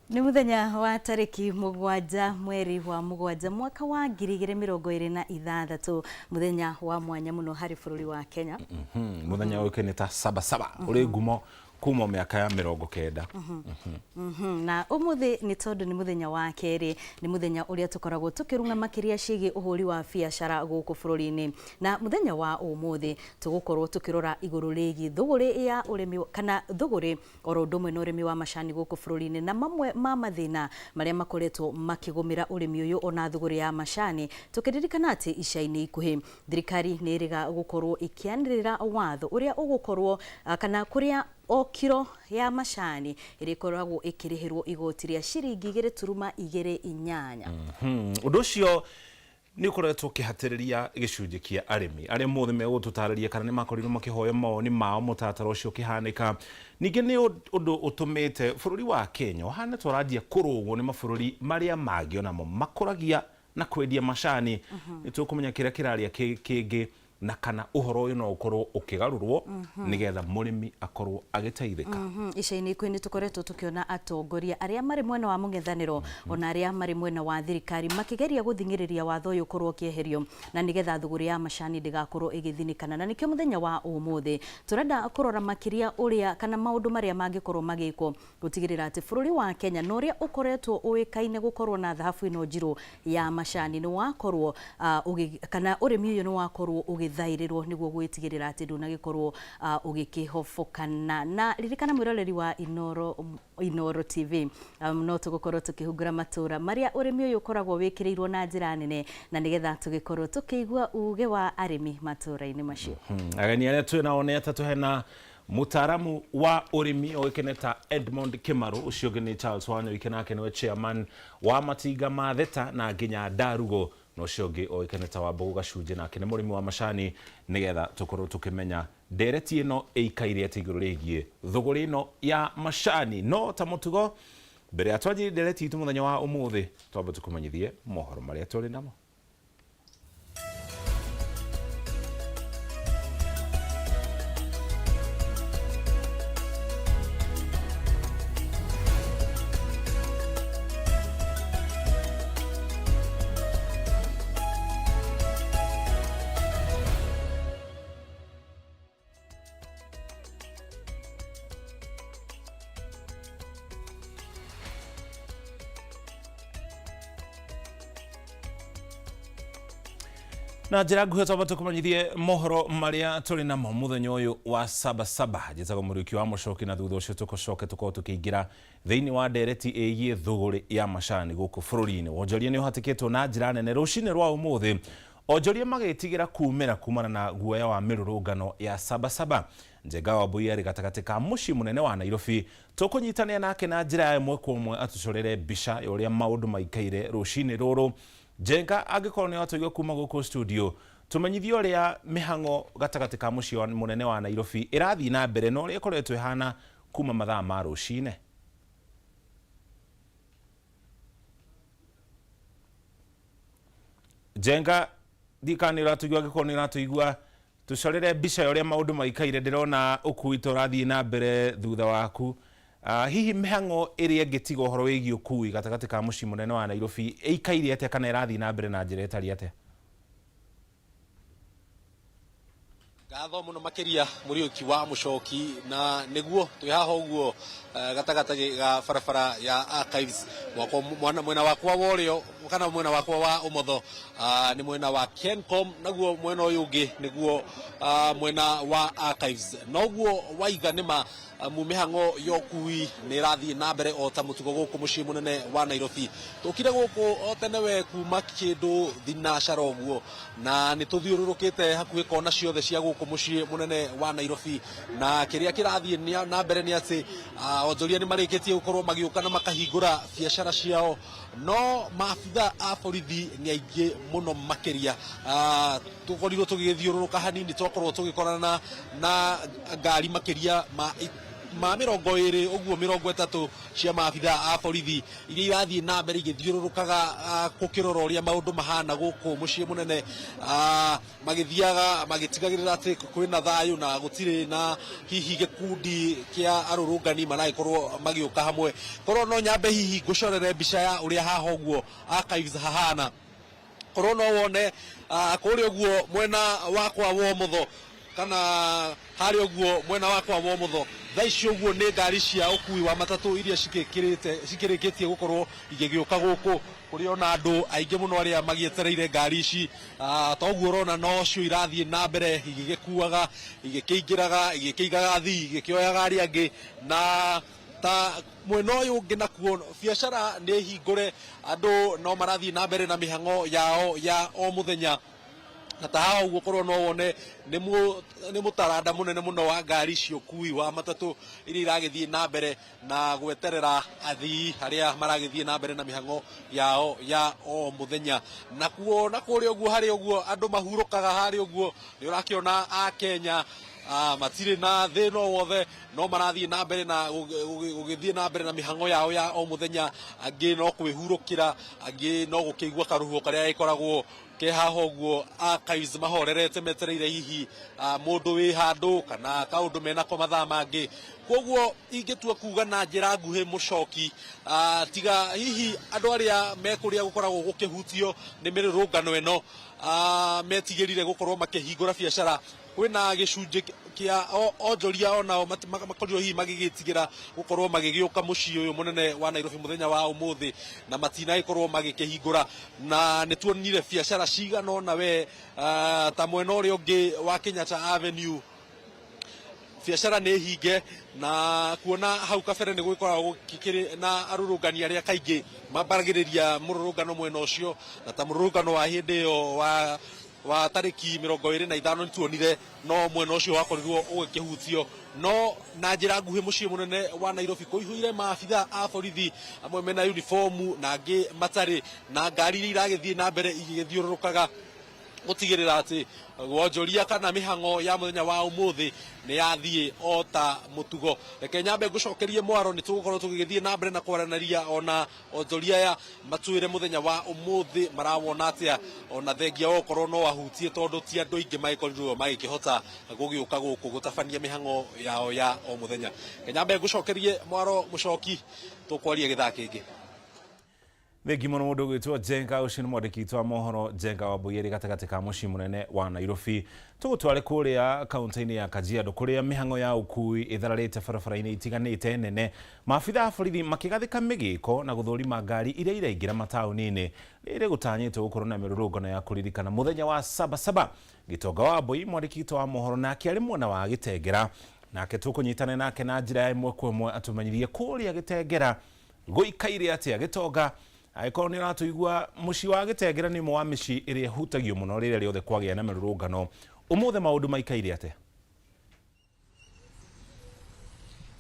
Ni muthenya wa tariki mugwanja mweri wa mugwanja mwaka wa 2026 muthenya wa mwanya muno hari bururi wa Kenya. Muthenya uyu ni ta saba uri ngumo kuma miaka ya 90. Na umuthi ni tondu ni muthenya wa keri, ni muthenya uria tukoragwo tukirunga makiria cigi uhuri wa biashara guku bururi-ini. Na muthenya wa umuthi tugukorwo tukirora iguru rigi thuguri ya urimi kana thuguri oro ndumwe na urimi wa macani guku bururi-ini, na mamwe ma mathina maria makoretwo makigumira urimi uyu ona thuguri ya macani. Tukiririkana ati ica-ini ikuhi thirikari ni iriga gukorwo ikianirira watho uria ugukorwo kana kuria o kiro ya macani irikoragwo ikirihirwo igoti ria ciringi 2.28. Undu ucio ni ukoretwo kihatiriria gicunji kia arimi aria mothe megututariria kana ni makorirwo makihoya mawoni mao mutatara ucio kihanika. Ningi ni undu utumite bururi wa Kenya uhana twarajia kurugwo ni mabururi maria mangi onamo makuragia na kwendia macani. Nitukumenya kiria kiraria kingi na kana uhoro uyu no ukorwo ukigarurwo nigetha murimi akorwo agiteithika. Ica-ini ikuhi ni tukoretwo tukiona atongoria aria mari mwena wa mungethaniro ona aria mari mwena wa thirikari makigeria guthingiriria watho uyu ukorwo ukieherio na nigetha thuguri ya macani ndigakorwo igithinikana. Na nikio muthenya wa umuthi turenda kurora makiria uria kana maundu maria mangikorwo magikwo gutigirira ati bururi wa Kenya no uria ukoretwo uikaine gukorwo na dhahabu ino njiru ya macani ni wakorwo kana urimi uyu ni wakorwo thairirwo niguo gwitigirira ati ndunagikorwo ugikihofokana. Na ririkana mwiroreri wa Inoro TV no tugukorwo tukihungura matura maria urimi uyu ukoragwo wikirirwo na njira nene na nigetha tugikorwo tukigwa uge wa arimi matura-ini macio. Ageni aria twina one atatu hena mutaramu wa urimi oikeneta Edmond Kimaru, ucio ni Charles Wanyo ikenake niwe chairman wa Matinga ma Theta na nginya Darugo no ciongi oikeneta wa Mbogo Gacunji nake ni murimi wa macani nigetha tukorwo tukimenya ndereti ino ikaire ati iguru rigie thuguri ino ya macani no ta mutugo mbere ya twaji ndereti itu muthenya wa umuthi twamba tukumenyithie mohoro maria turi namo. Na njira nguhio twamba tukumanyithie mohoro maria turi namo muthenya uyu wa saba njitaga muruki wa mucoki na thutha ucio tukocoke tukorwo tukiingira thiini wa ndereti igie thuguri ya macani guku bururi-ini. Wonjoria ni uhatikitwo na njira nene rucini rwa umuthi, onjoria magitigira kumana na guoya wa mirurungano ya saba. Njenga wa Wambui ari gatagati ka mucii munene wa Nairobi tukunyitania nake na njira imwe kwa imwe atucorere mbica ya uria maundu maikaire rucini ruru. Njenga agikorwo ni watuigwa kuma guku studio tumenyithie uria mihango gatagati ka mucii munene wa Nairobi irathi na mbere no uria ikoretwo ihana kuma mathaa ma rucine. Njenga dikani ratuigwa agikorwo ni ratuigwa tucorere mbica ya uria maundu maikaire ndirona ukui turathi na mbere thutha waku. Hihi mihango iria ngitiga uhoro wigi ukui gatagati ka mucii munene wa Nairobi ikaire atia kana irathi na mbere na njira itari atia? Gatho muno makiria muriuki wa mucoki na niguo twi haha uguo gatagati ga barabara ya Archives mwena wakwa wa urio kana mwena wakwa wa umotho ni mwena wa Kencom, naguo mwena uyu ungi niguo mwena wa Archives. Noguo waiga nima mumihango yokui ni rathi na mbere o ta mutugo guku mucii munene wa Nairobi. Tukire guku o tenewe kuma kindu thinacara uguo na ni tuthiururukite hakuhi kona ciothe cia guku mucii munene wa Nairobi, na kiria kirathi na mbere ni ati onjoria ni marikitie gukorwo magiuka na makahingura biashara ciao, no maabitha a borithi ni aingi muno makiria. Tukorirwo tugithiururuka hanini twakorwo tugikorana na ngari makiria ma ma 20 uguo 30 cia maabitha a borithi iria irathii na mbere igithiururukaga gukirora uria maundu mahana guku mucii munene magithiaga magitigagirira ati kwina thayu na gutire na hihi gikundi kia arurungani maragikorwo magiuka hamwe korwo no nyambe hihi ngucorere mbica ya uria haha uguo archives hahana korwo no wone kuria uguo mwena wakwa wa mutho kana hari uguo mwena wakwa wa mutho thaici uguo ni ngari cia ukui wa matatu iria cikirikitie gukorwo igigiuka guku kuri ona andu aingi muno aria magietereire ngari ici toguo rona no cio irathie na mbere igigikuaga igikiingiraga igikiigaga thii igikioyaga aria angi na ta mwena uyu ungi nakuo biacara ni hingure andu no marathie na mbere na mihango yao ya o muthenya na taha uguo korwo no wone ni mutaranda munene muno wa ngari cio kui wa matatu iria iragithie na mbere na gweterera athii aria maragithie na mbere na mihango yao ya o muthenya nakuo na kuria uguo hari uguo andu mahurukaga hari uguo ni urakiona a Kenya matire na thino wothe no marathie na mbere na gugithie na mbere na mihango yao ya o muthenya angi no kwihurukira angi no gukiigua karuhuo karia ikoragwo ke haha uguo archives mahorerete metereire hihi mundu wi handu kana kaundu menako mathaa mangi koguo ingitua kuga na njira nguhi mucoki tiga hihi andu aria mekuria gukoragwo gukihutio ni mirurungano eno metigirire gukorwo makihingura biacara kwina gicunji kia onjoria ona makorirwo hihi magigitigira gukorwo magigiuka mucii uyu munene wa Nairobi muthenya wa umuthi na matina ikorwo magikihingura na nituonire biacara cigana ona we ta mwena uria ungi wa Kenyatta Avenue biacara ni hinge na kuona hau kabere ni gukoragwo gukikiri na arurungani aria kaingi mambaragiriria mururungano mwena ucio na ta mururungano wa hindi yo wa tariki 25 nituonire no mwena ucio wakorirwo ugikihutio no na njira nguhi mucii munene wa Nairobi kuihuire maabitha a borithi amwe mena uniform na angi matari na ngari iria iragithie na mbere igithiururukaga gutigirira ati wonjoria kana mihango ya muthenya wa umuthi ni yathie ota mutugo reke nyambe ngucokerie mwaro ni tugukorwo tugigithie na mbere na kwaranaria ona onjoria ya matuire muthenya wa umuthi marawona atia ona thengia okorwo no ahutie tondu ti andu ingi maikorirwo magikihota gugiuka guku gutabania mihango yao ya o muthenya nyambe ngucokerie mwaro mucoki tukwaria githaa kingi Thengi muno mundu gwitwo Jenga ucio ni mwandiki twa mohoro Jenga wa Buyeri gatagati ka mucii munene wa Nairobi tugutware kuria kaunti-ini ya Kajiado kuria mihango ya ukui ithararite barabara-ini itiganite nene maabitha a borithi makigathika migiko na guthurima ngari iria iraingira matauni-ini riri gutanyitwo gukorwo na mirurungano ya kuririkana muthenya wa Sabasaba Gitonga wa Bui mwandiki twa mohoro nake ari mwena wa Gitengera nake tukunyitana nake na njira imwe kwa imwe atumanyirie kuria Gitengera guikaire atia Gitonga aikorwo ni ratuigua mucii wa Gitengera ni mwa micii iria hutagio muno riria riothe kwagia na mirurungano umuthe maundu maikaire atia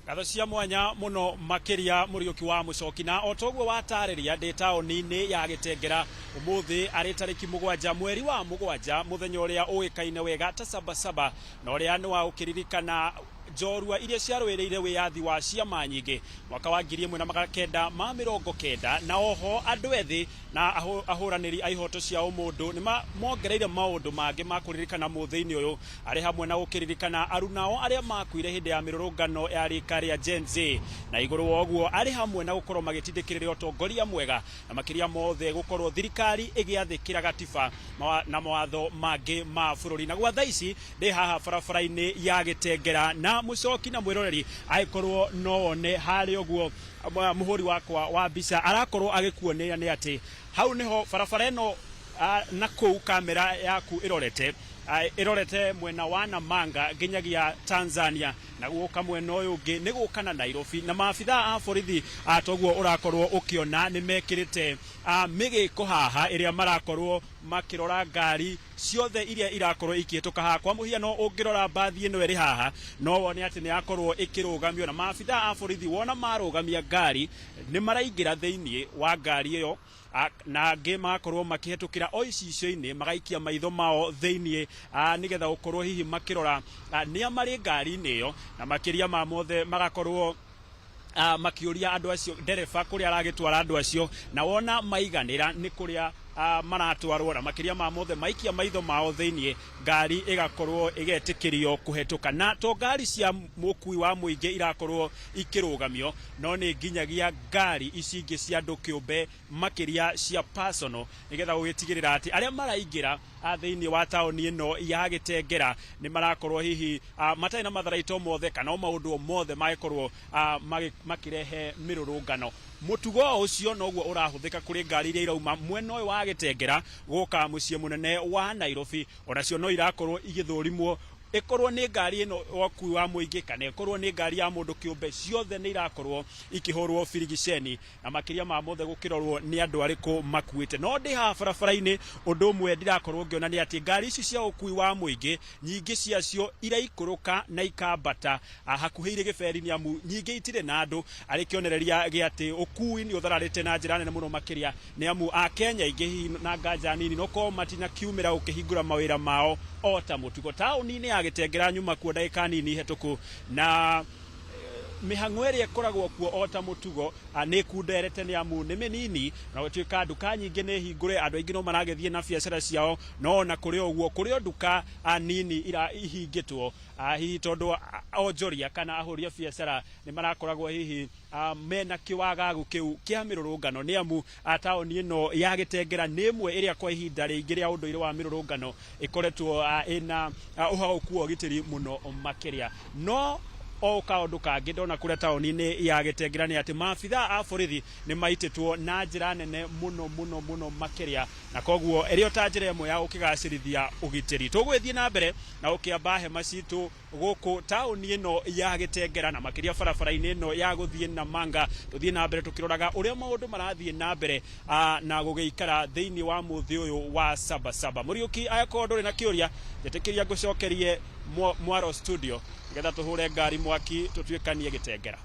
Gatho cia mwanya muno makiria muriuki wa mucoki na otoguo watariria ndi taoni-ini ya Gitengera umuthi ari tariki 7 mweri wa 7 muthenya uria uikaine wega ta Sabasaba na uria ni wa ukiririkana njorua iria ciarwiriire wiyathi wa ciama nyingi mwaka wa 1990 na oho andu ethi na ahuraniri a ihoto cia umundu ni mongereire maundu mangi makuririkana muthi-ini uyu ari hamwe na gukiririkana arunao aria makuire hindi ya mirurungano ya rika ria Gen Z na iguru woguo ari hamwe na gukorwo magitindikiriria utongoria mwega na makiria mothe gukorwo thirikari igiathikira gatiba na mawatho mangi ma bururi na gwa thaici ndi haha barabara-ini ya Gitengera na mucoki na mwiroreri aikorwo no one hari oguo muhuri wakwa wa mbica arakorwo agikuonera ni ati hau niho barabara ino na kou kamera yaku irorete mwena wa Namanga nginyagia Tanzania na guka mwena uyu ungi ni guka na Nairobi na maabitha a borithi atoguo urakorwo ukiona ni mekirite migiko haha iria marakorwo makirora ngari ciothe iria irakorwo ikihituka haha. Kwa muhiano ungirora bathi ino iri haha no wone ati ni yakorwo ikirugamio na maabitha a borithi. Wona marugamia ngari ni maraingira thiini wa ngari iyo na angĩ makorwo makihetukira o icicio-ini magaikia maitho mao thiini nigetha gukorwo hihi makirora nia mari ngari-ini iyo, na makiria ma mothe magakorwo makiuria andu acio ndereba kuria aragitwara andu acio, na wona maiganira ni kuria maratwarwo, na makiria ma mothe maikia maitho mao thiini ngari igakorwo igetikirio kuhetuka. Na to ngari cia mukui wa muingi irakorwo ikirugamio, no ni nginyagia ngari ici ingi cia andu kiumbe makiria cia personal, nigetha gugitigirira ati aria maraingira thiini wa taoni ino ya Gitengera ni marakorwo hihi matai na matharaito mothe kana maundu mothe magikorwo makirehe mirurungano. Mutugo ucio noguo urahuthika kuri ngari iria irauma mwena uyu wa Gitengera guka mucii munene wa Nairobi. Onacio no irakorwo igithurimwo ikorwo ni ngari ino wakui wa muingi kana ikorwo ni ngari ya mundu kiumbe, ciothe ni irakorwo ikihurwo firigiceni, na makiria ma mothe gukirorwo ni andu ariku makuite. No ndi ha barabara-ini undu umwe ndirakorwo ngiona ni ati ngari ici cia ukui wa muingi nyingi ciacio iraikuruka na ikambata hakuhiri giberi-ini, amu nyingi itire na andu ari kionereria gi ati ukui ni uthararite na njira nene muno makiria, ni amu a Kenya ingi na nganja nini no ko matina kiumira ukihingura mawira mao o ta mutugo. Tauni-ini ya Gitengera nyuma kuo ndagika nini hetuku, na mihang'o iria ikoragwo kuo o ta mutugo ni kunderete, ni amu ni minini na gutuika nduka nyingi ni hingure, andu aingi no maragethie na biacara ciao, no na kuri oguo kuri nduka nini ira ihingitwo hihi tondu onjoria kana ahuria biacara ni marakoragwo hihi mena kiwagagu kiu kia mirurungano, ni amu taoni ino ya Gitengera ni imwe iria kwa ihinda ringi ria unduire wa mirurungano ikoretwo ina uhaguku wa gitiri muno makiria. No o kaundu kangi ndona kuria taoni-ini ya Gitengera ni ati maabitha a borithi ni maititwo na njira nene muno makiria, na koguo irio ta njira imwe ya ukigacirithia ugitiri. Tugwithie na mbere na ukiamba hema citu guku taoni ino ya Gitengera na makiria barabara-ini ino ya guthie na Manga. Tuthie na mbere tukiroraga uria maundu marathie na mbere na gugiikara thiini wa muthi uyu wa Sabasaba. Muriuki ayakorwo nduri na kiuria jetikiria ngucokerie Mwaro studio nigetha tuhure ngari mwaki tutuikanie Gitengera.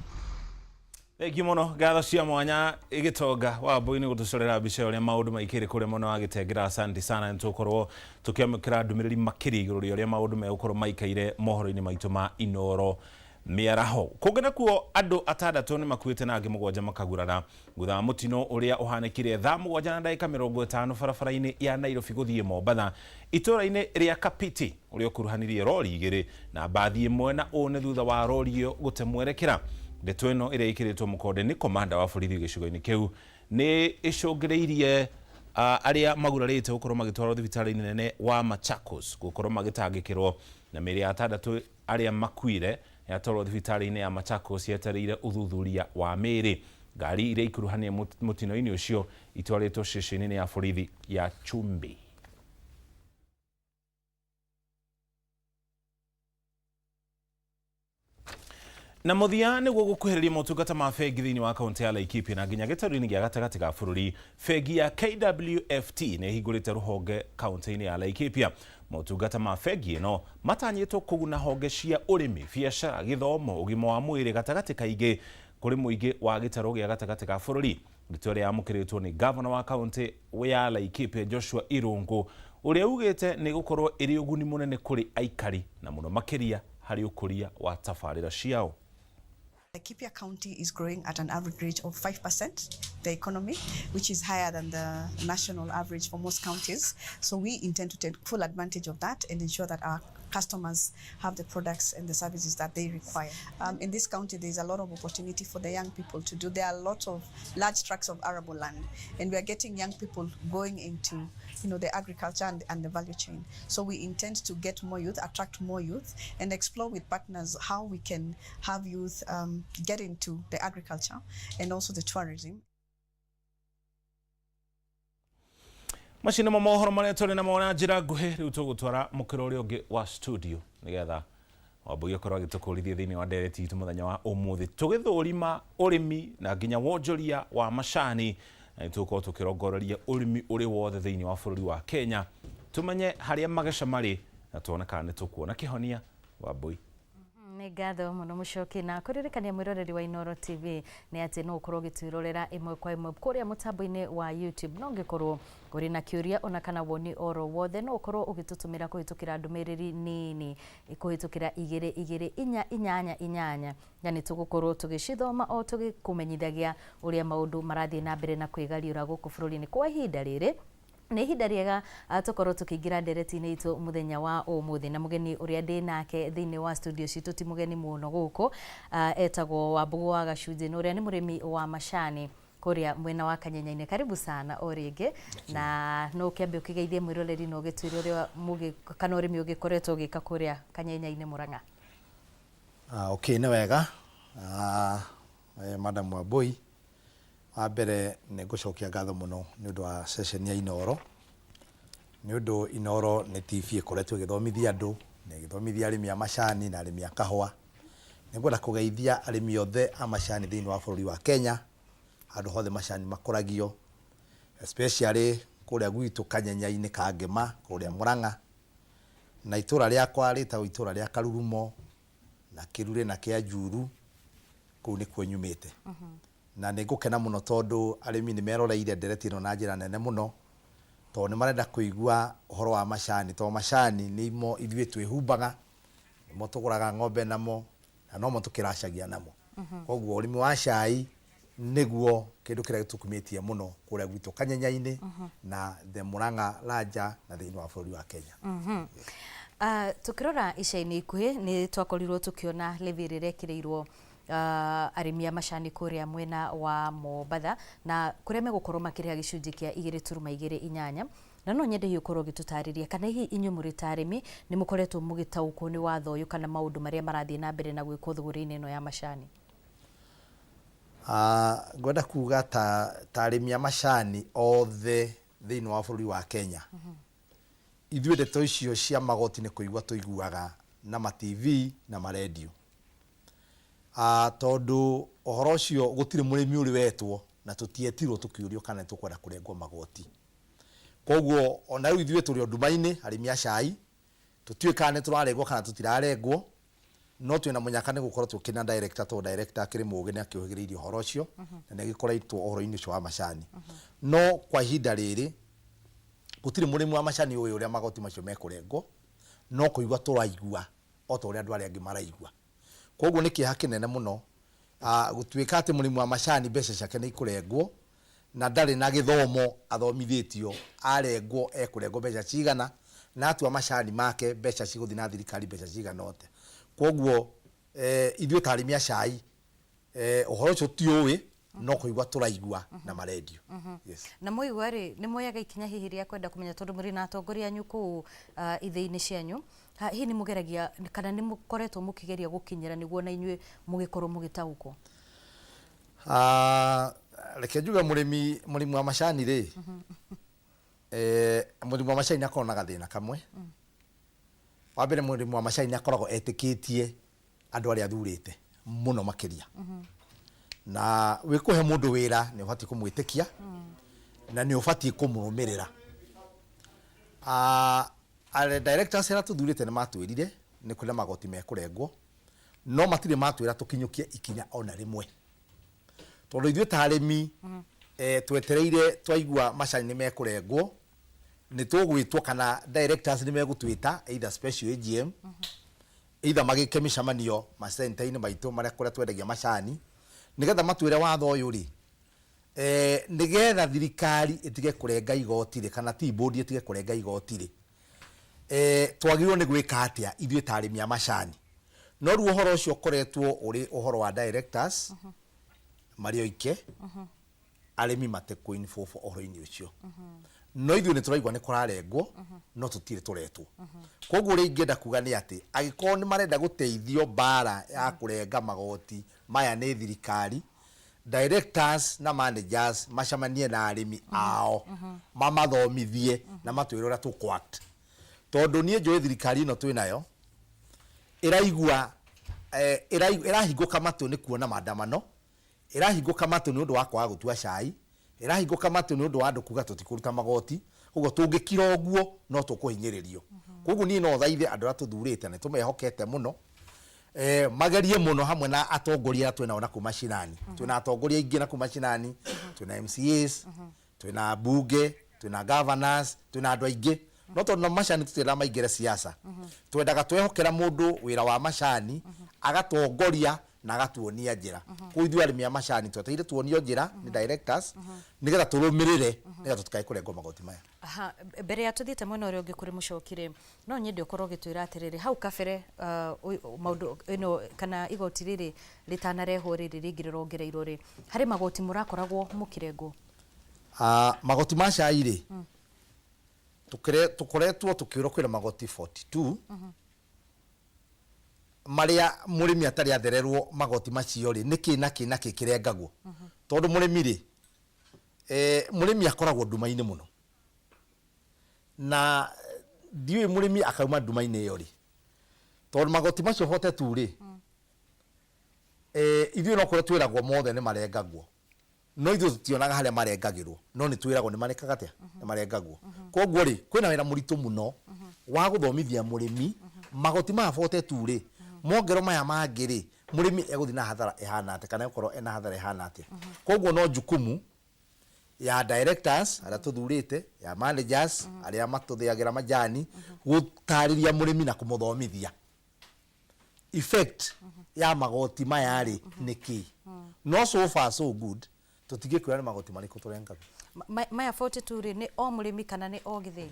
Thengi muno, ngatho cia mwanya igitonga wa Mbui-ini gutucorera mbica uria maundu maikire kuria mwena wa Gitengera. Asante sana, nitukorwo tukiamukira ndumiriri makiri iguru ria uria maundu megukorwo maikaire mohoro-ini maitu ma Inoro miaraho. Kungena kuo andu 6 ni makuite na angi 7 makagurana ngutha wa mutino uria uhanikire thaa 7:50 barabara-ini ya Nairobi guthie Mombatha, itura-ini ria Kapiti uria ukuruhanirie rori igiri na bathi imwe, na une thutha wa rori iyo gutemwerekera. Ndeto ino iria ikiritwo mukonde ni komanda wa borithi gicigo-ini kiu ni icungireirie aria magurarite gukorwo magitwarwo thibitari-ini nene wa Machakos gukorwo magitangikirwo, na miri ya 6 aria makuire yatwarwo thibitari-ini ya Machakos yetereire uthuthuria wa miri. Ngari iria ikuruhanie mutino-ini ucio itwaritwo ceceni-ini ya borithi ya Chumbi. Na muthia niguo gukuhiriria motungata ma bengi thiini wa kaunti ya Laikipia na nginya gitaru-ini gia gatagati ga bururi. Bengi ya KWFT ni hingurite ruhonge kaunti-ini ya Laikipia. Motungata ma bengi ino matanyitwo kuguna honge cia urimi, biacara, githomo, ugima wa mwiri gatagati kaingi kuri muingi wa gitaru gia gatagati ga bururi. Ndeto ria yamukiritwo ni governor wa kaunti ya Laikipia Joshua Irungu uria ugite ni gukorwo iri uguni munene kuri aikari na muno makiria hari ukuria wa tafarira ciao. Laikipia County is growing at an average rate of 5%, the economy, which is higher than the national average for most counties. So we intend to take full advantage of that and ensure that our customers have the products and the services that they require. In this county, there's a lot of opportunity for the young people to do. There are a lot of large tracts of arable land, and we are getting young people going into the agriculture and the value chain. So we intend to get more youth, attract more youth, and explore with partners how we can have youth get into the agriculture and also the tourism. Mashina mohoro maria turi na mona njira nguhi riu tugutwara mukiro uri ungi wa studio nigetha Wambui akorwo agitukurithia thiini wa ndereti itu muthenya wa umuthi tugithurima urimi na nginya wonjoria wa macani tuko tukirongoreria urimi uri wothe thiini wa bururi wa Kenya tumenye haria magesha mari na tuone kana ni tukuona kihonia Wambui. Nĩ ngatho mũno Mũchoki na kũririkania mwĩroreri wa Inooro TV nĩ atĩ no ũkorwo ũgĩtwĩrorera ĩmwe kwa ĩmwe kũrĩa mũtambo-inĩ wa YouTube. No ũngĩkorwo ũrĩ na kĩũria ona kana woni oro wothe no ũkorwo ũgĩtũtũmĩra kũhĩtũkĩra ndũmĩrĩri nini kũhĩtũkĩra 2288 na nĩ tũgũkorwo tũgĩcithoma o tũgĩkũmenyithagia ũrĩa maũndũ marathiĩ na mbere na kwĩgariũra gũkũ bũrũri-inĩ kwa ihinda rĩrĩ. Nĩ ihinda rĩega tukorwo tukĩingĩra ndereti-inĩ itũ mũthenya wa ũmũthĩ na mũgeni ũrĩa ndĩ nake thĩinĩ wa studio citũ ti mũgeni mũno gũkũ, etagwo Wambũgũ wa Gacunjĩ na ũrĩa nĩ mũrĩmi wa macani kũrĩa mwena wa Kanyenya-inĩ. Karibu sana o rĩngĩ na no ũkĩambie ũkĩgeithie mwĩroreri na ũgĩtwĩre ũrĩa kana ũrĩmi ũgĩkoretwo ũgĩka kũrĩa Kanyenya-inĩ Mũrang'a. Okay, nĩ wega Madam Wambui, wa mbere nĩ ngũcokia ngatho mũno nĩ ũndũ wa session ya Inooro, nĩ ũndũ Inooro nĩ TV ĩkoretwo ĩgĩthomithia andũ na ĩgĩthomithia arĩmi a macani na arĩmi a kahũa. Nĩ ngwenda kũgeithia arĩmi othe a macani thĩinĩ wa bũrũri wa Kenya, handũ hothe macani makũragio, especially kũrĩa gwitũ Kanyenya-inĩ ka Ngema kũrĩa Mũrang'a, na itũra rĩakwa rĩtagwo itũra rĩa Karurumo na Kĩrure na Kĩanjuru, kũu nĩkuo nyumĩte. Na nĩ ngũkena mũno tondũ arĩmi nĩ meroreire ndereti ĩno na njĩra nene mũno, tondũ nĩ marenda kũigua ũhoro wa macani, tondũ macani nĩmo ithuĩ twĩhumbaga, nĩmo tũgũraga ng'ombe namo na nomo tũkĩracagia namo. Koguo ũrĩmi wa cai nĩguo kĩndũ kĩrĩa gĩtũkumĩtie mũno kũrĩa gwitũ Kanyenya-inĩ na the Mũrang'a Raja na thĩinĩ wa bũrũri wa Kenya. Tukĩrora ica-inĩ ikuhĩ nĩ twakorirwo tũkĩona levy rĩrĩa ĩkĩrĩirwo arĩmi a macani kũrĩa mwena wa Mombatha na kũrĩa megũkorwo makĩrĩha gĩcunjĩ kĩa 2.28, na no nyende gũkorwo gĩtũtarĩria kana hihi inyuĩ mũrĩ ta arĩmi nĩ mũkoretwo mũgĩtaũkwo nĩ watho ũyũ kana maũndũ marĩa marathiĩ na mbere na gwĩkwo thũgũrĩ-inĩ ĩno ya macani. Ngwenda kuga ta arĩmi a macani othe thĩinĩ wa bũrũri wa Kenya, ithuĩ ndeto icio cia magoti nĩ kũigua tũiguaga na ma TV na ma radio. Tondũ ũhoro ũcio gũtirĩ mũrĩmi ũrĩ wetwo na tũtietirwo tũkĩũrio kana tũkwenda kũrengwo magoti. Koguo ona rĩu ithuĩ tũrĩ o nduma-inĩ arĩmi a cai tũtiũĩ kana nĩ tũrarengwo kana tũtirarengwo, no twĩna mũnyaka nĩ gũkorwo tũkĩna director, tondũ director akĩrĩ mũũgĩ nĩ akĩũhĩgĩrĩirie ũhoro ũcio na nĩ gĩkoretwo ũhoro-inĩ ũcio wa macani. No kwa ihinda rĩrĩ gũtirĩ mũrĩmi wa macani ũyũ ũrĩa magoti macio mekũrengwo, no kũigua tũraigua o ta ũrĩa andũ arĩa angĩ maraigua. Koguo nĩ kĩeha kĩnene mũno gũtuĩka atĩ mũrĩmi wa macani mbeca ciake nĩ ikũrengwo na ndarĩ na gĩthomo athomithĩtio arengwo ekũrengwo mbeca cigana na atua macani make mbeca cigũthiĩ na thirikari mbeca cigana ote. Koguo ithuĩ ta arĩmi a cai ũhoro ũcio tiũĩ, no kũigua tũraigua na marendio. Yes. Na mũigua rĩ nĩ moyaga ikinya hihi rĩa kwenda kũmenya tondũ mũrĩ na atongoria anyu kũu ithĩ-inĩ cianyu, hihi nĩ mũgeragia kana nĩ mũkoretwo mũkĩgeria gũkinyĩra nĩguo na inyuĩ mũgĩkorwo mũgĩtaũkwo? Reke njuge mũrĩmi wa macani rĩ, mũrĩmi wa macani akoragwo na gathĩna kamwe. Wa mbere mũrĩmi wa macani akoragwo etĩkĩtie andũ arĩa athurĩte mũno makĩria, na wĩkũhe mũndũ wĩra nĩ ũbatiĩ kũmwĩtĩkia na nĩ ũbatiĩ kũmũrũmĩrĩra. Directors arĩa tũthurĩte nĩ matwĩrire nĩ kũrĩ magoti mekũrengwo, no matirĩ matwĩra tũkinyũkie ikinya ona rĩmwe, tondũ ithuĩ ta arĩmi twetereire twaigua macani nĩ mekũrengwo nĩ tũgwĩtwo kana directors nĩ megũtwĩta either special AGM either magĩke mĩcemanio macenta-inĩ maitũ marĩa kũrĩa twendagia macani, nĩgetha matwĩre watho ũyũ rĩ, nĩgetha thirikari ĩtige kũrenga igoti rĩ kana tea board ĩtige kũrenga igoti rĩ, twagĩrĩirwo nĩ gwĩka atĩa ithuĩ ta arĩmi a macani. No rĩu ũhoro ũcio ũkoretwo ũrĩ ũhoro wa directors marĩ oike, arĩmi matekũ-involve ũhoro-inĩ ũcio. No ithuĩ nĩ tũraigua nĩ kũrarengwo, no tũtirĩ tũretwo. Koguo rĩu ingĩenda kuga nĩ atĩ angĩkorwo nĩ marenda gũteithio mbara ya kũrenga magoti maya nĩ thirikari, directors na managers macemanie na arĩmi ao mamathomithie na matwĩre ũrĩa tũkũ-act. Tondũ niĩ njũĩ thirikari ĩno twĩnayo ĩrahingũka matũ nĩ kuona maandamano, ĩrahingũka matũ nĩ ũndũ wa kwaga gũtua cai, irahinguka matu ni undu wa andu kuga tutikuruta magoti koguo tungikira uguo no tukuhinyiririo koguo ni no thaithe andu aria tuthurite na tumehokete muno magerie muno hamwe na atongoria twina ona kuma mashinani twina atongoria ingi na kuma mashinani twina MCAs twina bunge twina governors twina andu aingi no tondu macani tutira maingire siasa twendaga twehokera mundu wira wa macani agatongoria na agatuonia njira ku ithu arimi a macani tweteire tuonio njira ni directors nigetha turumirire nigetha tutikae kurengo magoti maya. Aha, mbere ya tuthiite mwena uria ungi kuri mucokire no nyende ukorwo gitwira atiriri hau kabere maundu ino kana igoti riri ritanarehwo riri ringi rirongereirwo ri hari magoti murakoragwo mukirengo magoti ma cai ri tukoretwo tukirwo kwina magoti 42 maria murimi atari athererwo magoti macio ri niki na kirengagwo tondu murimi ri murimi akoragwo nduma-ini muno na ndiwe murimi akauma nduma-ini iyo ri tondu magoti macio 42 ri ithuĩ no kũrĩa twĩragwo mothe nĩ marengagwo no ithuĩ tũtionaga harĩa marengagĩrwo no nĩ twĩragwo nĩ marekaga atĩa nĩ marengagwo koguo rĩ kwĩna wĩra mũritũ mũno wa gũthomithia mũrĩmi magoti maya 42 rĩ mongerwo maya mangĩ rĩ mũrĩmi egũthiĩ na hathara ĩhana atĩa kana gũkorwo ena hathara ĩhana atĩa koguo no jukumu ya directors arĩa tũthurĩte ya managers arĩa matũthĩagĩra majani gũtarĩria mũrĩmi na kũmũthomithia effect ya magoti maya rĩ nĩkĩ no so far so good tutigĩkwĩra nĩ magoti marĩkũ tũrengaga maya 42 rĩ nĩ o mũrĩmi kana nĩ o gĩthĩi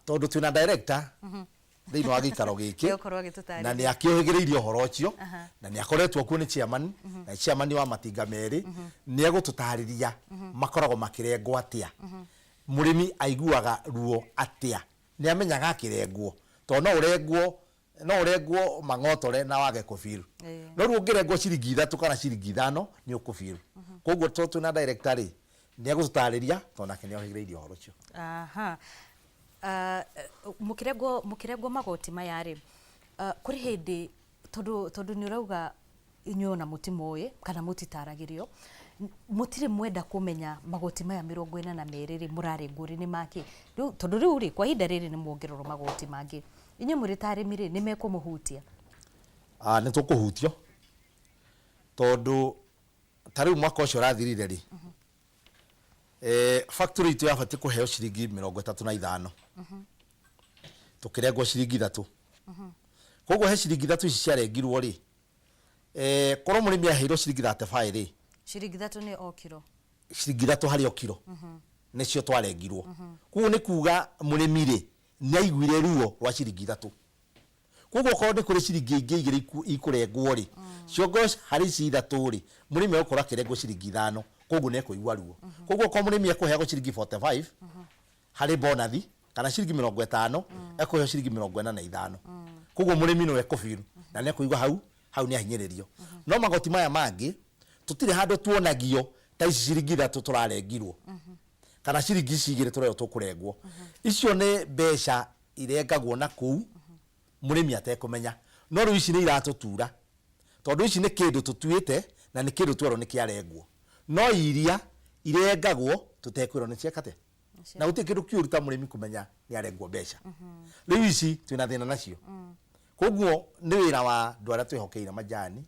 tondu twina director thĩinĩ wa gĩikaro gĩkĩ na nĩ akĩũhĩgĩrĩirie ũhoro ũcio na nĩ akoretwo kuo nĩ chairman na chairman wa matinga merĩ nĩ egũtũtarĩria makoragwo makĩrengwo atĩa mũrĩmi aiguaga ruo atĩa nĩ amenyaga akĩrengwo tondũ no ũrengwo mang'otore na wage kũbiru no rĩu ũngĩrengwo ciringi 3 kana ciringi 5 nĩ ũkũbiru koguo twĩna director rĩ nĩ egũtũtarĩria tondũ nake nĩ ohĩgĩrĩirie ũhoro ũcio. Aha mukirengwo magoti maya ri kuri hindi tondu ni urauga inyuĩ na mutimoĩ kana mutitaragĩrio mutire mwenda kumenya magoti maya 42 ri murarengwo ri ni maki tondu riu ri kwa hinda riri ni muongererwo magoti mangi inyuĩ muri ta arĩmi ri ni mekumuhutia nĩ tũkũhutio tondu ta rĩu mwaka ũcio ũrathirire ri factory itu yabatiĩ kũheo ciringi 35 tukirengwo ciringi 3 koguo he ciringi 3 ici ciarengirwo ri korwo mũrĩmi aheirwo ciringi 35 ri ciringi 3 ni o kiro ciringi 3 harĩ o kiro nĩcio twarengirwo koguo nĩ kuga mũrĩmi ri nĩ aiguire ruo rwa ciringi 3 koguo korwo nĩ kũrĩ ciringi ingĩ igĩrĩ ikũrengwo ri ciongo harĩ ici 3 ri mũrĩmi egũkorwo akĩrengwo ciringi 5 koguo nĩ ekũigua ruo koguo korwo mũrĩmi ekũheagwo ciringi 45 harĩ bonathi kana ciringi 50 ekũheo ciringi 45 koguo mũrĩmi no ekũbiru na nĩ ekũigua hau nĩ ahinyĩrĩrio no magoti maya mangĩ tũtirĩ handũ tuonagio ta ici ciringi 3 tũrarengirwo kana ciringi ici 2 tũreo tũkũrengwo icio nĩ mbeca irengagwo na kũu mũrĩmi atekũmenya no rĩu ici nĩ iratũtura tondũ ici nĩ kĩndũ tũtuĩte na nĩ kĩndũ twerwo nĩ kĩarengwo no iria irengagwo tũtekwĩrwo nĩ ciekate na gũtirĩ kĩndũ kĩũru ta mũrĩmi kũmenya nĩ arengwo mbeca rĩu ici twĩna thĩna nacio koguo nĩ wĩra wa andũ arĩa twĩhokeire majani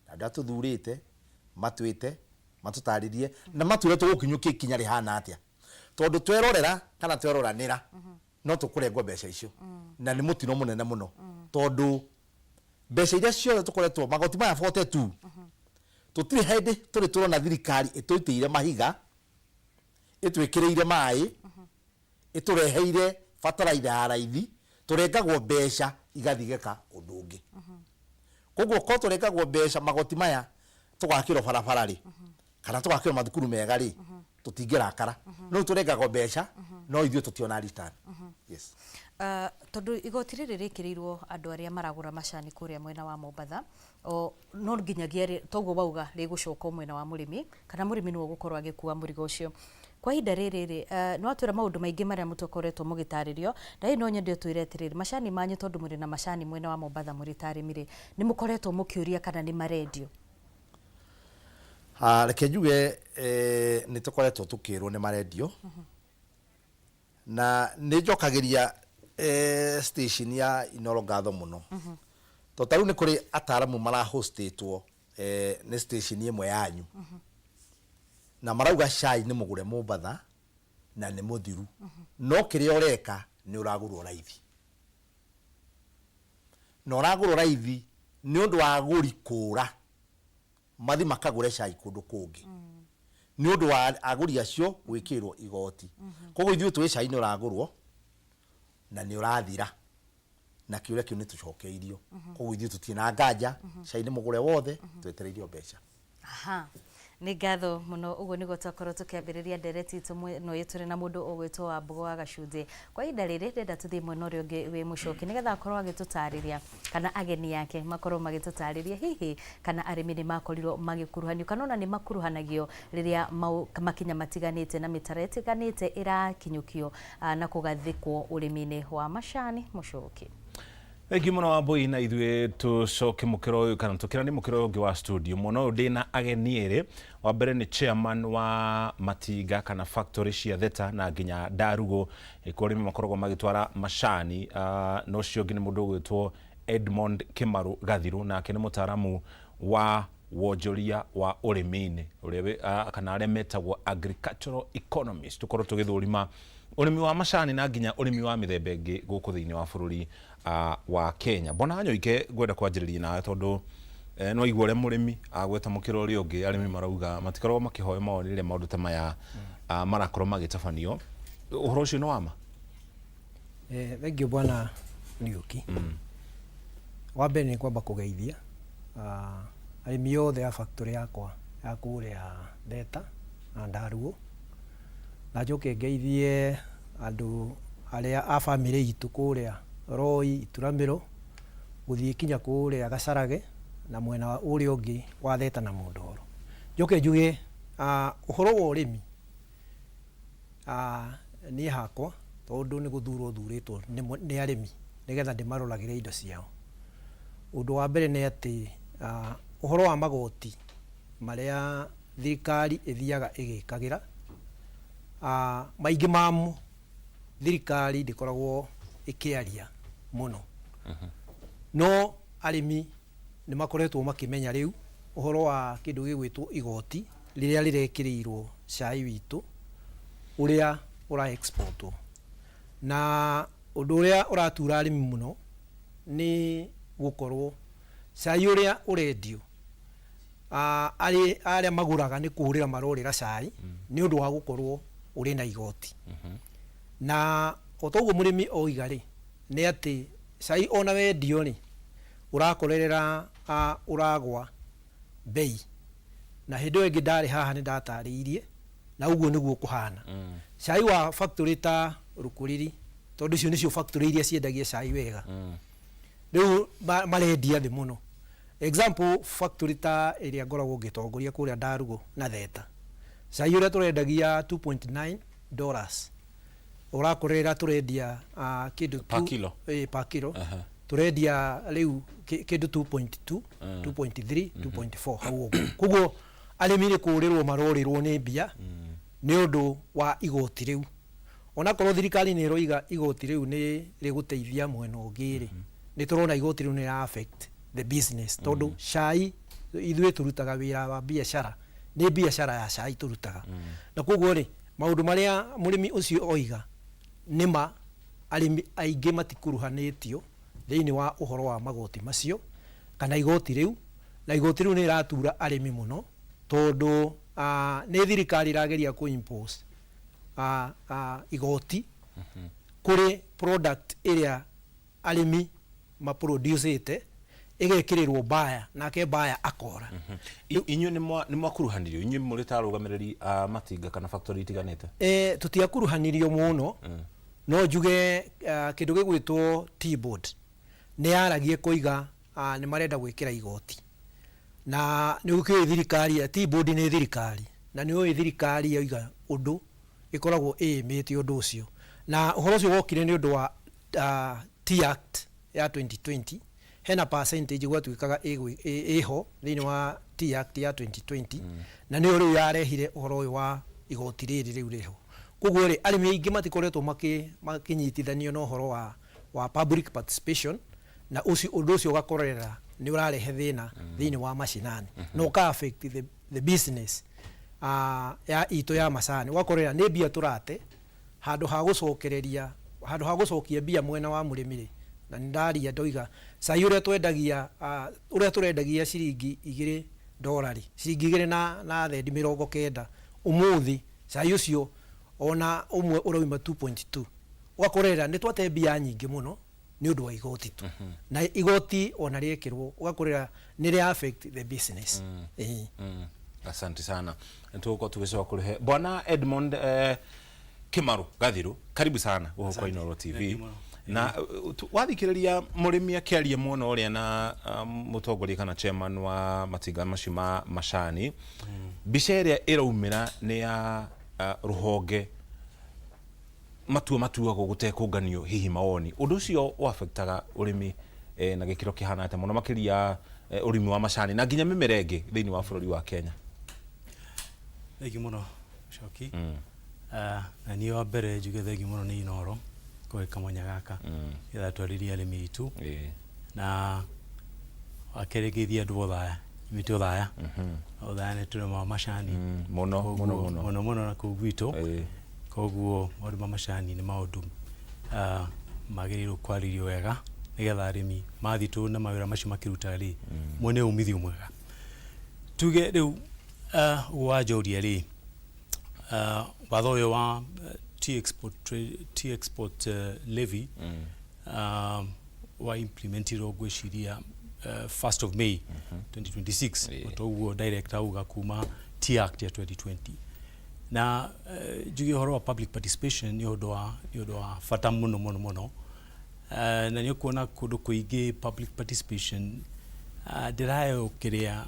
na andũ arĩa tũthurĩte matwĩte matũtarĩrie na matwĩre tũgũkinyũkia ikinya rĩhana atĩa tondũ twerorera kana tweroranĩra no tũkũrengwo mbeca icio na nĩ mũtino mũnene mũno tondũ mbeca iria ciothe tũkoretwo magoti maya 42 tũtirĩ hĩndĩ tũrĩ tũrona thirikari ĩtũitĩire mahiga ĩtwĩkĩrĩire maĩ ĩtũreheire bataraitha ya raithi tũrengagwo mbeca igathigĩka ũndũ ũngĩ koguo korwo tũrengagwo mbeca magoti maya tũgakĩrwo barabara rĩ kana tũgakĩrwo mathukuru mega rĩ tũtingĩrakara no tũrengagwo mbeca no ithuĩ tũtiona return. Yes. Tondu igoti rĩrĩ rĩkĩrĩirwo andũ arĩa maragũra macani kũrĩa mwena wa Mombatha no nginyagia toguo wauga rĩgũcoka mwena wa mũrĩmi kana mũrĩmi nĩwe gũkorwo agĩkua mũrigo ũcio kwa ihinda rĩrĩ no atwĩra maũndũ maingĩ marĩa mũtũkoretwo mũgĩtarĩrio na no nyende twĩre atĩrĩrĩ macani manyu tondu mũrĩ na macani mwena wa Mombatha mũrĩ ta arĩmi rĩ nĩ mũkoretwo mũkĩũria kana nĩ marendio Reke njuge nĩ tũkoretwo tũkĩrwo nĩ marendio na nĩ njokagiria station ya Inooro ngatho mũno to tarĩu nĩ kũrĩ ataramu marahostĩtwo nĩ station ĩmwe yanyu na marauga cai nĩ mũgũre Mombatha na nĩ mũthiru no kĩrĩa ũreka nĩ ũragũrwo raithi na ũragũrwo raithi nĩ ũndũ wa agũri kũra mathi makagũre cai kũndũ kũngĩ nĩ ũndũ wa agũri acio gwĩkĩrwo igoti koguo ithuĩ twĩ cai nĩ ũragũrwo na nĩ ũrathira na kĩũria kĩu nĩ tũcokeirio koguo ithuĩ tũtirĩ na nganja cai nĩ mũgũre wothe twetereirio mbeca. Aha, nĩ ngatho mũno ũguo nĩguo twakorwo tũkĩambĩrĩria ndereti itũ mwena ũyũ tũrĩ na mũndũ ũgwĩtwo Wambũgũ wa Gacunjĩ. Kwa ihinda rĩrĩ ndenda tũthiĩ mwena ũrĩa ũngĩ wĩ Mũchoki nĩgetha akorwo agĩtũtarĩria kana ageni yake makorwo magĩtũtarĩria hihi kana arĩmi nĩ makorirwo magĩkuruhanio kana ona nĩ makuruhanagio rĩrĩa makinya matiganĩte na mĩtaro ĩtiganĩte ĩrakinyũkio na kũgathĩkwo ũrĩmi-inĩ wa macani Mũchoki. Thengi mũno Wambũi na ithuĩ tũcoke mũkĩro ũyũ kana tũkĩrani mũkĩro ũngĩ wa studio mũno ũyũ ndĩna ageni erĩ wa mbere nĩ chairman wa Matinga kana factory cia Theta na nginya Ndarugo kũrĩa arĩmi makoragwo magĩtwara macani no ũcio ũngĩ nĩ mũndũ ũgwĩtwo Edmond Kimaru Gathiru nake nĩ mũtaramu wa wonjoria wa ũrĩmi-inĩ ũrĩa kana arĩa metagwo agricultural economist tũkorwo tũgĩthũrima ũrĩmi wa macani na nginya ũrĩmi wa mĩthemba ĩngĩ gũkũ thĩinĩ wa bũrũri wa Kenya. Bona Wanyoike ngwenda kwanjĩrĩria nawe tondũ no igua ũrĩa mũrĩmi agweta mũkĩro ũrĩa ũngĩ arĩmi marauga matikoragwo makĩhoya mawoni rĩrĩa maũndũ ta maya marakorwo magĩtabanio. Ũhoro ũcio nĩ wama? Thengi Bwana Nĩũki. Wa mbere nĩ kwamba kũgeithia arĩmi othe a factory yakwa ya kũrĩa Theta na Ndarugo na njoke ngeithie andũ arĩa a bamĩrĩ itũ kũrĩa Roi, Ituramĩro gũthiĩ kinya kũrĩa Gacarage na mwena ũrĩa ũngĩ wa Theta na Mũndoro. Njoke njuge ũhoro wa ũrĩmi niĩ hakwa tondũ nĩ gũthurwo thurĩtwo nĩ arĩmi nĩgetha ndĩmaroragĩre indo ciao. Ũndũ wa mbere nĩ atĩ ũhoro wa magoti marĩa thirikari ĩthiaga ĩgĩkagĩra maingĩ mamo thirikari ndĩkoragwo ĩkĩaria mũno no arĩmi nĩ makoretwo makĩmenya rĩu ũhoro wa kĩndũ gĩgwĩtwo igoti rĩrĩa rĩrekĩrĩirwo cai witũ ũrĩa ũra exportwo na ũndũ ũrĩa ũratura arĩmi mũno nĩ gũkorwo cai ũrĩa ũrendio arĩa magũraga nĩ kũhũrĩra marorĩra cai nĩ ũndũ wa gũkorwo ũrĩ na igoti na otoguo mũrĩmi oiga rĩ nĩ atĩ cai ona wendio rĩ ũrakorerera ũragwa bei na hĩndĩ ĩyo ĩngĩ ndarĩ haha nĩ ndatarĩirie na ũguo nĩguo kũhana. Cai wa factory ta Rũkũrĩri tondũ icio nĩcio factory iria ciendagia cai wega rĩu marendia thĩ mũno. Example factory ta ĩrĩa ngoragwo ngĩtongoria kũrĩa Ndarugo na Theta cai ũrĩa tũrendagia $2.9 ũrakorera tũrendia kĩndũ per kilo tũrendia rĩu kĩndũ 2.2 2.3 2.4 hau ũguo. Koguo arĩmi nĩ kũrĩrwo marorĩrwo nĩ mbia nĩ ũndũ wa igoti rĩu ona korwo thirikari nĩ ĩroiga igoti rĩu nĩ rĩgũteithia mwena ũngĩ rĩ nĩ tũrona igoti rĩu nĩ affect the business tondũ cai ithuĩ tũrutaga wĩra wa biacara nĩ biacara ya cai tũrutaga na koguo rĩ maũndũ marĩa mũrĩmi ũcio oiga nĩma arĩmi aingĩ matikuruhanĩtio thĩinĩ wa ũhoro wa magoti macio kana igoti rĩu na igoti rĩu nĩ ĩratura arĩmi mũno tondũ nĩ thirikari ĩrageria kũ impose igoti kũrĩ product ĩrĩa arĩmi maproducete ĩgekĩrĩrwo baya nake baya akora. Inyuĩ nĩ mwakuruhanirio inyuĩ mũrĩ ta arũgamĩrĩri Matinga kana factory itiganĩte? Tutiakuruhanirio mũno no njuge kĩndũ gĩgwĩtwo T-board nĩ yaragie kũiga nĩ marenda gwĩkĩra igoti na nĩ ũkĩoĩ thirikari T-board nĩ thirikari na nĩ ũĩ thirikari yoiga ũndũ ĩkoragwo ĩmĩte ũndũ ũcio na ũhoro ũcio wokire nĩ ũndũ wa T-Act ya 2020 hena percentage gwatuikaga iho thini wa T Act ya 2020 na ni uri yarehire uhoro uyu wa igoti riri riu riho koguo ri arimi aingi matikoretwo makinyitithanio no uhoro wa public participation na undu ucio ugakorera ni urarehe thina thini wa mashinani no ka affect the business ya ito ya macani ugakorera ni bia turate handu ha gucokereria handu ha gucokia bia mwena wa murimi na ndaria ndoiga sai uria twendagia uria turendagia ciringi $2 ciringi 2 na thendi 90 umuthi sai ucio ona umwe urauma 2.2 ugakorera ni twate bia nyingi muno ni undu wa igoti tu na igoti ona riekirwo ugakorera ni ri affect the business Asante sana tuko tugicoka kurihe bwana Edmond Kimaru Gathiru karibu sana uko kwa Inooro TV na wathikiriria murimi akiaria muno uria na mutongoria kana chairman wa matinga mashima macani bica iria iraumira ni ya ruhonge matuagwo gutekunganio hihi mawoni undu ucio affectaga urimi na gikiro kihana ate muno makiria urimi wa macani na nginya mimera ingi thiini wa bururi wa Kenya. Thank you muno Shoki. Na ni wa mbere njuge thank you muno ni Inooro kwa kamwanya gaka ira twariria arimi itu na akeregithia ndu othaya mito othaya othaya ni turima macani muno na kugwito koguo maundu ma macani ni maundu magiriirwo kwaririo wega nigetha arimi mathitu na mawira macio makiruta ri mwene umithio mwega tuge riu wajoria ri watho uyu wa T-export levy wa implementirwo gwiciria 1st of May 2026 otoguo director uga kuma T Act ya 2020 na jugi horo wa public participation ni undu wa fata muno na ni kuona kundu kuingi public participation ndirayo kiria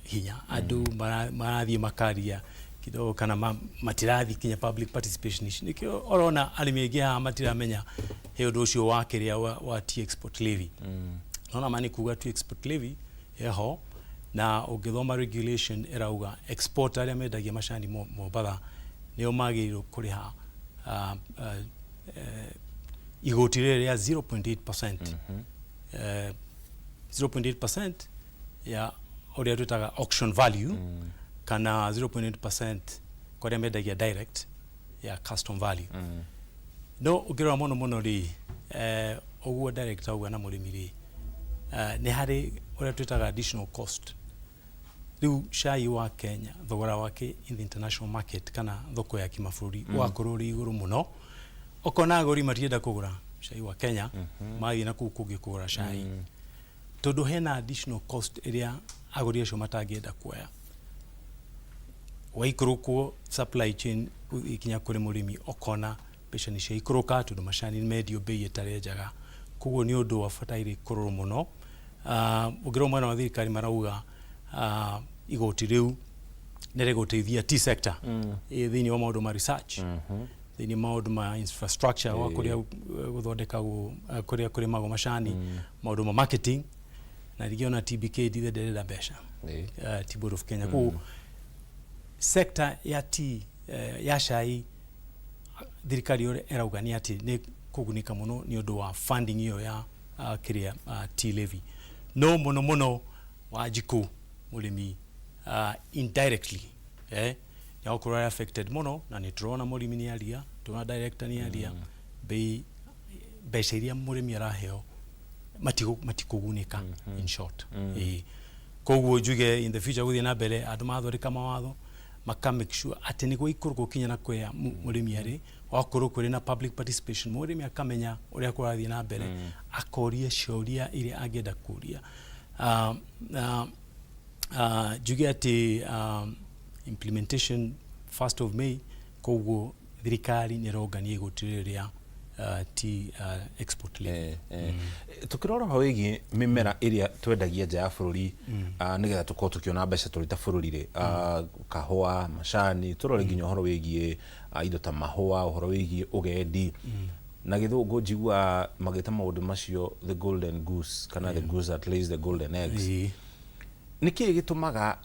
hinya andu marathie makaria kidogo kana matirathi kinya public participation nikio orona arimi aingi ha matiramenya he undu ucio wa kiria wa T-export levy nona mani kuga T-export levy eho na ugithoma regulation irauga export aria mendagia macani Mombatha nio magirwo kuriha igoti rĩa 0.8% 0.8% ya oria twitaga auction value kana 0.8% kwa aria mendagia direct ya custom value no ukirora muno ri oguo direct auga na murimi ri ni hari oria twitaga additional cost riu cai wa Kenya thogora wake in the international market kana thoko ya kimafururi wakorwo ri iguru muno okona agori matienda kugura cai wa Kenya magi na kukugi kugura cai tondu hena additional cost iria agori acio matangienda kuoya waikuruko supply chain ikinya kuri murimi okona mbeca ni cia ikuruka tondu macani medio bei etare njaga kuguo ni undu wa fatairi kururu muno ugiro mwana wa thirikari marauga igoti riu nere guteithia T sector thiini wa maundu ma research thiini maundu ma infrastructure wa kuria guthondeka kuria kuri mago macani maundu ma marketing na rigiona TBK ndire mbeca Tea Board of Kenya ku sector ya ya cai thirikari ore erauga ni ati ni kugunika muno ni undu wa funding iyo ya kiria tea levy no muno wa jiku murimi indirectly ya okura affected muno na ni turona murimi ni aria tuna director ni aria bei beca iria murimi araheo matikugunika in short koguo njuge in the future guthie na mbere andu mathoreka mawatho maka make sure ati ni guikurwo kinya na kwa murimi ari wakorwo kuri na public participation murimi akamenya uria kurathie na mbere akoria ciuria iria angenda kuria njuge ati implementation 1st of May koguo thirikari ni rogania igutiriria export levy tukirora hawigi mimera iria twendagia nja ya bururi nigetha tukorwo tukiona mbeca turita bururi ri kahua macani turore nginya horo wigie indo ta mahua horo wigie ugendi na githungu njigua magita maundu macio the golden goose kana the goose that lays the golden eggs niki gitumaga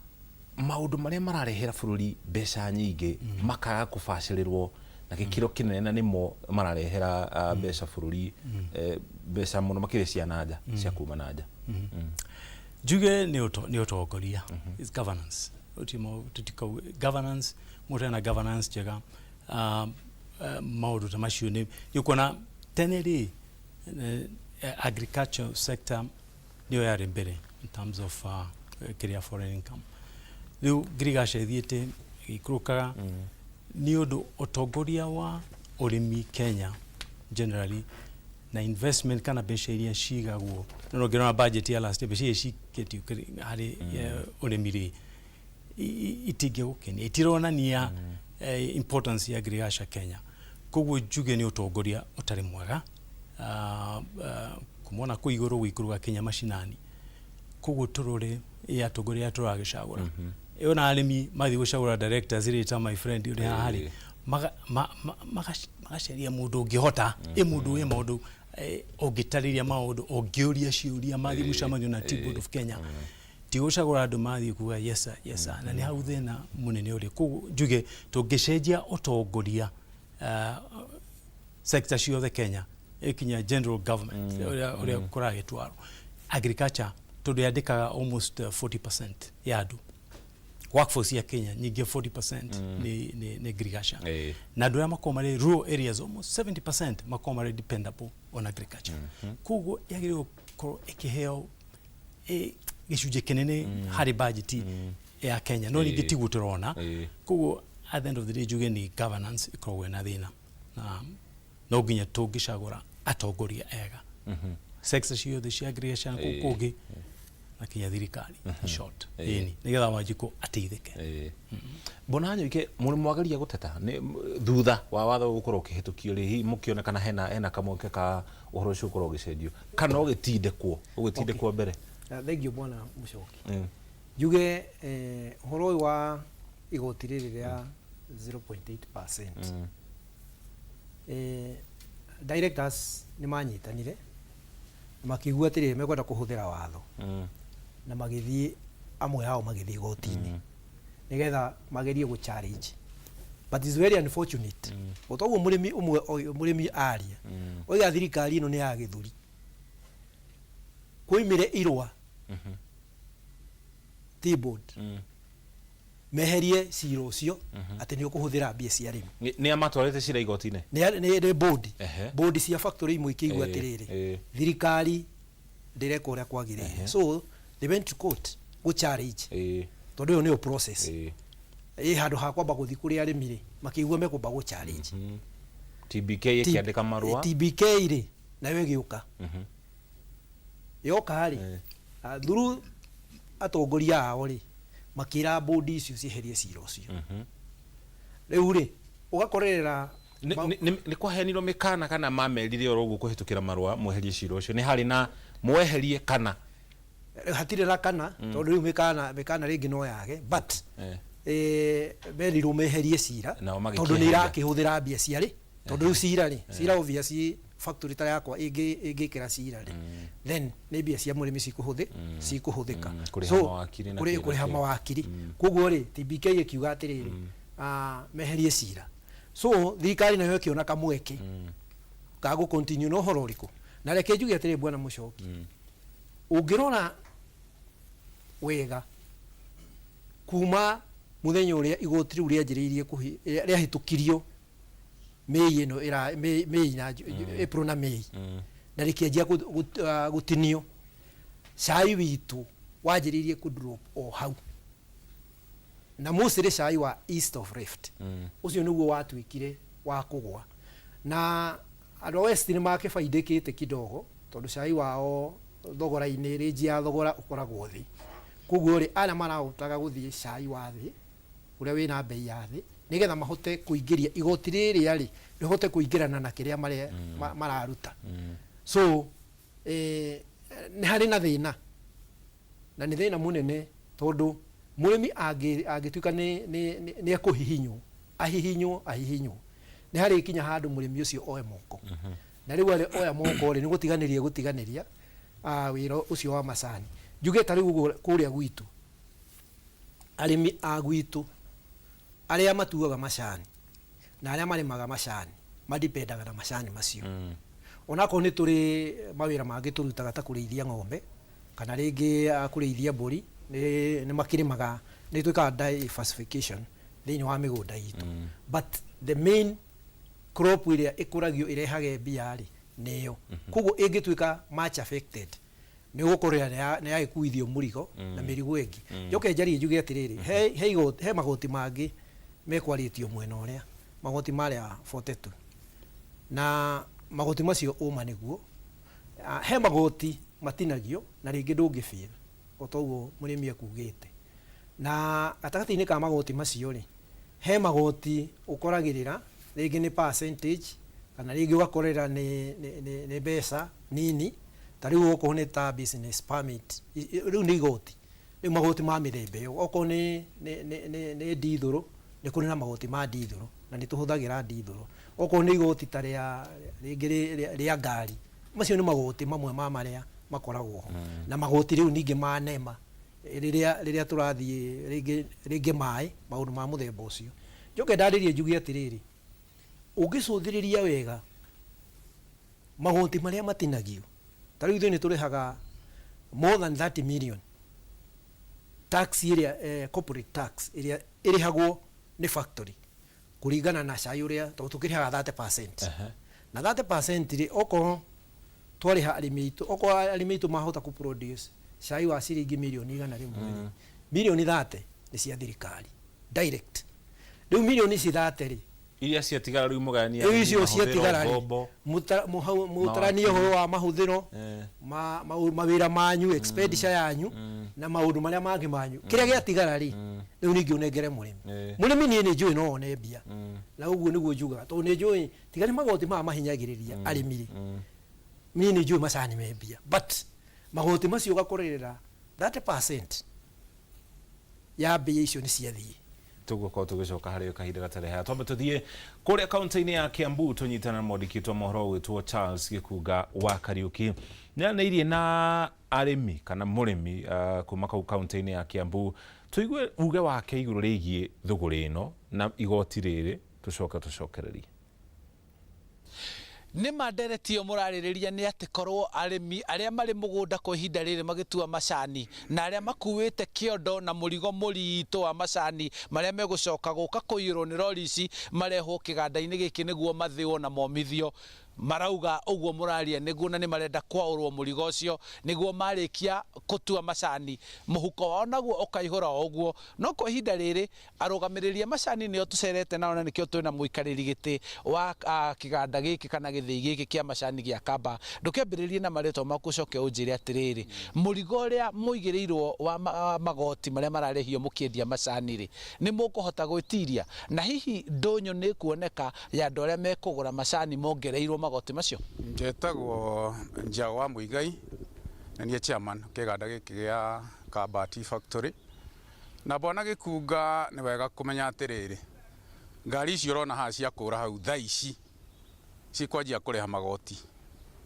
maundu maria mararehera bururi mbeca nyingi makaga kubacĩrĩrwo na gikiro kinene na nimo mararehera mbeca bururi mbeca muno makire cia nanja cia kuma nanja juge ni utongoria is governance utimo tutiko governance mutena governance jega maundu ta macio ni yukona teneri agriculture sector niyo yari mbere in terms of career foreign income riu girigasha thiete ikurukaga ni undu utongoria wa urimi Kenya generally na investment kana mbeca iria cigagwo no ngirona budget ya last mbeca ciketio hari urimi ri itige gukenia itironania importance ya agriculture Kenya koguo juge ni utongoria utari mwega kumona ku iguru gwikuruga Kenya mashinani koguo turore ya atongoria turagicagura iyo na arimi mathi gucagura directors rita my friend uri hari magaceria mundu ngihota mundu we mundu ogitariria maundu ongiuria ciuria mathi mucamanio na Board of Kenya ti gucagura andu mathi kuga yes sir na ni hau thina munene uri koguo juge tungicenjia utongoria sector ciothe Kenya ikinya general government uri kuragitwaro agriculture tondu yandikaga almost 40% ya andu workforce ya Kenya nyingi 40% ni agriculture na andu ya makomare rural areas almost 70% makomare dependable on agriculture koguo yagiriwe ko ikiheo gicunje kinene hari budget ya Kenya no nyingi tiguo turona koguo at the end of the day juge ni governance ikorwe na thina na no nginya tungicagura atongoria ega sector ciothe cia agriculture kugi na kinya thirikari short ni nigetha wajiko ateithike bona nyike muri mwagaria guteta ni thutha wa watho gukorwo kihitukio ri mukionekana hena kamweke ka uhoro ucio ukorwo gicenjio kana ugitinde kwa mbere thank you bwana Muchoki juge uhoro wa igoti riri ria 0.8% directors ni manyitanire makigua atiri mekwenda kuhuthira watho na magithii amwe hao magithii igoti-ini nigetha magerie gu challenge but is very unfortunate otoguo murimi aria oiga thirikari ino ni ya githuri kuimire irwa T-board meherie cira ucio ati ni ukuhuthira mbia cia arimi ni amatwarite cira igoti-ini ni board cia factory imwe ikigua atiriri thirikari ndireka uria kwagirire so they went to court go challenge tondu yo ni process handu ha kwamba guthi kuri arimi ri makigua mekumba go challenge TBK ikiandika marua TBK ri nayo giuka yoka ri through atongoria ao ri makira board icio cieherie cira ucio riu ri ugakorerera ni kwahenirwo mikana kana mamerire oroguo kuhitukira marua mweherie cira ucio ni hari na mweherie kana hatire na kana tondu riu mikana ringi no yage but merirwo meherie cira tondu ni irakihuthira mbia ciari tondu riu cira ri cira obviously factory ta yakwa ingikira cira ri then ni mbia cia murimi cikuhuthika so kuriha mawakiri koguo ri TBK ikiuga atiriri meherie cira so thirikari nayo ikiona kamweke kago continue no horo riku na reke njuge atiri bwana Muchoki ungirora wega kuma muthenya uria igoti riu rianjiriirie riahitukirio Mei ino Mei na April na Mei na rikianjia gutinio cai witu wanjiriirie ku drop o hau na musire cai wa East of Rift ucio niguo watwikire wa kugwa na andu West ni makibaindikite kidogo tondu cai wao thogora-ini range ya thogora ukoragwo thi koguo ri ana marautaga guthie cai wa thi uria wina bei ya thi nigetha mahote kuingiria igoti riri ari rihote kuingirana na kiria mararuta so ni hari na thina na ni thina munene tondu murimi agituika ni akuhihinywo ahihinywo nĩ harĩ kinya handũ mũrĩmi ũcio oe moko na rĩu oya moko nĩ gũtiganĩria wĩra ũcio wa macani. Njuge ta rĩu kũrĩa gwitũ arĩmi a gwitũ arĩa matuaga macani na arĩa marĩmaga macani madipendaga na macani macio. Onakorwo nĩ tũrĩ mawĩra mangĩ tũrutaga ta kũrĩithia ng'ombe kana rĩngĩ kũrĩithia mbũri nĩ makĩrĩmaga, nĩ twĩkaga diversification thĩinĩ wa mĩgũnda itũ. But the main crop ĩrĩa ĩkũragio ĩrehage mbia-rĩ nĩyo. Koguo ĩngĩtuĩka much affected nĩ gũkorera nĩ yagĩkuithio mũrigo na mĩrigo ĩngĩ. Njoke njarie njuge atĩrĩrĩ, he magoti mangĩ mekwarĩtio mwena ũrĩa, magoti marĩa 42 na magoti macio ũma nĩguo he magoti matinagio na rĩngĩ ndũngĩbĩra o toguo mũrĩmi akugĩte. Na gatagatĩ-inĩ ka magoti macio rĩ, he magoti ũkoragĩrĩra rĩngĩ nĩ percentage kana rĩngĩ ũgakorera nĩ mbeca nini, ta rĩu okorwo nĩ ta business permit, rĩu nĩ igoti, rĩu magoti ma mĩthemba ĩyo. Okorwo nĩ ndithũrũ, nĩ kũrĩ na magoti ma ndithũrũ na nĩ tũhũthagĩra ndithũrũ. Okorwo nĩ igoti ta rĩa ngari, macio nĩ magoti mamwe ma marĩa makoragwo ho. Na magoti rĩu ningĩ ma NEMA rĩrĩa tũrathiĩ rĩngĩ maĩ, maũndũ ma mũthemba ũcio. Njoke ndarĩrie njuge atĩrĩrĩ, ũngĩcũthĩrĩria wega magoti marĩa matinagio, ta rĩu nĩ tũrĩhaga more than 30 million tax ĩrĩa corporate tax ĩrĩa ĩrĩhagwo nĩ factory kũringana na cai ũrĩa tũkĩrĩhaga 30%. Na 30% rĩ, okorwo twarĩha arĩmi aitũ, okorwo arĩmi aitũ mahota ku produce cai wa ciringi milioni 100, milioni 30 nĩ cia thirikari direct. Rĩu milioni ici 30 rĩ, iria ciatigara rĩu mũgania icio ciatigara rĩ, mũtarania ũhoro wa mahũthĩro, mawĩra manyu, expenditure yanyu na maũndũ marĩa mangĩ manyu, kĩrĩa gĩatigara rĩ, rĩu ningĩ ũnengere mũrĩmi. Mũrĩmi nĩ njũĩ no one mbia, na ũguo nĩguo njugaga, tondũ nĩ njũĩ tiga nĩ magoti maya mahinyagĩrĩria arĩmi rĩ, niĩ nĩ njũĩ macani me mbia, but magoti macio ũgakorerera 30% ya mbia icio nĩ ciathiĩ. Tũgũkorwo tũgĩcoka harĩ kahinda gatarĩ haya. Twambe tũthiĩ kũrĩa kaunti-inĩ ya Kiambu tũnyitana na mwandĩki wa mohoro wĩtwo Charles Gĩkunga wa Kariuki. Nĩaranĩirie na arĩmi kana mũrĩmi kuma kau kaunti-inĩ ya Kiambu, tũigue uge wake igũrũ rĩgiĩ thũgũrĩ ĩno na igoti rĩrĩ, tũcokererie. Nĩ manderetio mũrarĩrĩria nĩ atĩ korwo arĩmi arĩa marĩ mũgũnda kwa ihinda rĩrĩ magĩtua macani na arĩa makuĩte kĩondo na mũrigo mũritũ wa macani marĩa megũcoka gũka kũiyũrwo nĩ rori ici marehwo kĩganda-inĩ gĩkĩ nĩguo mathĩo na momithio. Marauga ũguo mũraria nĩguo na nĩ marenda kwaũrwo mũrigo ũcio nĩguo marĩkia gũtua macani, mũhuko wao naguo ũkaihũra ũguo. No kwa ihinda rĩrĩ arũgamĩrĩria macani nĩo tũcerete nao na nĩkĩo twĩna mũikarĩri gĩtĩ wa kĩganda gĩkĩ kana gĩthĩi gĩkĩ kĩa macani gĩa Kamba. Ndũkĩambĩrĩrie na marĩtwa maku ũcoke ũnjĩre atĩrĩrĩ, mũrigo ũrĩa mũigĩrĩirwo wa magoti marĩa mararĩhio mũkĩendia macani rĩ, nĩ mũkũhota gwĩtiria? Na hihi ndũnyũ nĩ kuoneka ya andũ arĩa mekũgũra macani mongereirwo magoti macio? Njetagwo Njaũ wa Mũigai na niĩ chairman kĩganda gĩkĩ gĩa Kamba Tea Factory. Na bwana Gĩkunga nĩ wega kũmenya atĩrĩrĩ, ngari icio ũrona haha cia kũra hau thaa ici cikwanjia kũrĩha magoti,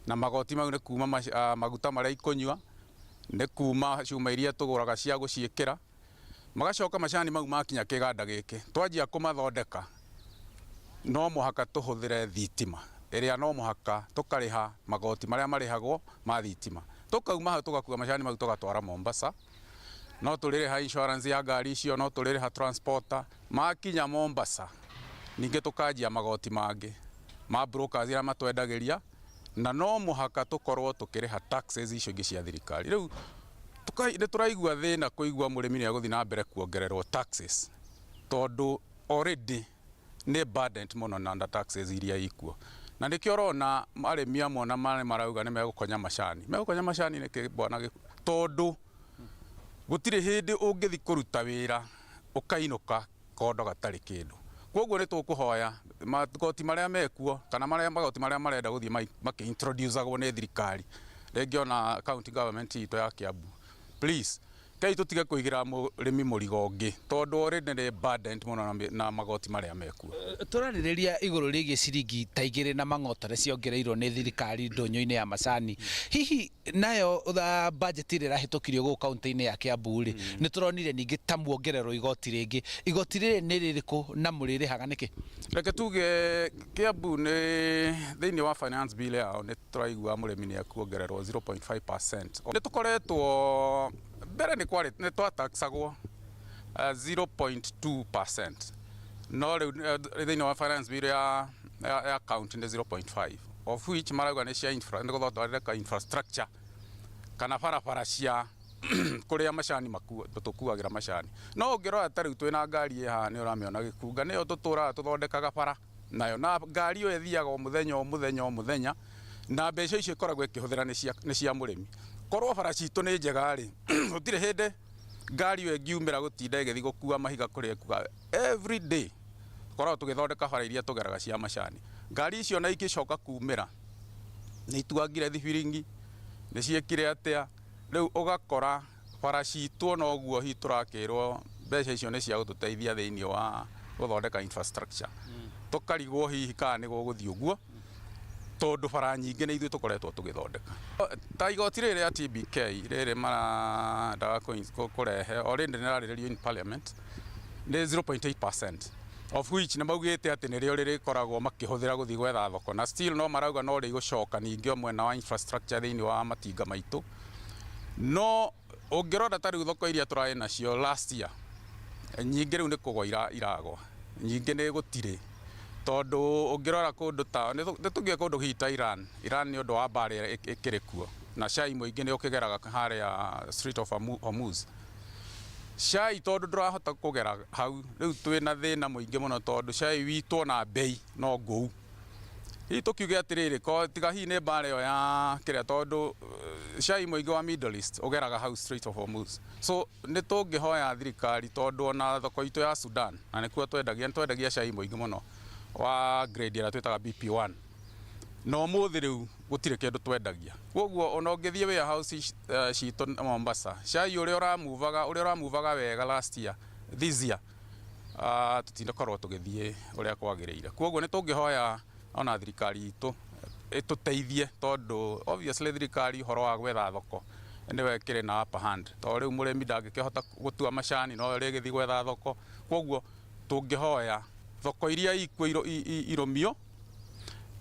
na magoti mau nĩ kuma maguta marĩa ikũnyua, nĩ kuma cuma iria tũgũraga cia gũciĩkĩra, magacoka macani mau makinya kĩganda gĩkĩ twanjia kũmathondeka no mũhaka tũhũthĩre thitima ĩrĩa no mũhaka tũkarĩha magoti marĩa marĩhagwo ma thitima. Tũkauma hau tũgakua macani mau tũgatwara Mombasa, no tũrĩrĩha insurance ya ngari icio, no tũrĩrĩha transporter. Makinya Mombasa ningĩ tũkanjia magoti mangĩ ma brokers arĩa matwendagĩria, na no mũhaka tũkorwo tũkĩrĩha taxes icio ingĩ cia thirikari. Rĩu nĩ tũraigua thĩna kũigua mũrĩmi nĩ agũthiĩ na mbere kuongererwo taxes, tondũ already nĩ burdened mũno na taxes iria ikuo. Na nĩkĩo ũrona arĩmi amwe na marauga nĩ megũkonya macani. Megũkonya macani nĩkĩ bwana? Tondũ gũtirĩ hĩndĩ ũngĩthi kũruta wĩra ũkainũka kondo gatarĩ kĩndũ. Koguo nĩ tũkũhoya magoti marĩa mekuo kana magoti marĩa marenda gũthiĩ makĩ-introduceagwo nĩ thirikari, rĩngĩ ona county government itũ ya Kiambu, please Kei tutige kuigira murimi murigo ngi tondu already ni burdened muno na magoti maria mekuo. Turaririria iguru rigi ciringi ta igiri na mang'otore ciongereirwo ni thirikari ndonyo-ini ya macani. Hihi nayo budget iri rahitukirio go kaunti-ini ya Kiambu ri ni turonire ningi ta muongererwo igoti ringi. Igoti riri ni ririku na muririhaga niki? Reke tuge Kiambu ni thiini wa finance bill yao ni turaigua murimi ni akuongererwo 0.5%. Ni tukoretwo mbere ni twataxagwo 0.2%. No thiini wa finance bill ya county ni 0.5, of which marauga ni cia ni guthondeka infrastructure kana barabara cia kuria macani tukuagira macani. No ngirora ta riu twina ngari ha ni uramiona gikunga niyo tuturaga tuthondekaga bara nayo na ngari yo ethiaga o muthenya na mbeca icio ikoragwo ikihuthira ni cia murimi. Korwo bara citu ni njega ri gutire hindi ngari yo ngiumira gutinda igithi gukua mahiga kuria kuga every day korwo tugithondeka bara iria tugeraga cia macani. Ngari icio na ikicoka kumira ni ituagire thibiringi ni ciekire atia riu ugakora bara citu no guo hi turakirwo mbeca icio ni cia gututeithia thiini wa guthondeka infrastructure. Tukarigwo hihi kana ni guguthii uguo tondu bara nyingi ni ithuĩ tukoretwo tugithondeka. Ta igoti riri ya TBK riri daga kurehe already nirarĩrĩrio in parliament ni 0.8%, of which ni maugite ati nirio ririkoragwo makihuthira guthii gwetha thoko na still no marauga no rigucoka ningi o mwena wa infrastructure thiini wa matinga maitu. No ungirora ta riu thoko iria turai nacio last year nyingi riu ni kugwa iragwa nyingi ni gutire tondu ungirora kundu ta ni tugie kundu hita Iran ni undu wa mbara ikirikuo na cai muingi ni ukigeraga haria Strait of Hormuz. Cai tondu ndurahota kugera hau riu twina thina muingi muno tondu cai witu na bei no nguu. Hi tukiuge atiriri ko tiga hi ni mbara yo ya kiria tondu cai muingi wa Middle East ugeraga hau Strait of Hormuz. So ni tungihoya thirikari tondu ona thoko itu ya Sudan na nikuo twendagia cai muingi muno wa grade ira twitaga BP1 no muthi riu gutire kindu twendagia. Koguo ona ungithie warehouse citu Mombasa cai uria uramuvaga wega last year this year tutindakorwo tugithie uria kwagiriire. Koguo ni tungihoya ona thirikari itu ituteithie tondu obviously thirikari horo wa gwetha thoko ni wekire na upper hand to riu murimi ndangikihota gutua macani no rigithi gwetha thoko. Koguo tungihoya thoko iria ikuo iromio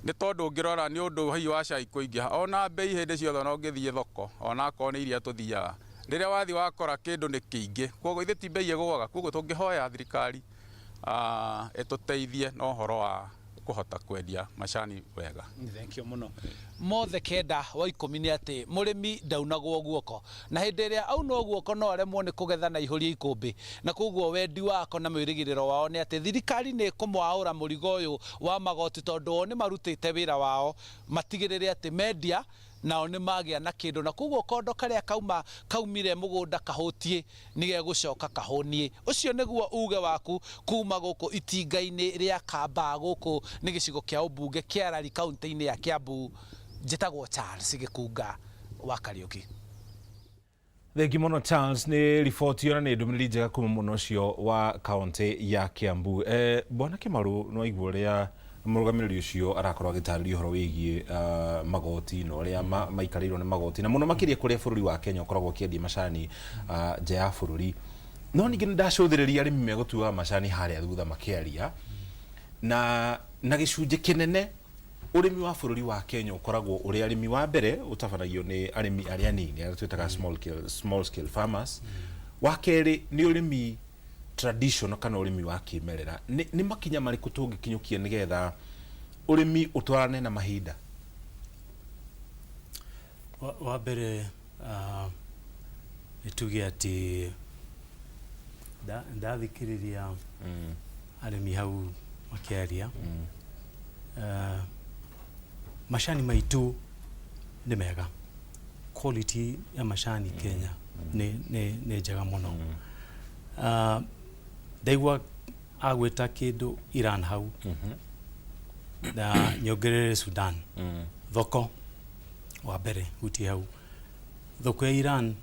ni tondu ungirora ni undu hi wa cai kuingiha ona bei hindi ciothe no ngithie thoko ona ko ni iria tuthiaga riria wathi wakora kindu ni kiingi. Koguo ithi ti bei igwaga. Koguo tungihoya thirikari ituteithie no horo wa kuhota kwendia macani wega. Thank you muno. Mothe kenda wa 10 ni ati murimi ndaunagwo guoko na hindi iria aunwo guoko no aremwo ni kugetha na ihuria ikumbi na koguo wendi wako na mwirigiriro wao ni ati thirikari ni kumwaura murigo uyu wa magoti tondu ni marutite wira wao matigirire ati media nao ni magia na kindu na koguo kondo karia kaumire mugunda kahutie ni gegucoka kahunie. Ucio niguo uge waku kuma guku itinga-ini ria Kamba guku ni gicigo kia ubunge kia Rari kaunti-ini ya Kiambu. Njitagwo Charles Gikunga wa Kariuki. Thengi muno Charles, ni riboti ona ni ndumiriri njega kuma muno cio wa kaunti ya Kiambu. Bwana Kimaru no igwo ria murugamiriri ucio arakorwo agitariria horo wigie magoti no ria maikarirwo ni magoti na muno makiria kuria bururi wa Kenya ukoragwo kiendia macani nja ya bururi. No ningi ndacuthiriria arimi megutua macani haria thutha makiaria na gicunje kinene urimi wa bururi wa Kenya ukoragwo uri arimi wa mbere utabanagio ni arimi aria nini aria twitaga small scale farmers. Wa keri ni urimi traditional kana urimi wa kimerera. Ni makinya mariku tungikinyukia nigetha urimi utwarane na mahinda? Wa mbere nituge ati ndathikiriria arimi hau makiaria macani maitu ni mega. Quality ya macani Kenya ni njega muno. Ndaigua agweta kindu Iran hau na nyongerere Sudan. Thoko wa mbere huti hau thoko ya Iran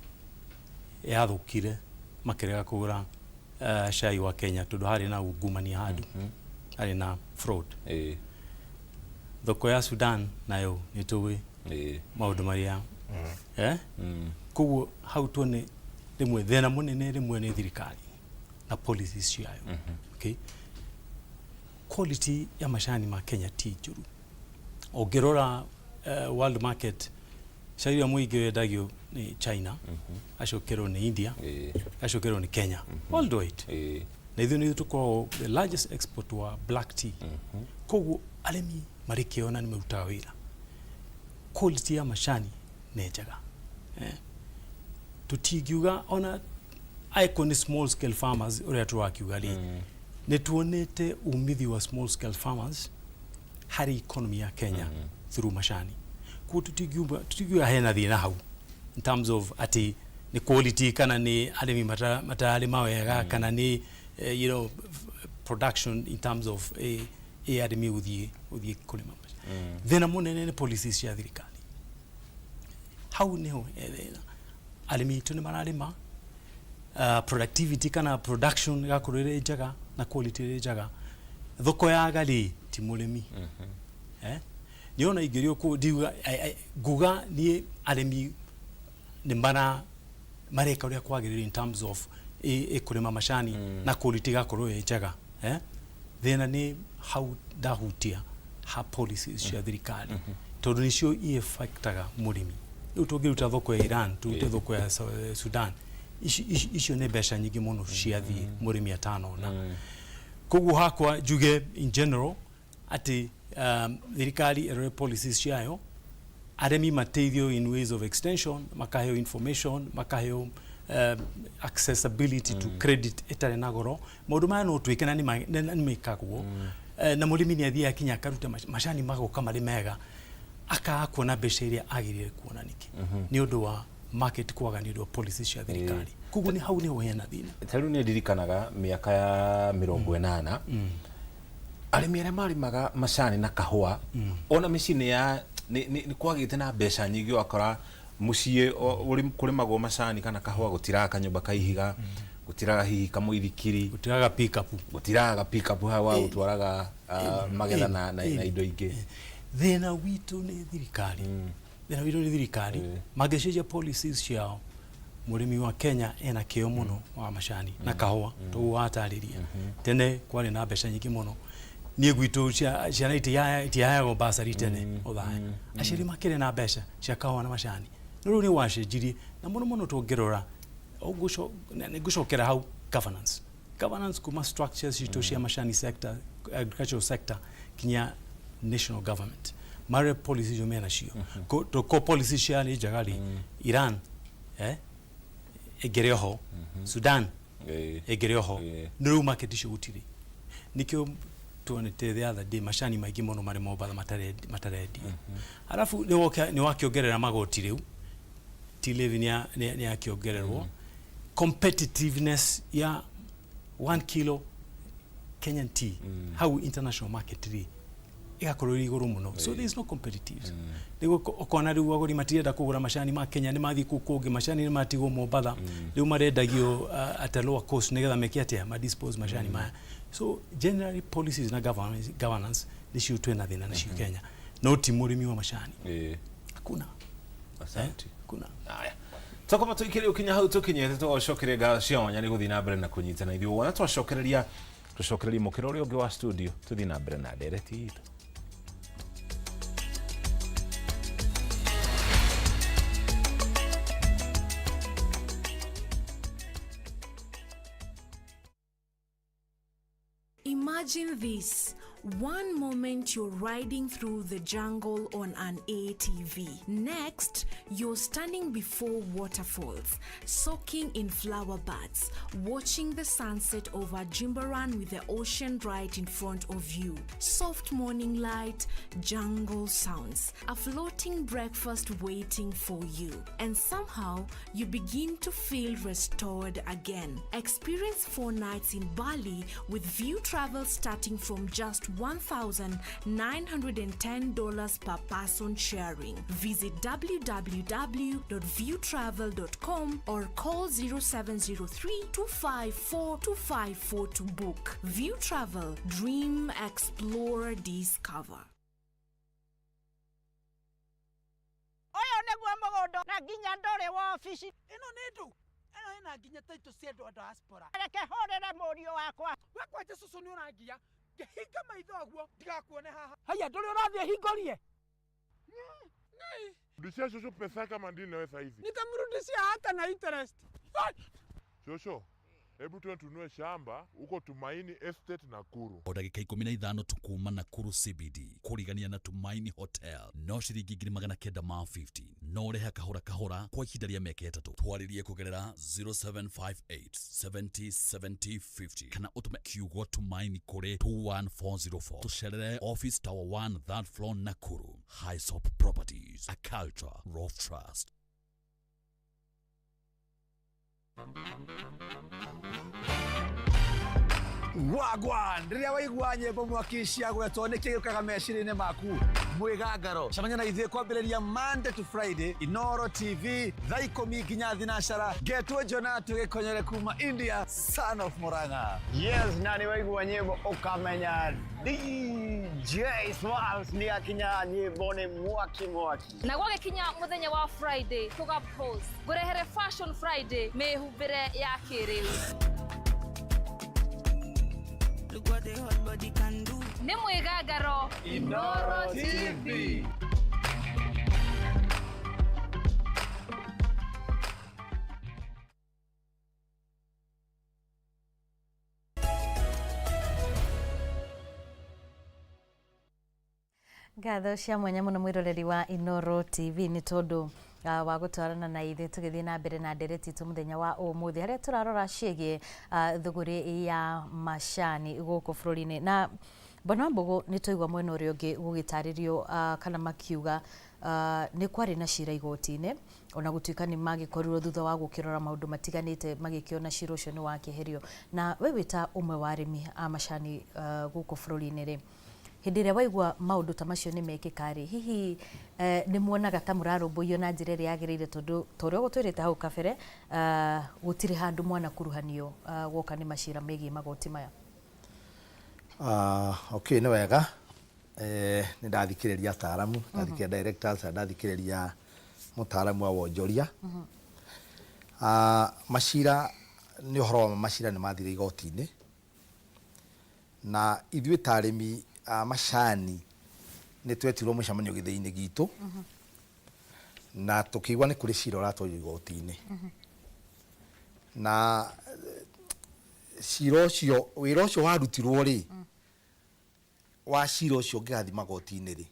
yathukire makirega kugura cai wa Kenya tondu hari na ungumania handu hari na fraud. Thoko ya Sudan nayo ni tuwi maundu maria koguo hau tuone rimwe thina munene rimwe ni thirikari na policies ciayo. Okay, quality ya macani ma Kenya ti njuru. Ongirora world market cai ya muingi wendagio ni China, acokero ni India, acokero ni Kenya, all do it. Na ithu ni tuko the largest export wa black tea. Koguo arimi marikiona ni marutaga wira. Quality ya macani ne njega. Tutigiuga ona icon small scale farmers uria turakiuga ri ni tuonete umithi wa small scale farmers hari economy ya Kenya through macani. Ku tutigiuga hena thina hau in terms of ati ni quality kana ni arimi matari mawega kana ni production in terms of arimi uthie kulima. Thina munene ni policies cia thirikari. Hau niho thina arimi tu ni mararima productivity kana production gakurire njaga na quality ri njaga thoko ya gali ti murimi. Niona igerio ku diuga guga ni arimi ni mareka uria kwagirira in terms of kurima macani na quality gakurire njaga. Thina ni how dahutia ha policies cia thirikari tondu nicio affectaga murimi. Tugiruta thoko ya Iran, turute thoko ya Sudan, icio ne mbeca nyingi muno ciathie murimi atano na koguo hakwa juge in general ati thirikari ero policies ciayo aremi mateithio in ways of extension, makaheo information, makaheo accessibility to credit etare na goro maundu maya no twikena ni mekagwo na murimi ni athia kinya karuta macani magoka mari mega akakuona mbeca iria agirire kuona niki ni undu wa market kwaga ni undu wa policies cia thirikari. Koguo ni hau ni hena thina. Taru ni ndirikanaga miaka ya 80 arimi aria marimaga macani na kahua ona micini ya ni kwagite na mbeca nyingi wakora mucie uri kurimagwo macani kana kahua gutiraga kanyumba kaihiga gutiraga hihi kamuithikiri gutiraga pick up hawa gutwaraga magetha na indo ingi. Thina witu ni thirikari. Thina witu ni thirikari magecenjia policies ciao murimi wa Kenya ena kio muno wa macani na kahua tu watariria tene kwari na mbeca nyingi muno nie gwitu cia itiaya go basari tene othae aciri makire na mbeca cia kahua na macani riu ni wacenjirie na muno tungirora gucokera hau governance kuma structures citu cia macani sector, agricultural sector kinya national government mare policies yomena cio ko policies cia ni jagari Iran egereho Sudan egereho niru market cio gutiri nikio tuonete the other day macani maingi muno mari mobatha mataredi alafu ni wakiongerera magoti riu ti levy ni akiongererwo competitiveness ya 1 kilo Kenyan tea how international market ri igakorwo iguru muno so there is no competitiveness nigo okona riu agori matirenda kugura macani ma Kenya ni mathi kukungi macani ni matigo mobatha riu marendagio at a lower cost nigetha mekiatia ma dispose macani maya. So generally policies na governance ni cio twena thina na cio Kenya no ti murimi wa macani hakuna. Asante kuna haya tokoma tuikire ukinya hau tukinyete twacokere ga cionya ni guthina mbere na kunyitana ithuo wona twacokereria mukiro uri ungi wa studio tuthina mbere na ndereti itu. Imagine this. One moment you're riding through the jungle on an ATV. Next, you're standing before waterfalls, soaking in flower baths, watching the sunset over Jimbaran with the ocean right in front of you. Soft morning light, jungle sounds, a floating breakfast waiting for you. And somehow, you begin to feel restored again. Experience 4 nights in Bali with view travel starting from just $1,910 per person sharing. Visit www.viewtravel.com or call 0703-254-254 to book. View Travel. Dream, explore, discover. Oyo neguo mugondo na nginya ndore wa office ino nindu ina nginya taito cendu a diaspora reke horere murio wakwa wakwa Jesu ni urangia ngihinga maitho guo ndigakuone haha haya nduri urathie hingorie Rudishia shosho pesa kama ndini nawe saizi. Nitamrudishia hata na interest. Shosho, hebu tununue shamba huko Tumaini Estate Nakuru. O ndagika 15 tukuma Nakuru CBD kurigania na Tumaini Hotel no ciringi 950 no reha kahora kwa ihinda rĩa mĩaka 3 twaririe kugerera 0758707050 kana utume kiugo Tumaini kuri 21404 tucerere Office Tower 1 3rd floor Nakuru. Highsop Properties, a culture of trust. Wagwan riria waigua nyimbo mwakishia gwetwo niki giukaga meciria-ini maku mwigangaro camanya na ithuĩ kwambĩrĩria Monday to Friday Inoro TV thaa 10 nginya thinacara ngetwo Jonatu gĩkonyere kuma India, son of Murang'a. Yes, nani waigua nyimbo ukamenya DJ Swals ni akinya nyimbo ni mwaki na gwagikinya muthenya wa Friday tuga post ngurehere Fashion Friday mehumbire ya kiriu. Look what the hot body can do. Ni mwigangaro Inoro TV. Ngatho cia mwanya muno mwiroreri wa Inoro TV ni tondu wa gutwarana na ithe tugithii na mbere na ndereti tu muthenya wa umuthi haria turarora ciege thuguri ya macani guku bururi-ini na Bwana Mbogo ni tuigwa mwena uria ungi gugitaririo kana makiuga ni kwari na cira igoti-ini ona gutuika ni magikorirwo thutha wa gukirora maundu matiganite magikiona cira ucio ni wa kiherio na we wita umwe wa arimi a macani guku bururi-ini ri hindi ria waigua maundu ta macio ni mekikari hihi ni muonaga ta murarumbuio na njira ria yagirire tondu torio gutwirite hau kabere gutiri handu mwana kuruhanio woka ni macira megi magoti maya. Okay, ni wega ni ndathikiriria ataramu ndathikiriria directors ndathikiriria mutaramu wa wonjoria macira ni uhoro wa macira ni mathire igoti-ini na ithuĩ ta arĩmi macani ni twetirwo mũcemanio gĩthĩ-inĩ gitũ na tukigwa ni kuri cira ũratwario igoti-inĩ na cira ũcio wĩra ũcio warutirwo rĩ wa cira ũcio ũngĩgathi magoti-inĩ rĩ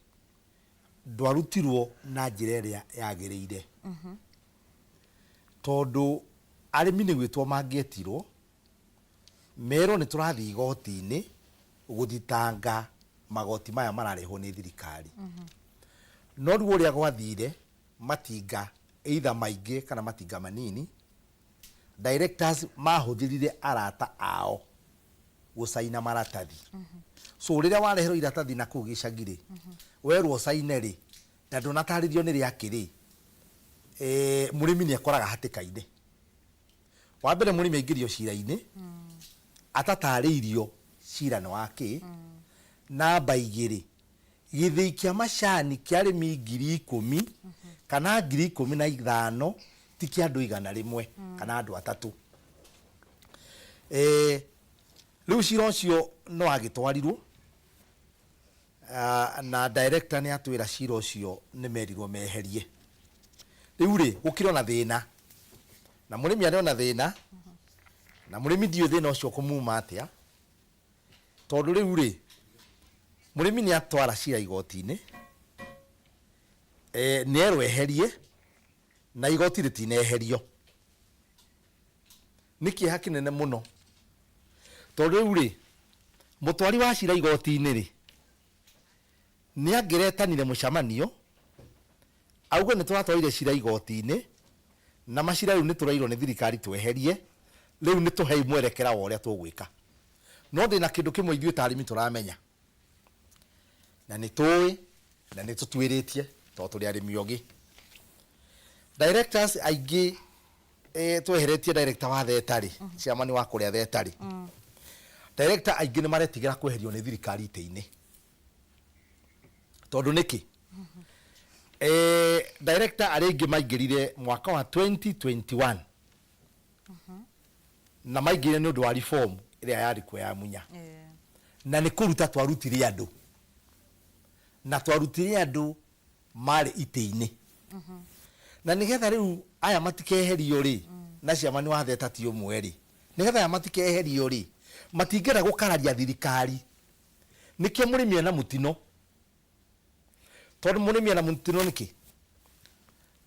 ndwarutirwo na njĩra ĩrĩa yagĩrĩire tondũ arĩmi nĩ gwĩtwo mangĩetirwo merwo nĩ tũrathiĩ igoti-inĩ gũthitanga magoti maya mararĩhwo nĩ thirikari no rĩu ũrĩa gwathire matinga either maingĩ kana matinga manini directors mahũthĩrire arata ao gũcaina maratathi so rĩrĩa wareherwo iratathi na kũu gĩcagi-rĩ werwo caine rĩ na ndũnatarĩrio nĩ rĩakĩ rĩ mũrĩmi nĩ ekoraga hatĩka-inĩ wa mbere mũrĩmi aingĩrio cira-inĩ atatarĩirio cira nĩ wakĩ namba igĩrĩ gĩthĩi kĩa macani kĩa arĩmi 10,000 kana 15,000 ti kĩa andũ 100 kana andũ 3 rĩu cira ũcio no agĩtwarirwo na director nĩ atwĩra cira ũcio nĩ merirwo meherie rĩu rĩ gũkĩrĩ na thĩna na mũrĩmi arĩ na thĩna na mũrĩmi ndiũ thĩna ũcio kũmuma atĩa tondũ rĩu rĩ mũrĩmi nĩ atwara cira igoti-inĩ nĩ erwo eherie na igoti rĩtineherio nĩ kĩeha kĩnene mũno tondũ rĩu rĩ mũtwari wa cira igoti-inĩ rĩ nĩ angĩretanire mũcemanio auge nĩ tũratwarire cira igoti-inĩ na macira rĩu nĩ tũrairwo nĩ thirikari tweherie rĩu nĩ tũhei mwerekera wa ũrĩa tũgwĩka no ndĩna kĩndũ kĩmwe ithuĩ ta arĩmi tũramenya na nĩ tũĩ na nĩ tũtuĩrĩtie tondũ tũrĩ arĩmi ogĩ. Directors aingĩ tweheretie director wa Thetari, ciamani wa kũrĩa Thetari. Director aingĩ nĩ maretigĩra kweherio nĩ thirikari itĩ-inĩ. Tondũ nĩkĩ? Director arĩa aingĩ maingĩrire mwaka wa 2021 na maingĩrire nĩ ũndũ wa reform ĩrĩa yarĩ kuo ya Munya. Na nĩ kũruta twarutire andũ. Na twarutire andũ marĩ itĩ-inĩ. Na nigetha rĩu aya matikeherio rĩ, na ciamani wa Theta ti ũmwe rĩ, nigetha aya matikeherio rĩ, matingĩra gũkararia thirikari. Nĩkĩo mũrĩmi ena mũtino. Tondũ mũrĩmi ena mũtino nĩkĩ?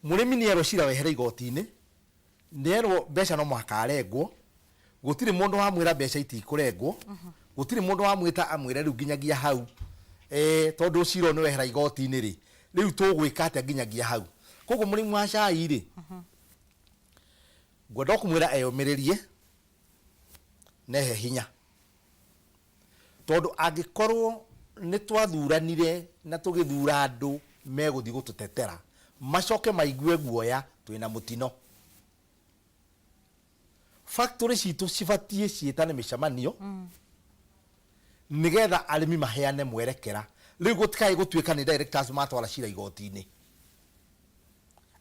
Mũrĩmi nĩerwo cira wehere igoti-inĩ, nĩerwo mbeca no mũhaka arengwo, gũtirĩ mũndũ wamwĩra mbeca itikũrengwo, gũtirĩ mũndũ wamwĩta amwĩre rĩu nginyagia hau tondũ cira nĩ wehera igoti-inĩ rĩ, rĩu tũgwĩka atĩa nginyagia hau. Koguo mũrĩmi wa cai rĩ, ngwenda kũmwĩra eyũmĩrĩrie nehe hinya, tondũ angĩkorwo nĩ twathuranire na tũgĩthura andũ megũthiĩ gũtũtetera, macoke maigue guoya twĩna mũtino. Factory citũ cibatiĩ ciĩtane mĩcemanio nigetha arĩmi maheane mwerekera. Rĩu gũtikae gũtuĩka nĩ directors matwara cira igoti-inĩ.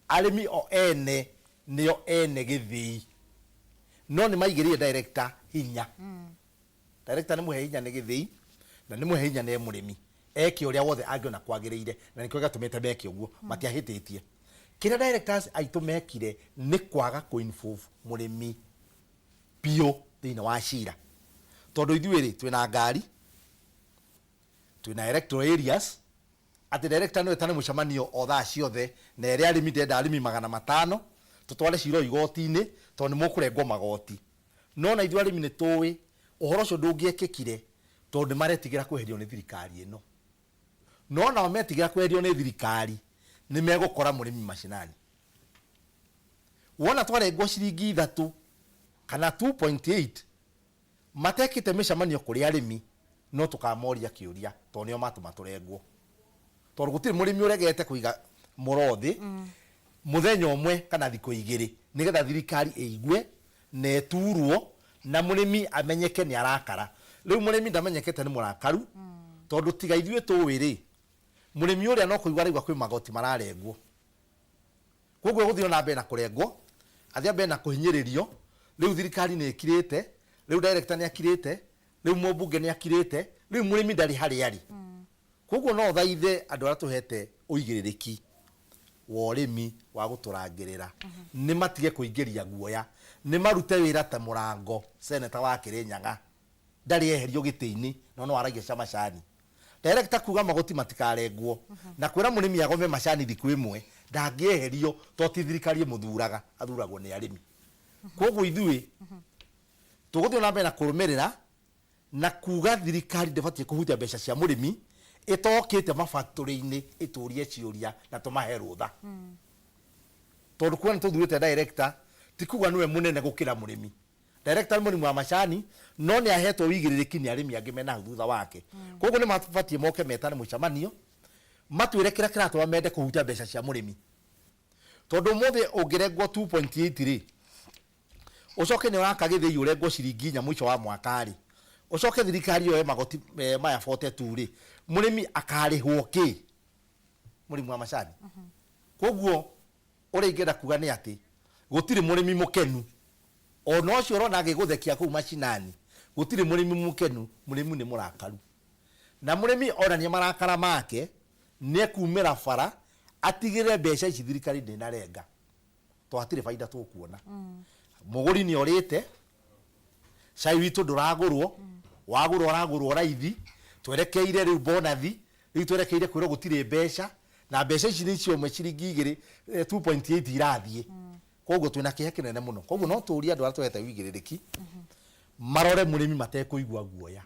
Arĩmi o ene nĩo ene gĩthĩi, no nĩ maigĩrĩire director hinya. Director nĩ mũhe hinya nĩ gĩthĩi na nĩ mũhe hinya nĩ mũrĩmi, eke ũrĩa wothe angĩona kwagĩrĩire, na nĩkĩo gatũmĩte meke ũguo, matiahĩtĩtie. Kĩrĩa directors aitũ mekire nĩ kwaga kũ-involve mũrĩmi biũ thĩinĩ wa cira. Tondũ ithuĩ rĩ, twĩna ngari, twĩna electoral areas, atĩ director nĩwe tane mũcemanio o thaa ciothe, na ĩrĩa arĩmi ndenda arĩmi 500 tũtware cira igoti-inĩ tondũ nĩ mũkũrengwo magoti. No na ithuĩ arĩmi nĩ tũĩ ũhoro ũcio ndũngĩekĩkire tondũ maretigĩra kweherio nĩ thirikari ĩno. No nao metigĩra kweherio nĩ thirikari nĩ megũkora mũrĩmi macinani. Wona twarengwo ciringi 3 kana 2.8 matekĩte mĩcemanio kũrĩ arĩmi, no tũkamoria kĩũria tondũ nĩo matũma tũrengwo. Tondũ gũtirĩ mũrĩmi ũregete kũiga mũrothi mũthenya ũmwe kana thikũ 2 nigetha thirikari ĩigue na ĩturwo na mũrĩmi amenyeke nĩ arakara. Rĩu mũrĩmi ndamenyekete nĩ mũrakaru tondũ tiga ithuĩ tũĩ rĩ, mũrĩmi ũrĩa no kũigua araigua kwĩ magoti mararengwo. Koguo gũthiĩ na mbere na kũrengwo, athiĩ mbere na kũhinyĩrĩrio. Rĩu thirikari nĩ ĩkirĩte, rĩu director nĩ akirĩte, rĩu mũmbunge nĩ akirĩte, rĩu mũrĩmi ndarĩ harĩ arĩ. Koguo no thaithe andũ arĩa tũhete ũigĩrĩrĩki wa ũrĩmi wa gũtũrangĩrĩra nĩ matige kũingĩria guoya, nĩ marute wĩra ta Mũrango seneta wa Kĩrĩnyaga, ndarĩ eherio gĩtĩ-inĩ no aragia cia macani. Director kuga magoti matikarengwo na kwĩra mũrĩmi agome macani thikũ ĩmwe ndangĩeherio tondũ ti thirikari ĩmũthuraga, athuragwo nĩ arĩmi. Koguo ithuĩ tũgũthiĩ na mbere na kũrũmĩrĩra na kuga thirikari ndĩbatiĩ kũhutia mbeca cia mũrĩmi, ĩtokĩte mafactory-inĩ ĩtũrie ciũria na tũmahe rũtha. Tondũ kuona tũthurĩte director ti kuga nĩwe mũnene gũkĩra mũrĩmi. Director nĩ mũrĩmi wa macani no nĩ ahetwo ũigĩrĩrĩki nĩ arĩmi angĩ mena thutha wake. Koguo nĩ mabatiĩ moke metane mũcemanio matwĩre kĩrĩa kĩratũma mende kũhutia mbeca cia mũrĩmi. Tondũ ũmũthĩ ũngĩrengwo 2.8 rĩ, ucoke nĩ waka gĩthĩi ũrengwo ciringi 4 mũico wa mwaka rĩ, ucoke thirikari yoe magoti maya 42 rĩ, mũrĩmi akarĩhwo kĩ? Mũrĩmi wa macani. Koguo ũrĩa ingĩenda kuga nĩ atĩ gũtirĩ mũrĩmi mũkenu. Ona ũcio ũrona agĩgũthekia kũu macinani, gũtirĩ mũrĩmi mũkenu, mũrĩmi nĩ mũrakaru. Na mũrĩmi onania marakara make nĩ ekumĩra bara atigĩrĩre mbeca ici thirikari ndĩnarenga. Tondũ hatirĩ baida tũkuona. Mũgũri nĩ orĩte, cai witũ ndũragũrwo, wagũrwo ũragũrwo raithi, twerekeire rĩu bonathi, rĩu twerekeire kwĩrwo gũtirĩ mbeca, na mbeca ici nĩ icio ũmwe ciringi 2.8 irathiĩ. Koguo twĩna kĩhe kĩnene mũno. Koguo no tũũrie andũ arĩa tũhete ũigĩrĩrĩki marore mũrĩmi matekũigua guoya.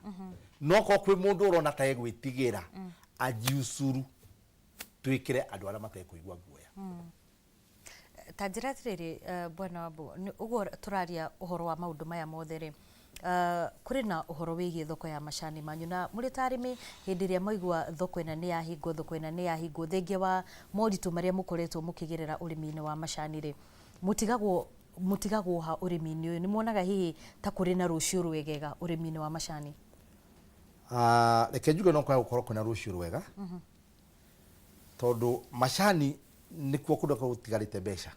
No ko kwĩ mũndũ ũrona ta egwĩtigĩra ajiucuru twĩkĩre andũ arĩa matekũigua guoya. Ta njĩra atĩrĩrĩ, bwana Wambua, ũguo tũraria ũhoro wa maũndũ maya mothe rĩ, kuri na uhoro wigie thoko ya macani manyu na muri tarimi hindi ria moigwa thoko ina ni yahingo thoko ina ni yahingo thengia wa moritu maria mukoretwo mukigerera urimi-ini wa macani ri mutigagwo ha urimi-ini uyu ni muonaga hihi ta kuri na rucio rwegega urimi-ini wa macani? Reke njuge no kwa gukorwo kuna rucio rwega tondu macani ni kuo kundu gutigarite mbeca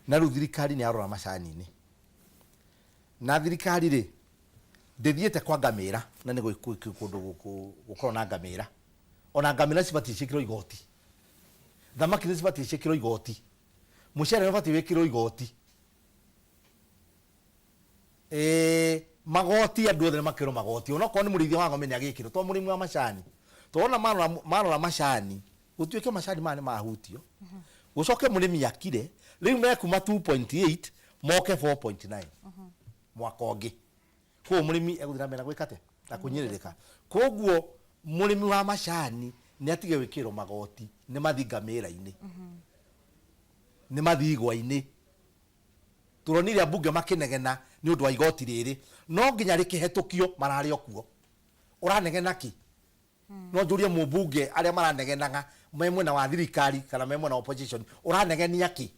na ru thirikari ni arora macani-ini na thirikari ri ndithiete kwa ngamira na ni kundu gukorwo na ngamira ona ngamira cibati cikirwo igoti thamaki ni cibati cikirwo igoti mucere ni bati wikirwo igoti magoti andu othe makirwo magoti ona ko ni murithia wa ng'ombe ni agikirwo to murimi wa macani to ona marora macani gutuike macani mane mahutio gucoke murimi yakire riu mekuma 2.8 moke 4.9 mwaka ungi ko murimi eguthira mbere gwikate na kunyiririka koguo murimi wa macani ni atige wikirwo magoti ni mathinga mira-ini ni mathigwa-ini turonire ambunge makinegena ni undu wa igoti riri no nginya rikihetukio marari okuo uranegena ki no njurie mubunge aria maranegenaga memwe na wa thirikari kana memwe na opposition uranegenia ki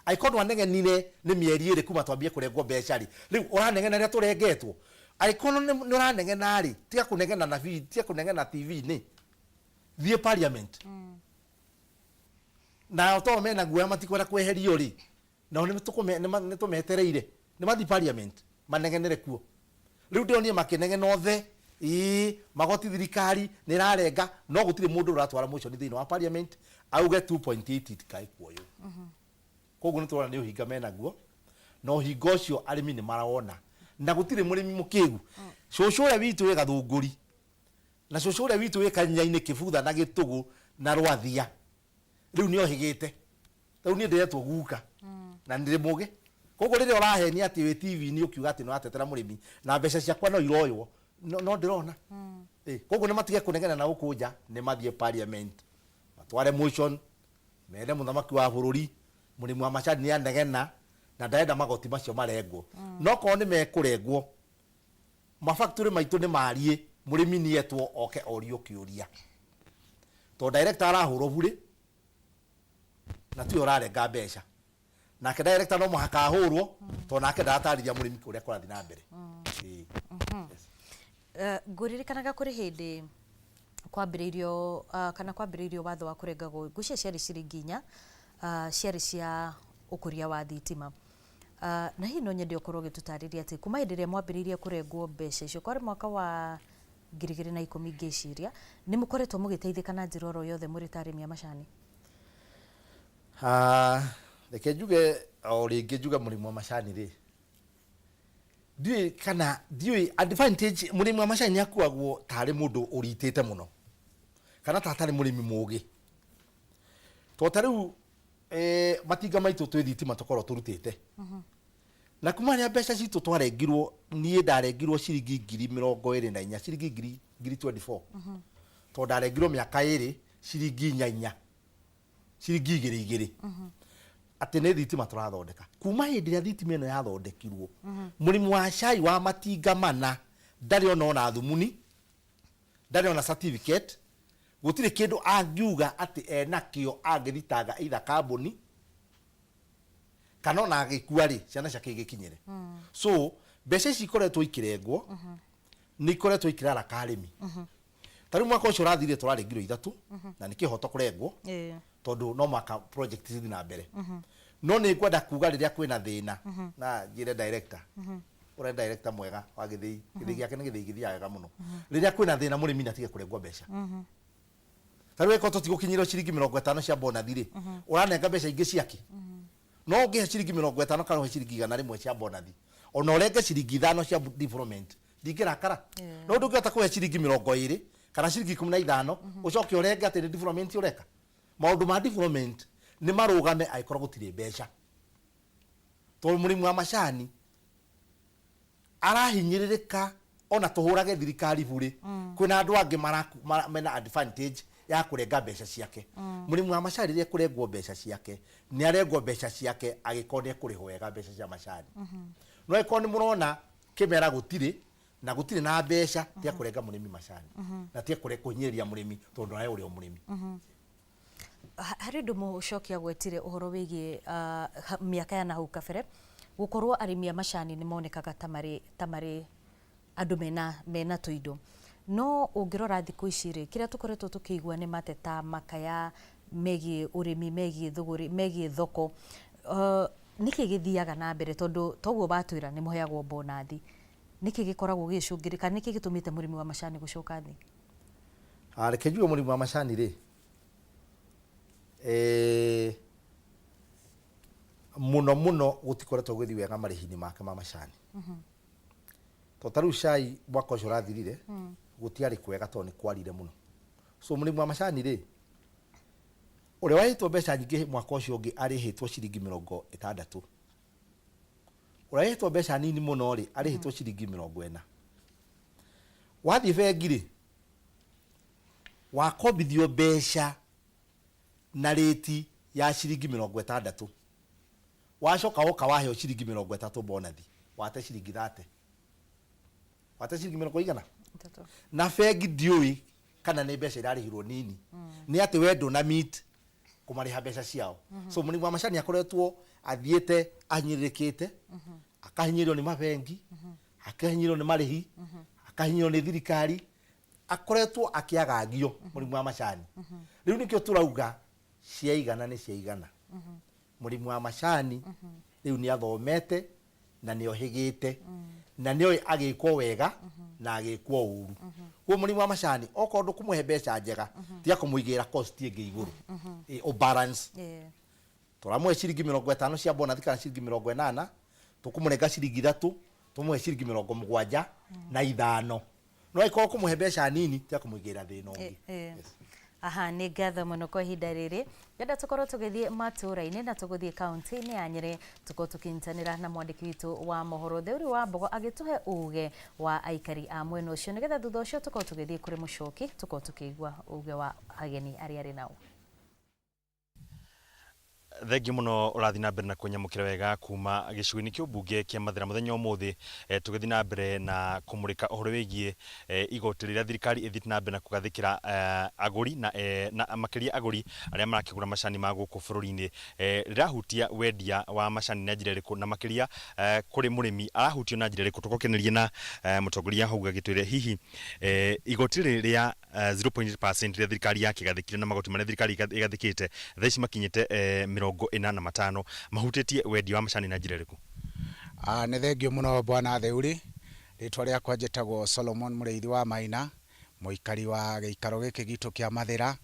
aikondo anegenire ni mieri iri kuma twambie kurengwo mbeca ri riu uranegena ria turengetwo aikondo ni uranegena ri tiga kunegena na video tiga kunegena TV ni thie parliament na to mena guoya matikwenda kweherio ri na ni tumetereire ni mathi parliament manegenere kuo riu ndionie makinegena othe magoti thirikari ni rarenga no gutire mundu uratwara motion thiini wa parliament auge 2.8 tikai kuoyo koguo ni turona ni uhinga mena guo no hingo cio arimi ni marona na gutire murimi mukigu cucu uria witu wi gathunguri na cucu uria witu wi kanyaini kibutha na gitugu na rwathia riu ni ohigite riu ni ndiretwo guka na ndire muge koguo riria urahenia ati wi TV ni ukiuga ati no atetera murimi na mbeca ciakwa no iroywo no ndirona koguo ni matige kunegena na gukunja ni mathie parliament matware motion mere muthamaki wa bururi murimi wa macani ni anegena na ndaenda magoti macio marengwo no ko ni mekurengwo mafactory maitu ni marie murimi ni etwo oke orio kiuria to director arahurwo bure na tu urarenga mbeca nake director no muhaka ahurwo to nake ndatarithia murimi kuria kurathi na mbere nguririkanaga kuri hindi kwambiriirio kana kwambiriirio watho wa kurengagwo ngucia ciari ciringi 4 ciari cia ukuria wa thitima na hihi no nyende ukorwo gitutariria ati kuma hindi ria mwambiriirie kurengwo mbeca icio kwari mwaka wa 2010 ngiciria ni mukoretwo mugiteithika na njira oro yothe muri tarimi ya macani? Reke njuge o ringi njuge murimi wa macani ri ndiui advantage murimi wa macani akuagwo tari mundu uritite muno kana tatari murimi mugi to tariu matinga maitu twi thitima tukorwo turutite na kuma ria mbeca citu twarengirwo nie ndarengirwo ciringi 24,000 ciringi 24 to ndarengirwo miaka 2 ciringi 4 ciringi 2 ati ne thitima turathondeka kuma hindi ria thitima ino yathondekirwo murimi wa cai wa matinga mana ndari ona thumuni ndari ona certificate gutire kindu angiuga ati enakio angithitanga either carbon kana na agikua ri ciana ciake igikinyire so mbeca ici ikoretwo ikirengwo ni ikoretwo ikirara karimi tari mwaka ucio rathire turarengirwo 3 na nikihoto kurengwo tondu no maka project ithi na mbere no ni kwenda kuga riria kwina thina na njire director ure director mwega wa githii giake ni githii githiaga muno riria kwina thina murimi natige kurengwo mbeca tari weko tutigukinyira ciringi 50 cia bonus ri uranenga mbeca ingi ciaki no ngihe ciringi 50 kana ciringi 100 cia bonus ona urenge ciringi 5 cia development ndingirakara no ndungihota kuhe ciringi 20 kana ciringi 15 ucoke urenge ati development ureka maundu ma development ni marugame aikoro gutire mbeca to murimi wa macani arahinyiririka ona tuhurage thirikari bure kwina andu angi mena advantage ya kurenga mbeca ciake murimi wa macani ria kurengwo mbeca ciake ni arengwo mbeca ciake agikorwo ni kurihwo wega mbeca cia macani no ikoni murona kimera gutire na gutire na mbeca tia kurenga murimi macani na tia kunyiria murimi tondu nae uri o murimi hari ndu mucokia gwetire uhoro wigie miaka ya nahau kabere gukorwo arimi a macani ni monekaga tamari andu mena tuindo no ungirora thiku ici ri kiria tukoretwo tukigwa ni mateta makaya megie urimi megie thuguri megie thoko niki githiaga na mbere tondu toguo batwira ni muheagwo bonathi niki gikoragwo gicungirika niki gitumite murimi wa macani gucoka thi reke njuge murimi wa macani ri muno gutikoretwo gwithi wega marihini make ma macani to taru cai mwaka ucio rathirire gutiari kwega to ni kwarire muno so murimi wa macani ri uri wahitwo mbeca nyingi mwaka ucio ungi arihitwo ciringi 60 urahitwo mbeca nini muno ri arihitwo ciringi 40 wathi bengi ri wakombithio mbeca na reti ya ciringi 60 wacoka woka waheo ciringi 30 bonathi wate ciringi 30 wate ciringi 30 na bengi ndiui kana ni mbeca irarihirwo nini ni ati wendo na meet kumariha mbeca ciao so murimi wa macani akoretwo athiete anyiririkite akahinyirio ni mabengi akahinyirio ni marihi akahinyirio ni thirikari akoretwo akiagagio murimi wa macani riu nikio turauga ciaigana ni ciaigana murimi wa macani riu ni athomete na ni ohigite na ni agikwo wega na agikwo uru kwa murimi wa macani okorwo kumuhe mbeca njega tia kumuigira cost ingi iguru o balance turamuhe ciringi 50 cia bonathi kana ciringi 80 tukumurenga ciringi 3 tumuhe ciringi 70 na 5 no ikorwo kumuhe mbeca nini tia kumuigira thina ungi aha ni ngatho muno kwa ihinda riri ngenda tukorwo tugithie matura-ini na tuguthie kaunti-ini ya Nyeri tukorwo tukinyitanira na mwandiki witu wa mohoro Theuri wa Mbogo agituhe uge wa aikari a mwena ucio nigetha thutha ucio tukorwo tugithie kuri mucoki tukorwo tukigwa uge wa ageni aria ari nao thengi muno urathi na mbere na kunyamukira wega kuma gicigo-ini kiu mbunge kia Mathira muthenya umuthi tugithi na mbere na kumurika uhoro wigie igoti riria thirikari ithiti na mbere na kugathikira aguri na makiria aguri aria marakigura macani ma guku bururi-ini rirahutia wendia wa macani na njira iriku na makiria kuri murimi arahutio na njira iriku tukokenerie na mutongoria hauga gitwire hihi igoti riria 0.8% riria thirikari yake gathikire na magoti maria thirikari igathikite thaici makinyite 45 mahutitie wendia wa macani na njira iriku nĩ thengio muno bwana Theuri ritwa riakwa njĩtagwo Solomon Mũrĩithi wa Maina mũikari wa gĩikaro gĩkĩ gitu kia Mathira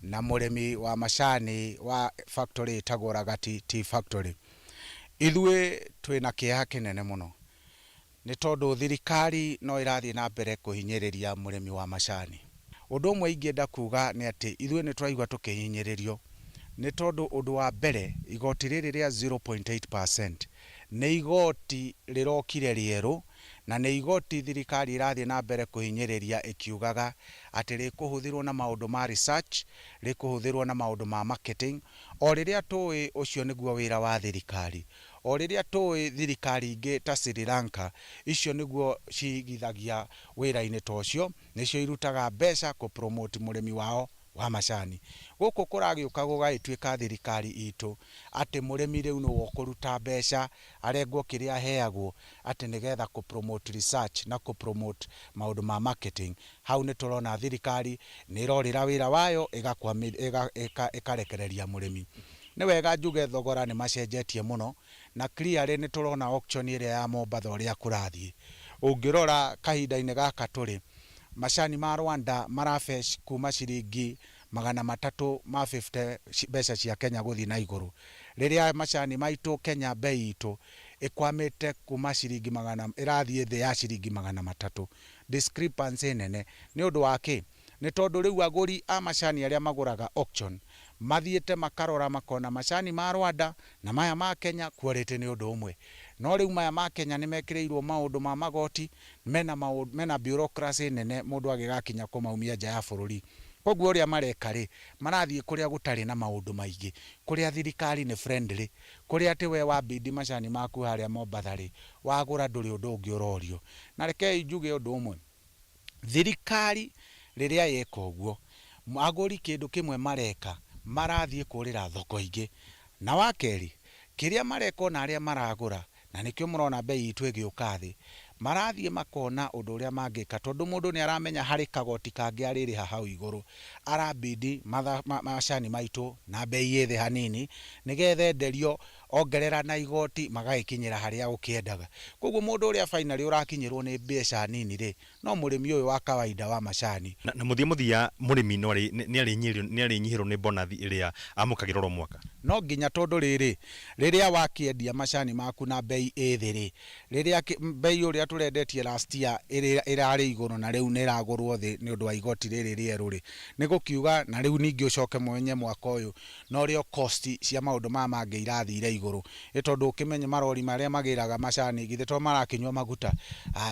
na mũrĩmi wa macani wa factory ĩtagwo Ragati Tea Factory ithuĩ twĩna kĩeha kĩnene muno nĩ tondũ thirikari no ĩrathiĩ na mbere kũhinyĩrĩria mũrĩmi wa macani ũndũ ũmwe ingĩenda kuga nĩ atĩ ithuĩ nĩ tũraigua tũkĩhinyĩrĩrio nĩ tondũ ũndũ wa mbere igoti rĩrĩ rĩa 0.8% nĩ igoti rĩrokire rĩerũ na nĩ igoti thirikari ĩrathiĩ na mbere kũhinyĩrĩria ĩkiugaga atĩ rĩkũhũthĩrwo na maũndũ ma research rĩkũhũthĩrwo na maũndũ ma marketing o rĩrĩa tũĩ ũcio nĩguo wĩra wa thirikari o rĩrĩa tũĩ thirikari ingĩ ta Sri Lanka icio nĩguo cigithagia wĩra-inĩ ta ũcio nĩcio irutaga mbeca kũ promote mũrĩmi wao wa macani guku kũragĩũka gũgagĩtuĩka thirikari itũ atĩ mũrĩmi rĩu nĩ wokũruta mbeca arengwo kĩrĩa aheagwo atĩ nĩgetha kũ promote research na kũ promote maũndũ ma marketing hau nĩ tũrona thirikari nĩ ĩrorĩra wĩra wayo ĩkarekereria mũrĩmi nĩ wega njuge thogora nĩ macenjetie mũno na clearly nĩ tũrona auction ĩrĩa ya Mombatha ũrĩa kũrathiĩ ũngĩrora kahinda-inĩ gaka tũrĩ macani ma Rwanda marafesh kuma ciringi 350 mbeca cia Kenya guthi na iguru riria macani maitu Kenya bei itu ikwamite kuma ciringi 100 irathie thi ya ciringi 300 discrepancy nene ni undu wake ni tondu riu aguri a macani aria maguraga auction mathiete makarora makona macani ma Rwanda na maya ma Kenya quality ni undu umwe no riu maya ma Kenya ni mekireirwo maundu ma magoti mena bureaucracy nene mundu agigakinya kumaumia nja ya bururi koguo ria mareka ri marathie kuria gutari na maundu maingi kuria thirikari ni friendly kuria ati we wa bidi macani maku haria Mombatha ri wagura nduri undu ungi urorio na reke njuge undu umwe thirikari riria yeka uguo aguri kindu kimwe mareka marathie kurira thoko ingi na wakeri kiria mareka na aria maragura na nikio murona bei itu igiuka thi marathie makona undu uria mangika tondu mundu ni aramenya hari kagoti kangi ariri hau iguru arabidi macani maitu na bei yethe hanini nigethe enderio ongerera na igoti magaikinyira haria ukiendaga koguo mundu uria finally urakinyirwo ni mbeca nini ri no murimi uyu wa kawaida wa macani na muthia murimi no ni ari nyihiro ni bonus iria amukagirwo mwaka no nginya tondu riria wakiendia macani maku na bei ethiri riria bei uria turendetie last year irari iguru na riu niragurwo thi ni undu wa igoti riri rieru ri ni gukiuga na riu ningi ucoke mwenye mwaka uyu no rio cost cia maundu mangi irathire iguru itondu ukimenya marori maria magiraga macani githe to marakinywa maguta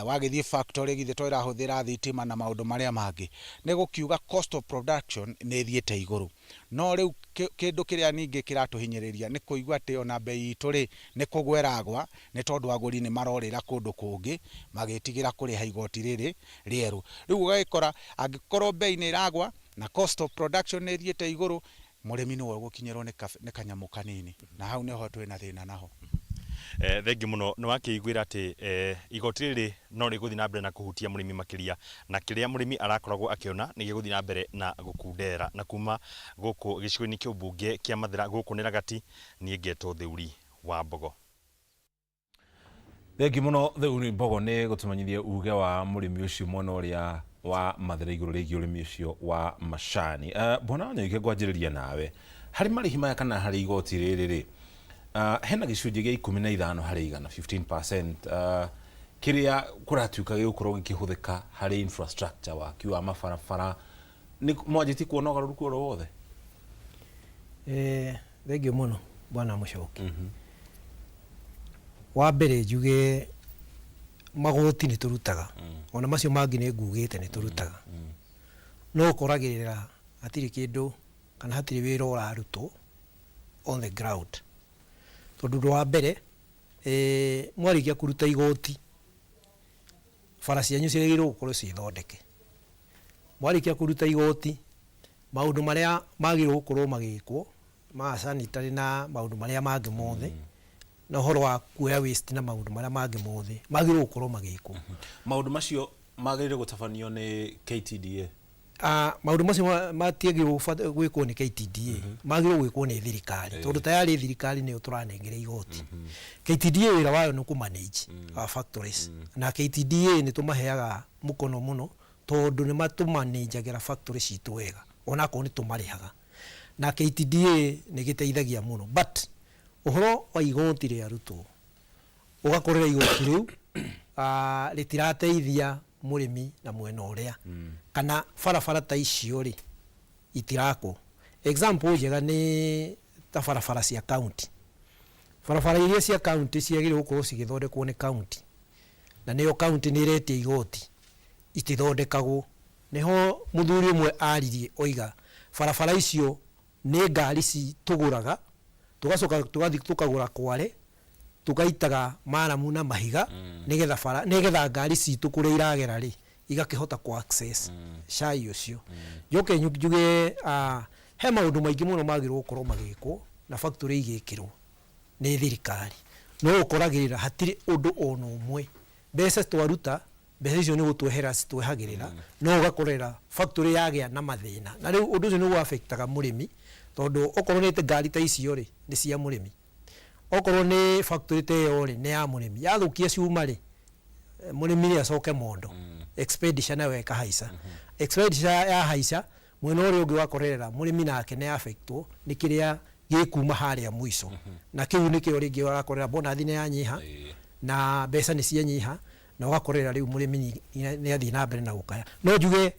wagithie factory githe to irahuthira thitima na maundu maria mangi ni gukiuga cost of production ni thiete iguru no riu kindu kiria ningi kiratuhinyiriria ni kuigua ati ona bei itu ri ni kugweragwa ni tondu aguri ni marorira kundu kungi magitigira kuriha igoti riri rieru riu ugakora angikorwo bei ni iragwa na cost of production ni thiete iguru murimi ni gukinyirwo ni kanyamu kanini na hau niho twina thina naho thengi muno ni wakiiguira ati igoti riri no riguthi na mbere na kuhutia murimi makiria na kiria murimi arakoragwo akiona ni giguthi na mbere na gukundera na kuma guku gicigo-ini kia ubunge kia Mathira guku ni Ragati ni Ngeto Theuri wa Mbogo. Thengi muno Theuri Mbogo ni gutumanyithia uge wa murimi ucio mwena uria wa Mathira iguru rigi urimi ucio wa macani. Bona Wanyoike ngwanjiriria nawe hari marihi maya kana hari igoti riri ri hena gicunjĩ gia 15 harĩ igana 15% kiria kuratuika gigukorwo gikihuthika hari infrastructure waki wa mabarabara ni mwanjiti kuona ugaruruku oro wothe thengi muno bwana Muchoki wa mbere njuge magoti ni turutaga ona macio mangi ni ngugite ni turutaga no koragirira atiri kindu kana hatiri wira urarutwo on the ground tondu wa mbere mwarikia kuruta igoti bara cianyu ciagirwo gukorwo cithondeke mwarikia kuruta igoti maundu maria magirwo gukorwo magikwo ma sanitary na maundu maria mangi mothe na horo wa kuoya waste na maundu maria mangi mothe magirwo gukorwo magikwo maundu macio magirwo gutabanio ni KTDA maundu macio matiagirwo gwikwo ni KTDA magirwo gwikwo ni thirikari tondu tayari thirikari ni uturanengere igoti KTDA wira wayo ni ku manage factories na KTDA ni tumaheaga mukono muno tondu ni matumanenjagira factories citu wega ona ko ni tumarihaga na KTDA ni giteithagia muno but uhoro wa igoti ri arutwo ugakorera igoti riu litirateithia murimi na mwena uria kana farafara ta icio ri itirako example njega ni ta farafara cia county farafara iria cia county ciagire gukorwo cigithondekwo ni county na niyo county ni iretie igoti itithondekagwo niho muthuri umwe aririe oiga farafara icio ni ngari tuguraga tugacoka tugathi tukagura Kware tugaitaga Maramu na Mahiga nigetha ngari citu kuria iragera ri igakihota ku access cai ucio njoke njuge he maundu maingi muno magirwo gukorwo magikwo na factory igikirwo ni thirikari no ukoragirira hatiri undu ona umwe mbeca twaruta mbeca icio ni gutwehera citwehagirira no ugakorera factory yagia na mathina na riu undu ucio ni affectaga murimi tondu okorwo ni ngari ta icio ri ni cia murimi okorwo ni factory te yori ni ya murimi yathukia ciuma ri murimi ni acoke mondo expedition nayo ikahaisa expedition ya haisa mwena uri ungi wakorerera murimi nake ni affectwo ni kiria gikuma haria mwiso na kiu ni kio ringi warakorera bona thine ya nyiha na mbeca ni cia nyiha na ugakorera riu murimi ni athi na mbere na gukaya no njuge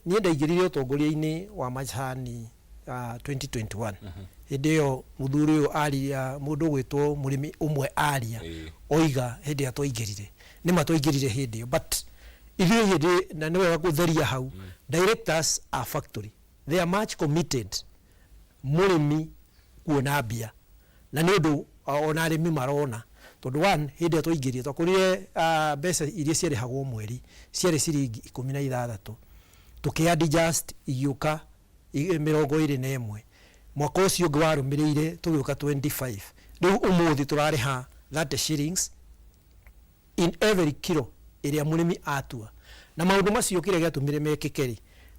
ni ndaigirire utongoria-ini wa macani 2021 hindi yo muthuri uyu aria mundu gwitwo murimi umwe aria oiga hindi atwaingirire ni matwaingirire hindi but ithuĩ hĩndĩ na nĩ wega gũtheria hau directors a factory they are much committed mũrĩmi kuona mbia na nĩ ũndũ ona arĩmi marona tondũ one hĩndĩ twaingĩrie twakũrire mbeca iria ciarĩhagwo mweri ciarĩ ciringi 16 tũkĩadjust igĩũka 21 mwaka ũcio ũngĩ warũmĩrĩire tũgĩũka 25 rĩu ũmũthĩ tũrarĩha 30 shillings in every kilo ĩrĩa mũrĩmi atua na maũndũ macio kĩrĩa gĩatũmire mekĩke rĩ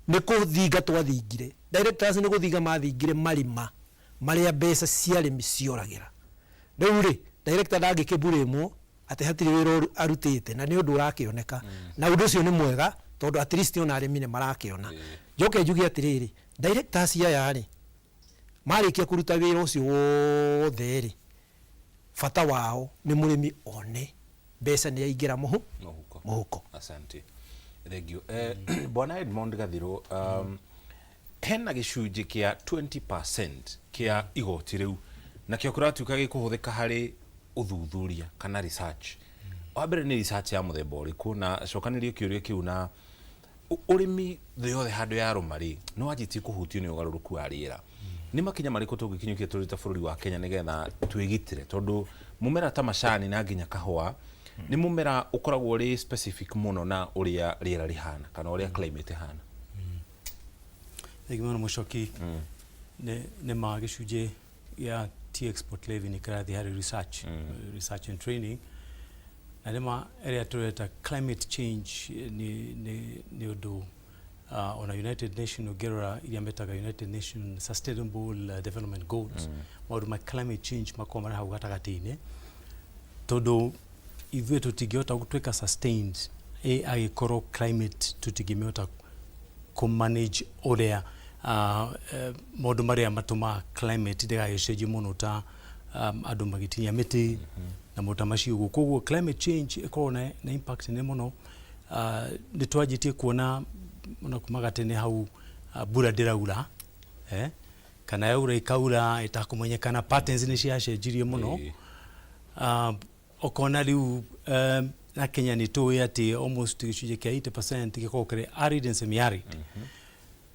nĩ kũthinga twathingire directors nĩ gũthinga mathingire marima marĩa mbeca cia arĩmi cioragĩra rĩu rĩ director ndangĩkĩburĩmwo atĩ hatirĩ wĩra arutĩte na nĩ ũndũ ũrakĩoneka na ũndũ ũcio nĩ mwega tondũ at least ona arĩmi nĩ marakĩona njoke njuge atĩrĩrĩ directors aya rĩ marĩkia kũruta wĩra ũcio wothe rĩ bata wao nĩ mũrĩmi one mbeca nĩ yaingĩra mũhuko. Asante. Thank you. Bwana Edmond Gathiro, hena gĩcunjĩ kĩa 20% kĩa igoti rĩu na kĩo kũratuĩka gĩkũhũthĩka harĩ ũthuthuria kana research. Wambere nĩ research ya mũthemba ũrĩkũ na cokanĩrio kĩũria kĩu na ũrĩmi thĩ yothe handũ ya rũmarĩ no wanjĩtie kũhutio nĩ ũgarũrũku wa rĩera. Nĩ makinya marĩkũ tũngĩkinyũkia tũrĩ ta bũrũri wa Kenya nĩgetha twĩgitĩre tondũ mũmera ta macani na nginya kahũa nĩ mũmera ũkoragwo ũrĩ specific mũno na ũrĩa rĩera rĩhana kana ũrĩa climate ihana. Mũno Mũchoki nĩ ma gĩcunjĩ ya T-export levy nĩ kĩrathiĩ harĩ research and training na nĩma ĩrĩa tũreta climate change nĩ ũndũ on a United Nations ũngĩrora iria metaga United Nations Sustainable Development Goals maũndũ ma climate change makoragwo marĩ hau gatagatĩ-inĩ tondũ ithuĩ tũtingĩhota gũtuĩka sustained agĩkorwo climate tũtingĩhota kũ-manage ũrĩa maũndũ marĩa matũma climate ndĩgagĩcenjie mũno ta andũ magĩtinia mĩtĩ na maũndũ macio ũguo koguo climate change ĩkoragwo na impact nene mũno nĩ twanjĩtie kuona ona kuma gatene hau mbura ndĩraura kana yaura ikaura itakũmenyekana patterns nĩ ciacenjirie mũno okona rĩu na Kenya nĩ tũĩ atĩ almost gĩcunjĩ kĩa 80% gĩkoragwo kĩrĩ arid and semi-arid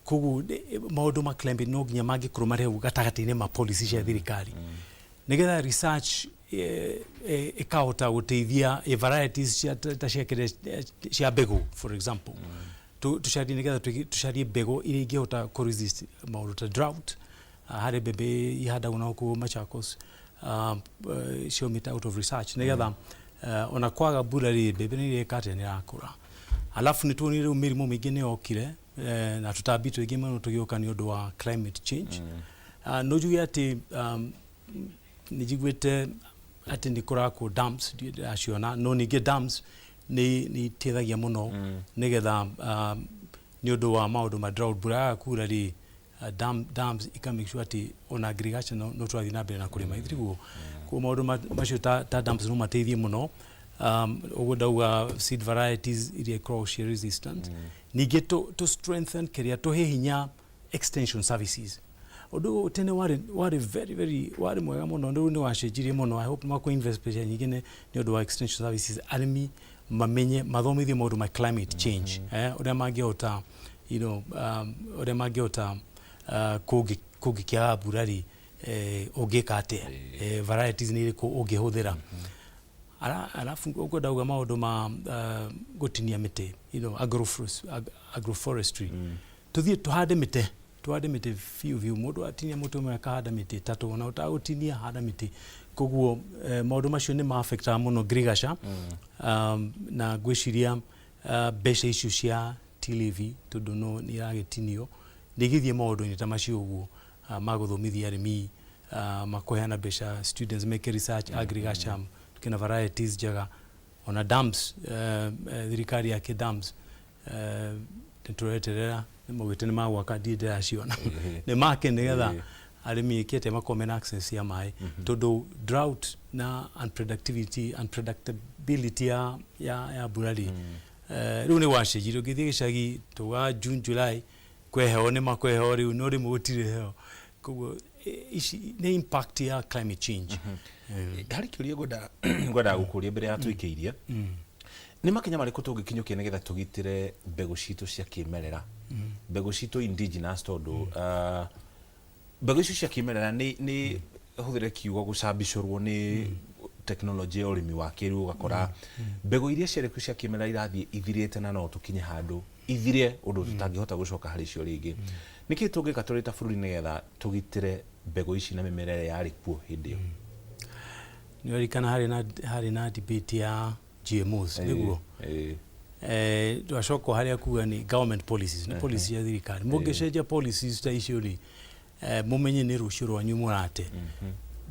koguo maũndũ ma climate no nginya mangĩkorwo marĩ hau gatagatĩ-inĩ ma policy cia thirikari nĩgetha research ĩkahota gũteithia varieties cia mbegũ for example tucarie nĩgetha tucarie mbegũ iria ingĩhota kũ-resist maũndũ ta drought harĩ mbembe ihandagwo na gũkũ Machakos ciaumĩte out of research nĩgetha ona kwaga mbura rĩ mbembe nĩ ĩrĩkate nĩ irakũra alafu nĩ tuonire rĩu mĩrimũ mĩingĩ nĩ yokire na tũtambi tũingĩ mũno tũgĩũka nĩ ũndũ wa climate change no njuge atĩ nĩ njiguĩte atĩ nĩ kũrakwo dams ndiraciona no ningĩ dams nĩ iteithagia mũno nĩgetha nĩ ũndũ wa maũndũ ma drought mbura yaga kura rĩ dams ikamake sure atĩ ona agriculture no tũrathiĩ na mbere na kũrĩma ithiriguo kuo maũndũ macio ta dams no mateithie mũno ũguo ndauga seed varieties iria ikoragwo cia resistant ningĩ to strengthen kĩrĩa tũhe hinya extension services ũndũ tene warĩ very warĩ mwega mũno rĩu nĩ wacenjirie mũno I hope makũ invest pesa nyingĩ nĩ ũndũ wa extension services arĩmi mamenye mathomithie maũndũ ma climate change ũrĩa mangĩhota ũrĩa mangĩhota kũngĩkĩaga mbura rĩ ũngĩka atĩa varieties nĩ irĩkũ ũngĩhũthĩra alafu ũguo ndauga maũndũ ma gũtinia mĩtĩ agroforestry tũthiĩ tũhande mĩtĩ biũ mũndũ atinia mũtĩ ũmwe akahanda mĩtĩ 3 na ũtagũtinia handa mĩtĩ koguo maũndũ macio nĩ ma-affectaga mũno agriculture na ngwĩciria mbeca icio cia T-levy tondũ no nĩ iragĩtinio nĩ igĩthiĩ maũndũ-inĩ ta macio ũguo ma gũthomithia arĩmi makũheana mbeca students make research agriculture kina varieties njega ona dams thirikari yake dams nĩtũreterera nĩmaugĩte nĩ magwaka ndirĩ ndĩraciona nĩ make nĩgetha arĩmi ĩkĩte makorwo mena access ya maĩ tondũ drought na unpredictability ya mbura rĩ rĩu nĩ wacenjirie ũngĩthiĩ gĩcagi tũga June July kweheo nĩ makweheo rĩu no rĩmwe gũtirĩ heo koguo nĩ impact ya climate change harĩ kĩũria ngwendaga gũkũria mbere ya twĩkĩirie nĩ makinya marĩkũ tũngĩkinyũkia nĩgetha tũgitĩre mbegũ citũ cia kĩmerera mbegũ citũ indigenous tondũ mbegũ icio cia kĩmerera nĩ hũthĩre kiugo gũcambicũrwo nĩ teknolojĩ ya ũrĩmi wa kĩrĩu ũgakora mbegũ iria ciarĩkuo cia kĩmerera irathiĩ ithirĩte na no tũkinye handũ ithire ũndũ tutangĩhota gũcoka harĩ cio rĩngĩ nĩkĩ tũngĩka tũrĩ ta bũrũri nĩgetha tũgitĩre mbegũ ici na mĩmera ĩrĩa yarĩ kuo hĩndĩ ĩyo nĩririkana harĩ na debate ya GMOs nĩguo twacoka harĩa kuga ni government policies ni policy ya thirikari mũngĩcenjia policies ta icio rĩ mũmenye nĩ rũciũ rwanyu mũrate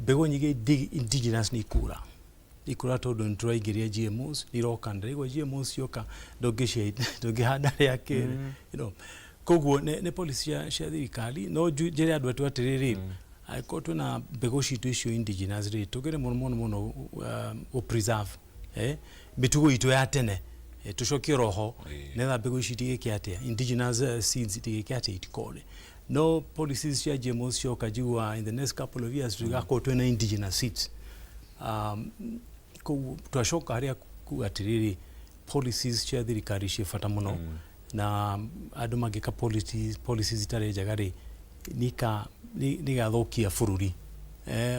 mbegũ nyingĩ indigenous ni ikura tondũ nĩtũraingĩria GMOs iroka ndarigwa GMOs cioka ndũngĩhanda rĩa kerĩ koguo nĩ policy cia thirikari no njĩre andũ atu atĩrĩrĩ angĩkorwo twĩna mbegũ citũ icio indigenous rĩ tũgere mũno gũ preserve mĩtugo itũ ya tene tucokie roho netha mbegũ ici tigĩke atĩa indigenous seeds tigĩke atĩa itikore no policies cia GMOs cioka jua in the next couple of years tugakorwo twĩna indigenous seeds twacoka harĩa kuga atĩrĩrĩ policies cia thirikari cia bata mũno na andũ mangĩka policies itarĩ njega rĩ nĩgathokia bũrũri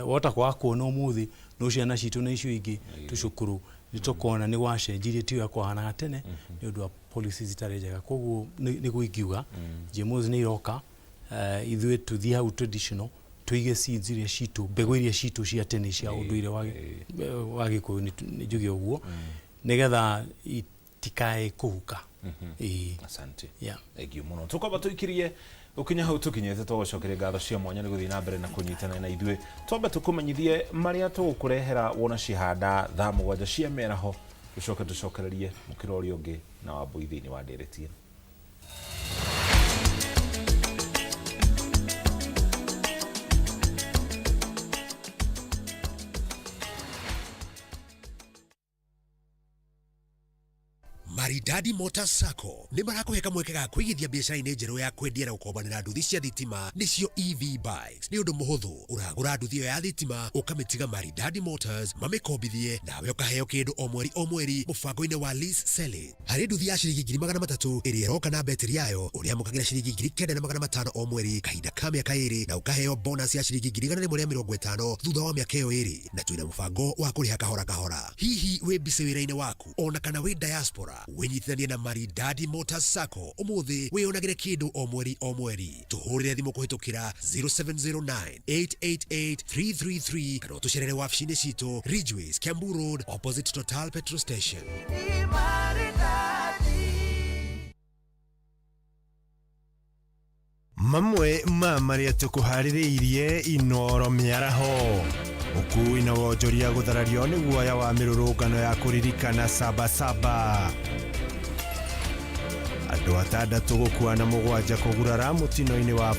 wota kwa kuona ũmũthĩ no ciana citũ na icio ingĩ tũcukuru nĩtũkona nĩ gwacenjirie tiga kwahanaga tene nĩ ũndũ wa policies itarĩ njega koguo nĩguo ingiuga GMOs nĩ iroka ithuĩ tũthiĩ hau traditional tuige seeds iria citũ mbegũ iria citũ cia tene cia ũndũire wa Gĩkũyũ nĩ njuge ũguo nĩgetha itikae kũhuka asante thank you mũno tũkwamba tũikirie ukinya hau tukinyete tũgũcokeria ngatho cia mwanya nĩ gũthiĩ na mbere na kũnyitana na ithuĩ twambe tũkũmenyithie marĩa tũgũkũrehera wona cihanda thaa mũgwanja cia mĩaraho tũcoke tũcokererie mũkĩra ũrĩa ũngĩ na Wambui thĩinĩ wa ndereti. Maridadi Motors Sacco nĩ marakũheka mweke ga kwĩgithia biacara-inĩ njerũ ya kwendia na gũkombanĩra nduthi cia thitima nĩcio EV bikes nĩ ũndũ mũhũthũ ũragũra nduthi ĩyo ya thitima ũkamĩtiga Maridadi Motors mamĩkombithie nawe ũkaheo kĩndũ o mweri mũbango-inĩ wa lease selling harĩ nduthi ya ciringi 300 ĩrĩa ĩroka na betiri yayo ũrĩamũkagĩra ciringi 9,500 o mweri kahinda ka mĩaka 2 na ũkaheo bonus ya ciringi 150 thutha wa mĩaka ĩyo 2 na twĩna mũbango wa kũrĩha kahora kahora hihi wĩ mbica wĩra-inĩ waku ona kana wĩ diaspora wenyitithanie na Maridadi Motors Sacco umuthi wĩonagĩre kĩndũ o mweri tũhũrĩre thimũ kũhĩtũkĩra 0709888333 kana tũcerere wabici-inĩ citũ Ridgeways Kiambu Road opposite Total Petrol Station. Mamwe ma marĩa tũkũharĩrĩirie Inooro mĩaraho ũkui na wonjoria gũtharario nĩ guoya wa mĩrũrũngano ya kũririkana Sabasaba andũ atandatũ gũkua na mũgwanja kũgurara mũtino-inĩ wa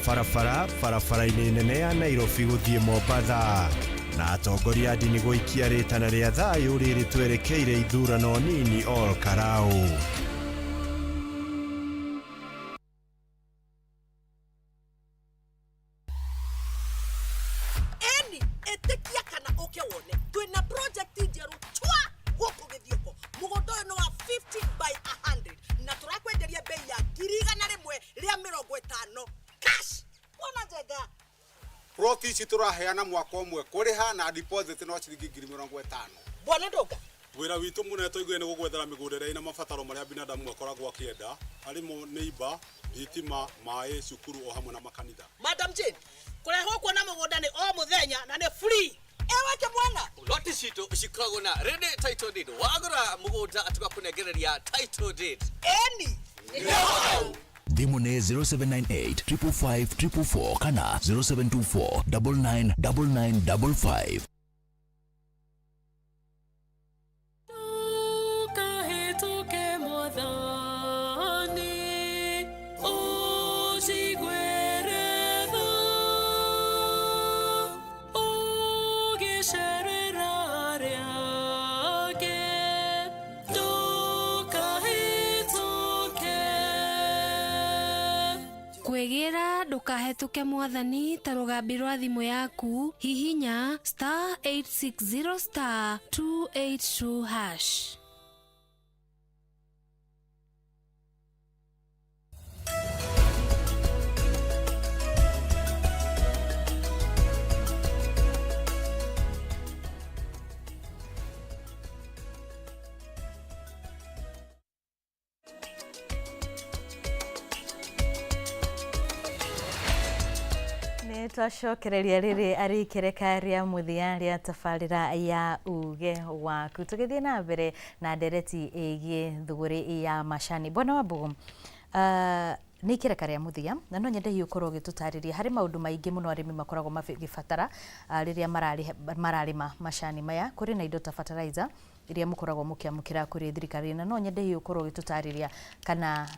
barabara-inĩ nene ya Nairobi gũthiĩ Mombatha na atongoria a ndini gũikia rĩtana rĩa thayũ rĩrĩ twerekeire ithurano nini Ol Karau. Ici turaheana mwaka umwe kuriha na deposit no ciringi 50,000. Bwana Ndoka wira witu muno toigwe ni gugwethera migundere ina mabataro maria binadamu akoragwo akienda harimo neighbor thitima mai cukuru o hamwe na makanitha. Madam Jane kurehwo kwa na mugunda ni o muthenya na ni free ewake mwana loti citu cikoragwo na ready title deed wagura mugunda atugakunegereria title deed eni Thimũ nĩ 0798 555 kana 0724 999955. Kwegera ndukahetũke mwathani ta rũgambi rwa thimũ yaku hihinya *860*282#. Nĩ twacokereria rĩrĩ arĩkereka rĩa mũthia rĩa tabarĩra ya uge waku tũgĩthiĩ na mbere na ndereti ĩgiĩ thũgũrĩ ya macani. Bwana Wambũgũ, nĩ ikereka rĩa mũthia na no nyende hiũ korwo gĩtũtarĩria harĩ maũndũ maingĩ mũno arĩmi makoragwo magĩbatara rĩrĩa mararĩma macani maya. Kũrĩ na indo ta fertilizer iria mũkoragwo mũkĩamũkĩra kũrĩ thirikari, na no nyende hiũ korwo gĩtũtarĩria kana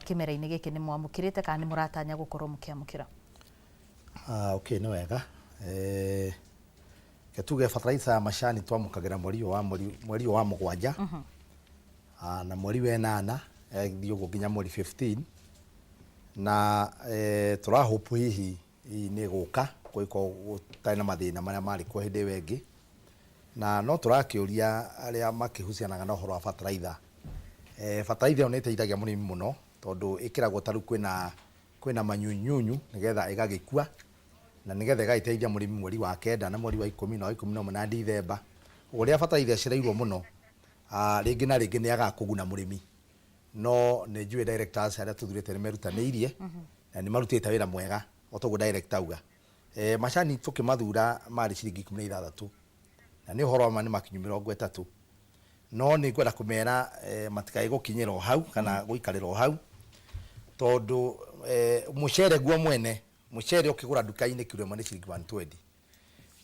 kĩmera-inĩ gĩkĩ nĩ mwamũkĩrĩte kana nĩ mũratanya gũkorwo mũkĩamũkĩra. Okay, nĩ wega. Tuge fertilizer ya macani twamũkagĩra mweri wa mũgwanja na mweri wa 8 thiĩ ũguo nginya mweri 15, na tũrahope hihi nĩ gũka gũkorwo gũtarĩ na mathĩna marĩa marĩ kwa hĩndĩ ĩyo ĩngĩ, na no tũrakĩũria arĩa makĩhucianaga na ũhoro wa fertilizer. Fertilizer nĩ ĩteithagia mũrĩmi mũno tondũ ĩkĩragwo tarũ kwĩna manyunyunyu nĩgetha ĩgagĩkua na nĩgetha ĩgagĩteithia mũrĩmi mweri wa 9 na mweri wa 10 na wa 11 na Dithemba. Ũguo rĩrĩa fertilizer cireirwo mũno rĩngĩ na rĩngĩ nĩ agakũguna mũrĩmi, no nĩ njũĩ directors arĩa tũthurĩte nĩ merutanĩirie na nĩ marutĩte wĩra mwega o toguo director auga. Macani tũkĩmathura marĩ ciringi 16 na nĩ ũhoro wa nĩ makinyu 30, no nĩ ngwenda kũmera matikae gũkinyĩra o hau kana gũikarĩra o hau tondũ mũcere guo mwene mũcere ũkĩgũra nduka-inĩ kilo ĩmwe nĩ ciringi 120,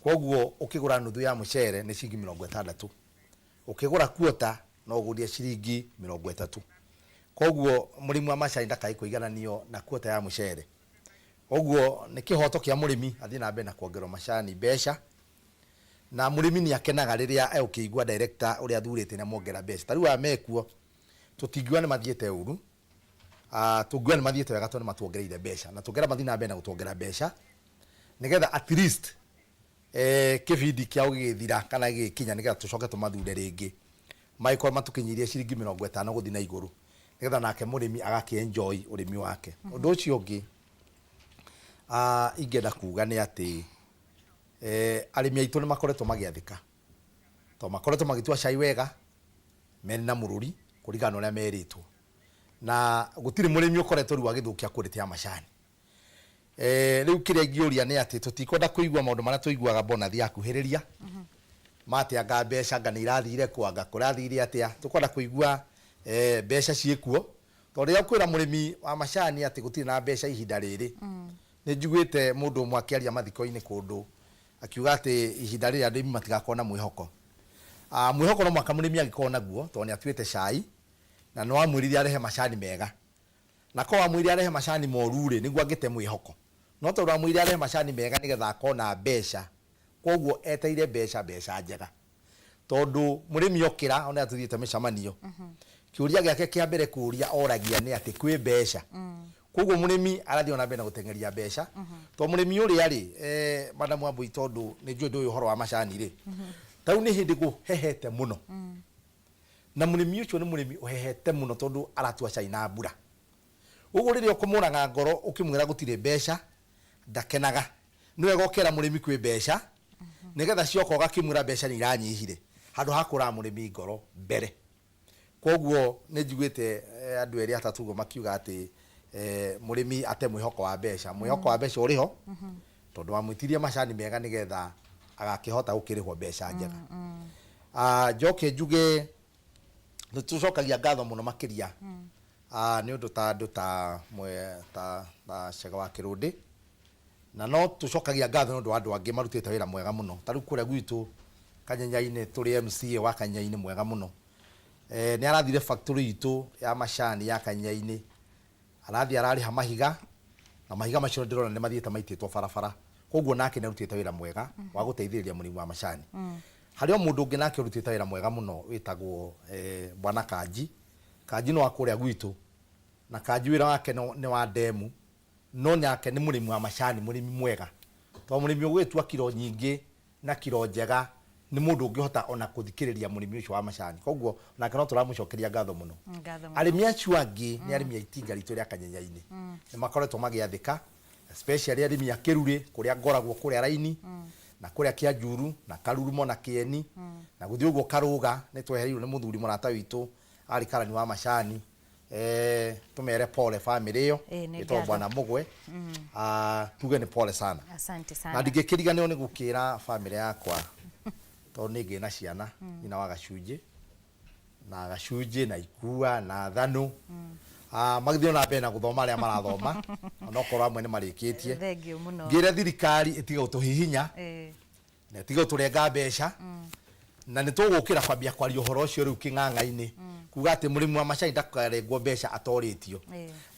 koguo ũkĩgũra nuthu ya mũcere nĩ ciringi 60, ũkĩgũra kuota no ũgũrie ciringi 30, koguo mũrĩmi wa macani ndakae kũigananio na kuota ya mũcere. Koguo nĩ kĩhoto kĩa mũrĩmi athiĩ na mbere na kuongerera macani mbeca, na mũrĩmi nĩ akenaga rĩrĩa egũkĩigua director ũrĩa athurĩte na muongera mbeca. Tarĩu amekuo tũtingiuga nĩ mathiĩte ũru, tũngiuga nĩ mathiĩte wega tondũ matuongereire mbeca na tũngera mathiĩ na mbere na gũtuongerera mbeca nĩgetha at least kĩbindi kĩao gĩgĩthira kana gĩgĩkinya nĩgetha tũcoke tũmathure rĩngĩ maikorwo matũkinyirie ciringi 50 gũthiĩ na igũrũ nĩgetha nake mũrĩmi agakĩ-enjoy ũrĩmi wake. Ũndũ ũcio ũngĩ ingĩenda kuga nĩ atĩ arĩmi aitũ nĩ makoretwo magĩathĩka tondũ makoretwo magĩtua cai wega mena na mũrũri kũringana na ũrĩa merĩtwo, na gũtirĩ mũrĩmi ũkoretwo rĩu agĩthũkia quality ya macani. Rĩu kĩrĩa ingĩũria nĩ atĩ tũtikwenda kũigua maũndũ marĩa tũiguaga bonus yakuhĩrĩria mateanga mbeca anga nĩ irathire kwanga kũrathire atĩa. Tũkwenda kũigua mbeca ciĩkuo tondũ rĩrĩa kwĩra mũrĩmi wa macani atĩ gũtirĩ na mbeca ihinda rĩrĩ, nĩ njiguĩte mũndũ ũmwe akĩaria mathiko-inĩ kũndũ akiuga atĩ ihinda rĩrĩa arĩmi matigakorwo na mwĩhoko. Mwĩhoko no mwaka mũrĩmi agĩkorwo naguo tondũ nĩ atuĩte cai na no amwĩrire arehe macani mega, na ko amwĩrire arehe macani moru-rĩ nĩguo angĩte mwĩhoko, no tondũ amwĩrire arehe macani mega nĩgetha akona mbeca, koguo eteire mbeca njega. Tondũ mũrĩmi okĩra ona atuthiĩte mĩcamanio kĩũria gĩake kĩa mbere kũria oragia nĩ atĩ kwĩ mbeca, koguo mũrĩmi arathiĩ na mbere na gũtengeria mbeca. Tondũ mũrĩmi ũrĩa Madam Wambui tondũ nĩ njũĩ ndũĩ ũhoro wa macani-rĩ, tarĩu nĩ hĩndĩ gũhehete mũno na mũrĩmi ũcio nĩ mũrĩmi ũhehete mũno tondũ aratua cai na mbura. Ũguo rĩrĩa ũkũmũraga ngoro ũkĩmwĩra gũtirĩ mbeca ndakenaga. Nĩ wega ũkera mũrĩmi kwĩ mbeca nĩgetha cioka ũgakĩmwĩra mbeca nĩ iranyihire handũ ha kũra mũrĩmi ngoro mbere. Koguo nĩ njiguĩte andũ erĩ atatũ ũguo makiuga atĩ mũrĩmi ate mwĩhoko wa mbeca. Mwĩhoko wa mbeca ũrĩho tondũ wamwĩtirie macani mega nĩgetha agakĩhota gũkĩrĩhwo mbeca njega. Njoke njuge nĩ tũcokagia ngatho mũno makĩria nĩ ũndũ ta andũ ta Chege wa Kĩrũndĩ, na no tũcokagia ngatho nĩ ũndũ wa andũ angĩ marutĩte wĩra mwega mũno. Tarĩu kũrĩa gwitũ Kanyenya-inĩ tũrĩ MCA wa Kanyenya-inĩ mwega mũno, nĩ arathire factory itũ ya macani ya Kanyenya-inĩ, arathie ararĩha mahiga na mahiga macio ndĩrona nĩ mathiĩte maitĩtwo barabara, koguo nake nĩ arutĩte wĩra mwega wa gũteithĩrĩria mũrĩmi wa macani. Harĩ o mũndũ ũngĩ nake ũrutĩte wĩra mwega mũno wĩtagwo Bwana Kanji no akũrĩa gwitũ, na Kanji wĩra wake nĩ wa ndemu, no nake nĩ mũrĩmi wa macani, mũrĩmi mwega tondũ mũrĩmi ũgĩtua kiro nyingĩ na kiro njega nĩ mũndũ ũngĩhota ona kũthikĩrĩria mũrĩmi ũcio wa macani. Koguo nake no tũramũcokeria ngatho mũno. Arĩmi acio angĩ nĩ arĩmi a itinga ritũ rĩa Kanyenya-inĩ nĩ makoretwo magĩathĩka, especially arĩmi a Kĩrure kũrĩa ngoragwo kũrĩa Raini na kũrĩa Kĩanjuru na Karurumo na Kĩeni na gũthiĩ ũguo Karũga nĩ twehereirwo nĩ mũthuri mũrata witũ arĩ karani wa macani tumere pole family yo ito bwana Mugwe tuge ni pole sana. Asante sana. Na ndigikiriganio ni gukira family yakwa to nige na ciana ina wagacunje na gacunje na ikua na thanu magithio na mbere na guthoma aria marathoma ona korwo amwe ni marikitie thengio muno ngire thirikari itiga utuhihinya na itiga uturenga mbeca na nitugukira kwambia kwaria uhoro ucio riu king'ang'a-ini kuga ati murimi wa macani ndakarengwo mbeca atoritio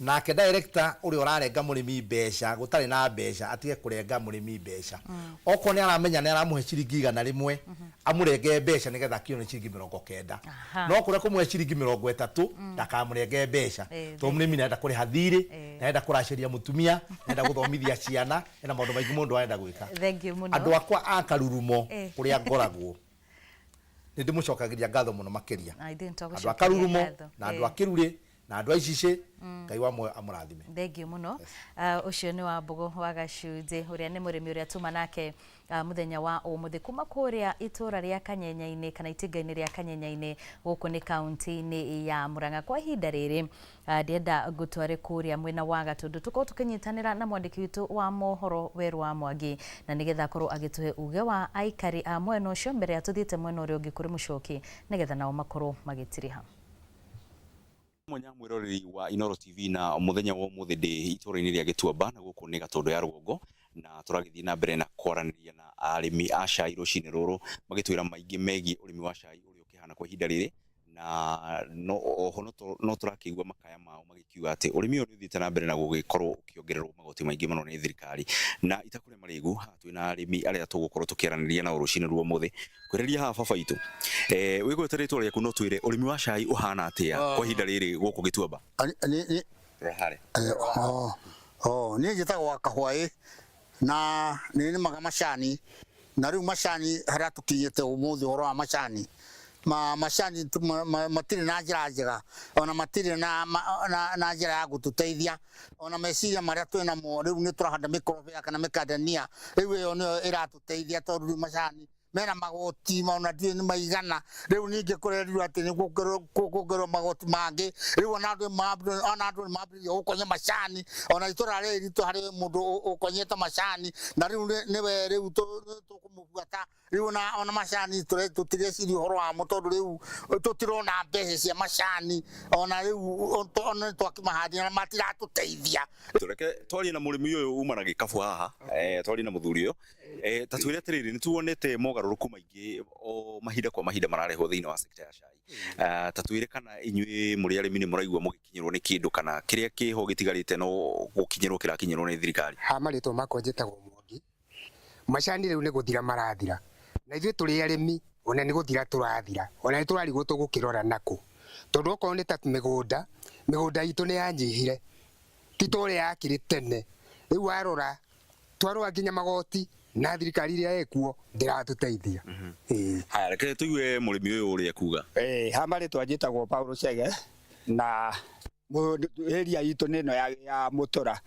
nake director uri urarenga murimi mbeca gutari na mbeca atige kurenga murimi mbeca oko ni aramenya ni aramuhe ciringi 100 amurenge mbeca nigetha kione ciringi 90 no kuria kumwe ciringi 30 ndakamurenge mbeca to murimi nenda kuriha thiri nenda kuraciria mutumia nenda guthomithia ciana ena maundu maingi mundu arenda gwika thengio muno andu akwa akarurumo kuria ngoragwo ndi mucokagiria ngatho muno makiria andu akarurumo na andu akiruri na andu aicice ngai wamwe amurathime thengio muno ucio ni wa Mbogo wa Gacunje uria ni murimi uria tuma nake muthenya wa umuthi kuma kuria itura ria Kanyenya-ini kana itinga-ini ria Kanyenya-ini guku ni kaunti-ini ya Murang'a kwa ihinda riri ndienda gutware kuria mwena wa Gatundu tuko tukinyitanira na mwandiki witu wa mohoro Weru wa Mwangi na nigetha korwo agituhe uge wa aikari a mwena ucio mbere ya tuthiite mwena uria ungi kuri mucoki nigetha nao makorwo magitiriha mwanya mwiroreri wa Inoro TV na muthenya wa umuthi ndi itura-ini ria Gituamba na guku ni Gatundu ya Rugongo na turagithii na mbere na kwaraniria na arimi a cai rucini ruru magitwira maingi megi urimi wa cai uri ukihana kwa ihinda riri na no turakigwa makaya mao magikiuga ati urimi uyu uthite na mbere na gugikorwo ukiongererwo magoti maingi muno ni thirikari na itakure marigu ha twina arimi aria tugukorwo tukiraniria na rucini ruo muthi kwereria ha baba itu wigweteretwo riaku no twire urimi wa cai uhana atia kwa ihinda riri guku Gituamba ni rahare ni njitagwo Kahwai na ni maga macani na riu macani haria tukinyite umuthi horo wa macani macani matire na njira njega ona matire na njira ya gututeithia ona meciria maria twina mo riu ni turahanda mikorobia kana mikadania riu iyo ni iratuteithia tondu macani mena magoti mauna ndi ni maigana riu ninge kurerirwo ati ni gukugero magoti mangi riu ona andu mabri ukonya macani ona itura riri tu hari mundu ukonyeta macani na riu niwe riu tukumubuata riu na ona macani tutire ciri horo wa mutondu riu tutirona mbeca cia macani ona riu ona twakimahandi na matira tuteithia tureke twari na murimi uyu umana gikabu haha twari na muthuri uyu tatwire atiriri nituonete mogaruruku maingi o mahinda kwa mahinda mararehwo thiini wa sector ya cai tatwire kana inyui muri arimi ni muraigwa mugikinyirwo ni kindu kana kiria kiho gitigarite no gukinyirwo kirakinyirwo ni thirikari ha marito makwa njitagwo Mwangi macani riu ni guthira marathira na ithuĩ tũrĩ arĩmi ona nĩ gũthira tũrathira ona nĩ tũrarigwo tũgũkĩrora naku tondũ okorwo nĩ ta mĩgũnda itũ nĩ yanyihire ti ta ũrĩa yakĩrĩ tene rĩu warora twarora nginya magoti na thirikari iria ĩkuo ndĩratũteithia haya reke tuigue mũrĩmi ũyũ ũrĩa kuga ha marĩtwa njĩtagwo Paulo Chege na area itũ nĩ ĩno ya Mũtura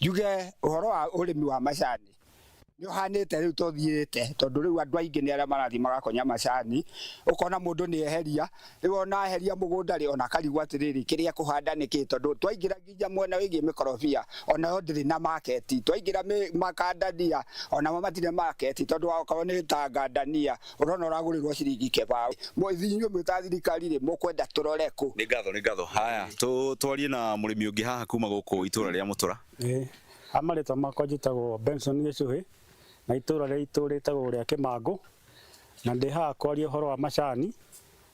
njuge ũhoro wa ũrĩmi wa macani ni uhanite riu tuthiite tondu riu andu aingi ni aria marathi magakonya macani ukona mundu ni eheria riu ona eheria mugunda ri ona karigwa atiriri kiria kuhanda niki tondu twaingira nginya mwena wigi mikorobia ona yo ndiri na market twaingira makandania ona mamatire market tondu wakorwo ni tangandania urona uragurirwo ciringi keba mwithinyo mwita thirikari ri mukwenda turore ku ni ngatho haya twarie na murimi ungi haha kuma guku itura ria Mutura amaretwa makwa njitagwo Benson Gicuhi na itura ria ituritagwo ria Kimangu na ndi haha kwaria horo wa macani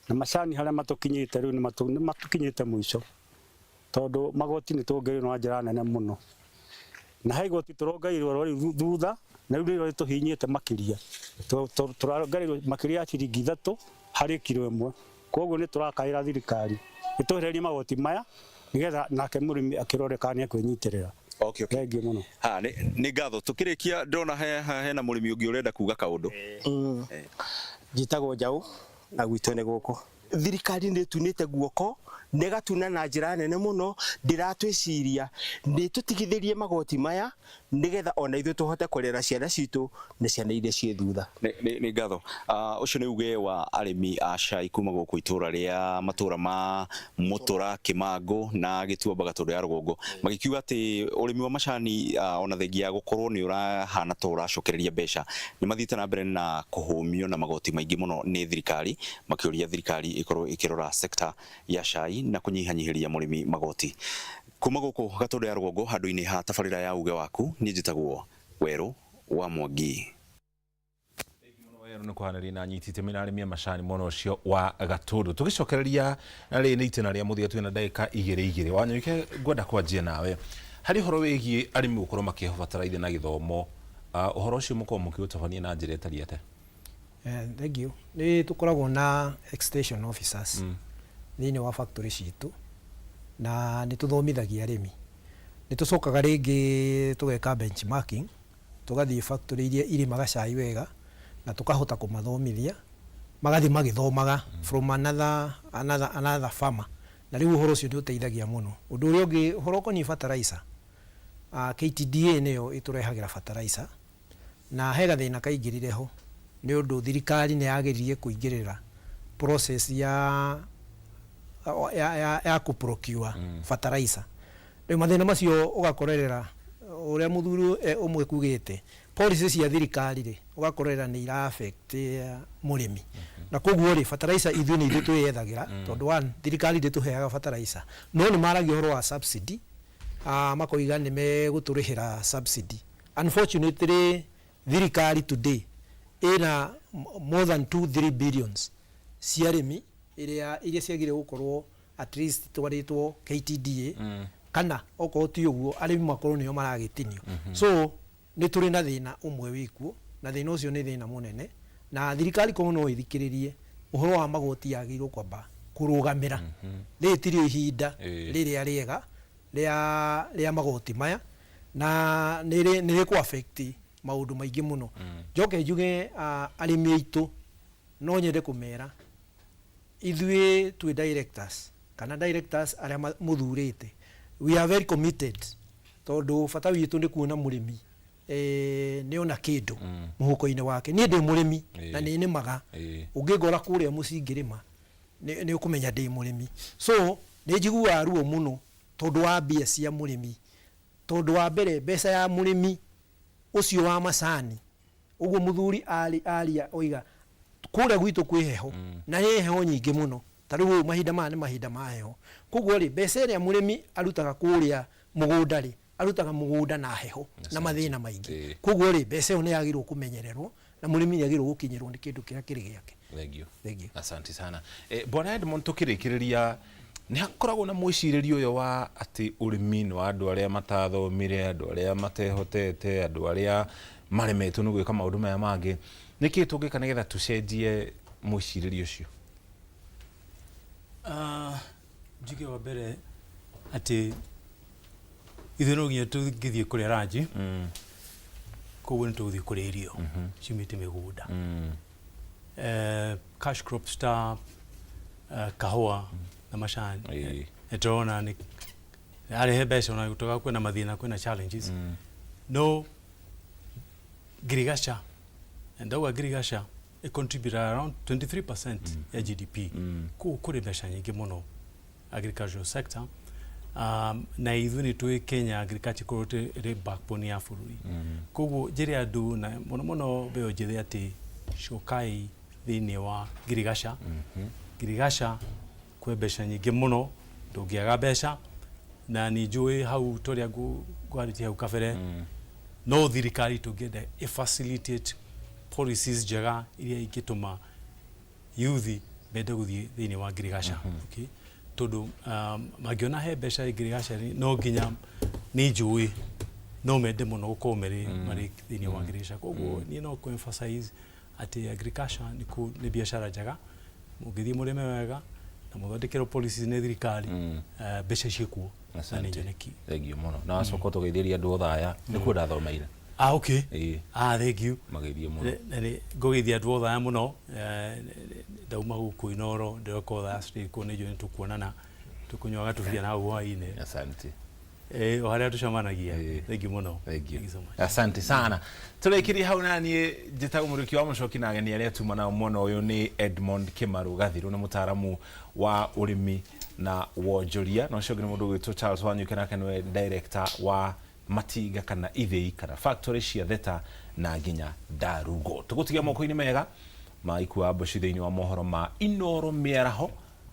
na macani haria matukinyite riu ni matukinyite mwisho tondu magoti ni tuongereirwo na njira nene muno na ha igoti turongereirwo riu thutha na riu tuhinyite makiria turongereirwo makiria ya ciringi 3 hari kilo 1 koguo ni turakaira thirikari ituhererie magoti maya nigetha nake murimi akiroreka ni akwenyitirira okay thank you muno ni ngatho tukirikia ndona hena murimi ungi urenda kuga kaundu njitagwo Njau na gwitũ nĩ gũkũ thirikari nĩ tunĩte guoko negatuna na njira nene muno ndiratwiciria nĩ tutigithirie magoti maya nigetha ona ithuĩ tũhote kũrera ciana citũ na ciana iria ciĩ thutha. Nĩ ngatho ũcio nĩ uge wa arĩmi a cai kuma gũkũ itũra rĩa matũra ma Mũtura, Kĩmangũ na Gĩtuamba Gatũndũ ya Rũgongo magĩkiuga atĩ ũrĩmi wa macani ona thengia gũkorwo nĩ ũrahana ta ũracokereria mbeca nĩ mathiĩte na mbere na kũhũmio na magoti maingĩ mũno nĩ thirikari, makĩũria thirikari ĩkorwo ĩkĩrora sekta ya cai na kũnyihanyihĩria mũrĩmi magoti. Kuma gũkũ Gatũndũ ya Rũgongo handũ-inĩ ha tabarĩra ya uge waku niĩ njĩtagwo Werũ wa Mwangi. Nĩ kũhanĩria na nyitĩte mĩna arĩmi a macani mwena ũcio wa Gatũndũ. Tũgĩcokereria rĩrĩ nĩ itĩna rĩa mũthia twĩna ndagĩka igĩrĩ Wanyũike ngwenda kwanjia nawe harĩ ũhoro wĩgiĩ arĩmi gũkorwo makĩheyo bataraitha na gĩthomo, ũhoro ũcio mũkorwo mũkĩũtabania na njĩra ĩtariĩ atĩa? Thank you. Nĩ tũkoragwo na extension officers thĩinĩ wa factory citũ na nĩ tũthomithagia arĩmi. Nĩ tũcokaga rĩngĩ tũgeka benchmarking, tũgathiĩ factory iria irĩmaga cai wega na tukahota kũmathomithia magathi magĩthomaga from another farmer, na rĩu ũhoro ũcio nĩ ũteithagia mũno. Ũndũ ũrĩa ũngĩ ũhoro ũkoniĩ fertilizer, KTDA nĩyo ĩtũrehagĩra fertilizer na he gathĩna kaingĩrire ho nĩ ũndũ thirikari nĩ yageririe kũingĩrĩra process ya kũprocure fertilizer. Rĩu mathĩna macio ũgakorerera ũrĩa mũthuri ũmwe kugĩte policies cia thirikari rĩ ugakorera nĩ ira affect mũrĩmi na koguo rĩ fertilizer ithuĩ nĩ ithuĩ twĩyethagĩra tondũ one thirikari ndĩtũheaga fertilizer no nĩ maragia ũhoro wa subsidy makoiga nĩ megũtũrĩhĩra subsidy. Unfortunately thirikari today ĩna more than 2-3 billions cia arĩmi iria ciagire gũkorwo at least twarĩtwo KTDA kana okorwo ti ũguo arĩmi makorwo nĩo maragĩtinio. So nĩ tũrĩ na thĩna ũmwe wĩkuo na thĩna ũcio nĩ thĩna mũnene na thirikari korwo no ĩthikĩrĩrie ũhoro wa magoti yagĩrĩirwo kwamba kũrũgamĩra rĩtirio ihinda rĩrĩa rĩega rĩa magoti maya na nĩ rĩkũ affect maũndũ maingĩ mũno. Njoke njuge arĩmi aitũ no nyende kũmera ithuĩ twĩ directors kana directors arĩa mũthurĩte, we are very committed tondũ bata witũ nĩ kuona mũrĩmi nĩ ona kĩndũ mũhuko-inĩ wake. Niĩ ndĩ mũrĩmi na nĩ nĩmaga, ũngĩngora kũrĩa mũcingĩrĩma nĩ ũkũmenya ndĩ mũrĩmi. So nĩ njiguaga ruo mũno tondũ wa mbia cia mũrĩmi, tondũ wa mbere mbeca ya mũrĩmi ũcio wa macani ũguo mũthuri aria oiga kũrĩa gwitũ kwĩ heho na nĩ heho nyingĩ mũno, ta rĩu mahinda maya nĩ mahinda ma heho. Koguo rĩ mbeca ĩrĩa mũrĩmi arutaga kũrĩa mũgũnda rĩ arutaga mũgũnda na heho na mathĩna maingĩ. Koguo rĩ mbeca ĩyo nĩ yagĩrĩirwo kũmenyererwo na mũrĩmi nĩ yagĩrĩirwo gũkinyĩrwo nĩ kĩndũ kĩrĩa kĩrĩ gĩake. Thank you. Asante sana. Bwana Edmond, tukĩrĩkĩrĩria nĩ hakoragwo na mwĩcirĩrio ũyũ wa atĩ ũrĩmi nĩ wa andũ arĩa matathomire, andũ arĩa matehotete, andũ arĩa maremetwo nĩ gwĩka maũndũ maya mangĩ. Nĩkĩ tũngĩka nĩgetha tũcenjie mwĩcirĩrio ũcio? Njuge wa mbere atĩ ithuĩ no nginya tũgĩthiĩ kũrĩa ranji, koguo nĩ tũgũthiĩ kũrĩa irio ciumĩte mĩgũnda. Cash crops ta kahũa na macani nĩ tũrona nĩ arehe mbeca ona gũtoka kwĩna mathĩna, kwĩna challenges. No Girigasha, ndauga Girigasha ĩ contribute around 23% ya GDP. Koguo kũrĩ mbeca nyingĩ mũno agricultural sector. Na ithuĩ nĩ tũĩ Kenya agriculture korwo ĩrĩ backbone ya bũrũri. Koguo njĩre andũ na mũno mũno mbeũ njĩthĩ atĩ cokai thĩinĩ wa Girigasha. Girigasha kwĩ mbeca nyingĩ mũno, ndũngĩaga mbeca na nĩ njũĩ hau tũrĩa ngwarĩtie hau kabere no thirikari tũngĩenda facilitate policies njega iria ingĩtũma youth mende gũthiĩ thĩinĩ wa Girigasha. Okay, tondũ mangĩona he mbeca Girigasha no nginya nĩ njũĩ no mende mũno gũkorwo marĩ thĩinĩ wa Girigasha. Koguo niĩ no kũ-emphasize atĩ agriculture nĩ biacara njega, mũngĩthiĩ mũrĩme wega na mũthondekerwo policies nĩ thirikari, mbeca ciĩkuo na nĩ njoneki. Thank you mũno. Na wacoka tũgeithĩria andũ othaya nĩ kuo ndathomeire. Okay. Thank you. Mageithie mũno. Ngũgeithia andũ othaya mũno, ndauma gũkũ Inoro ndĩroka othaya street kuo nĩ njũĩ nĩ tũkuonana tũkũnyuaga tũbia na hwaĩ-inĩ. Asante. o haria tucamanagia thank you muno thank you so much asante sana turekiri hau nani njitaga muruki wa mucoki na ageni aria tuma na mwana uyu ni Edmond Kimaru Gathiru na mutaaramu wa urimi na wonjoria no cio ngi mundu gwitwo Charles Wanyuke nake niwe director wa Matiga kana Ithei kana factory cia Theta na nginya Darugo tugutigia moko-ini mega maikua mboci thiini wa mohoro ma Inoro Miaraho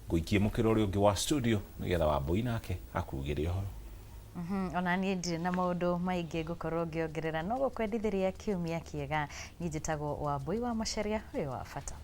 guikie mukiro uri ungi wa studio nigetha Wambui nake akurugiria horo ona niĩ ndirĩ na maũndũ maingĩ ngũkorwo ngĩongerera no gũkwendithĩria kiumia kĩega. Niĩ njĩtagwo Wambui wa Macharia, wĩ wa bata.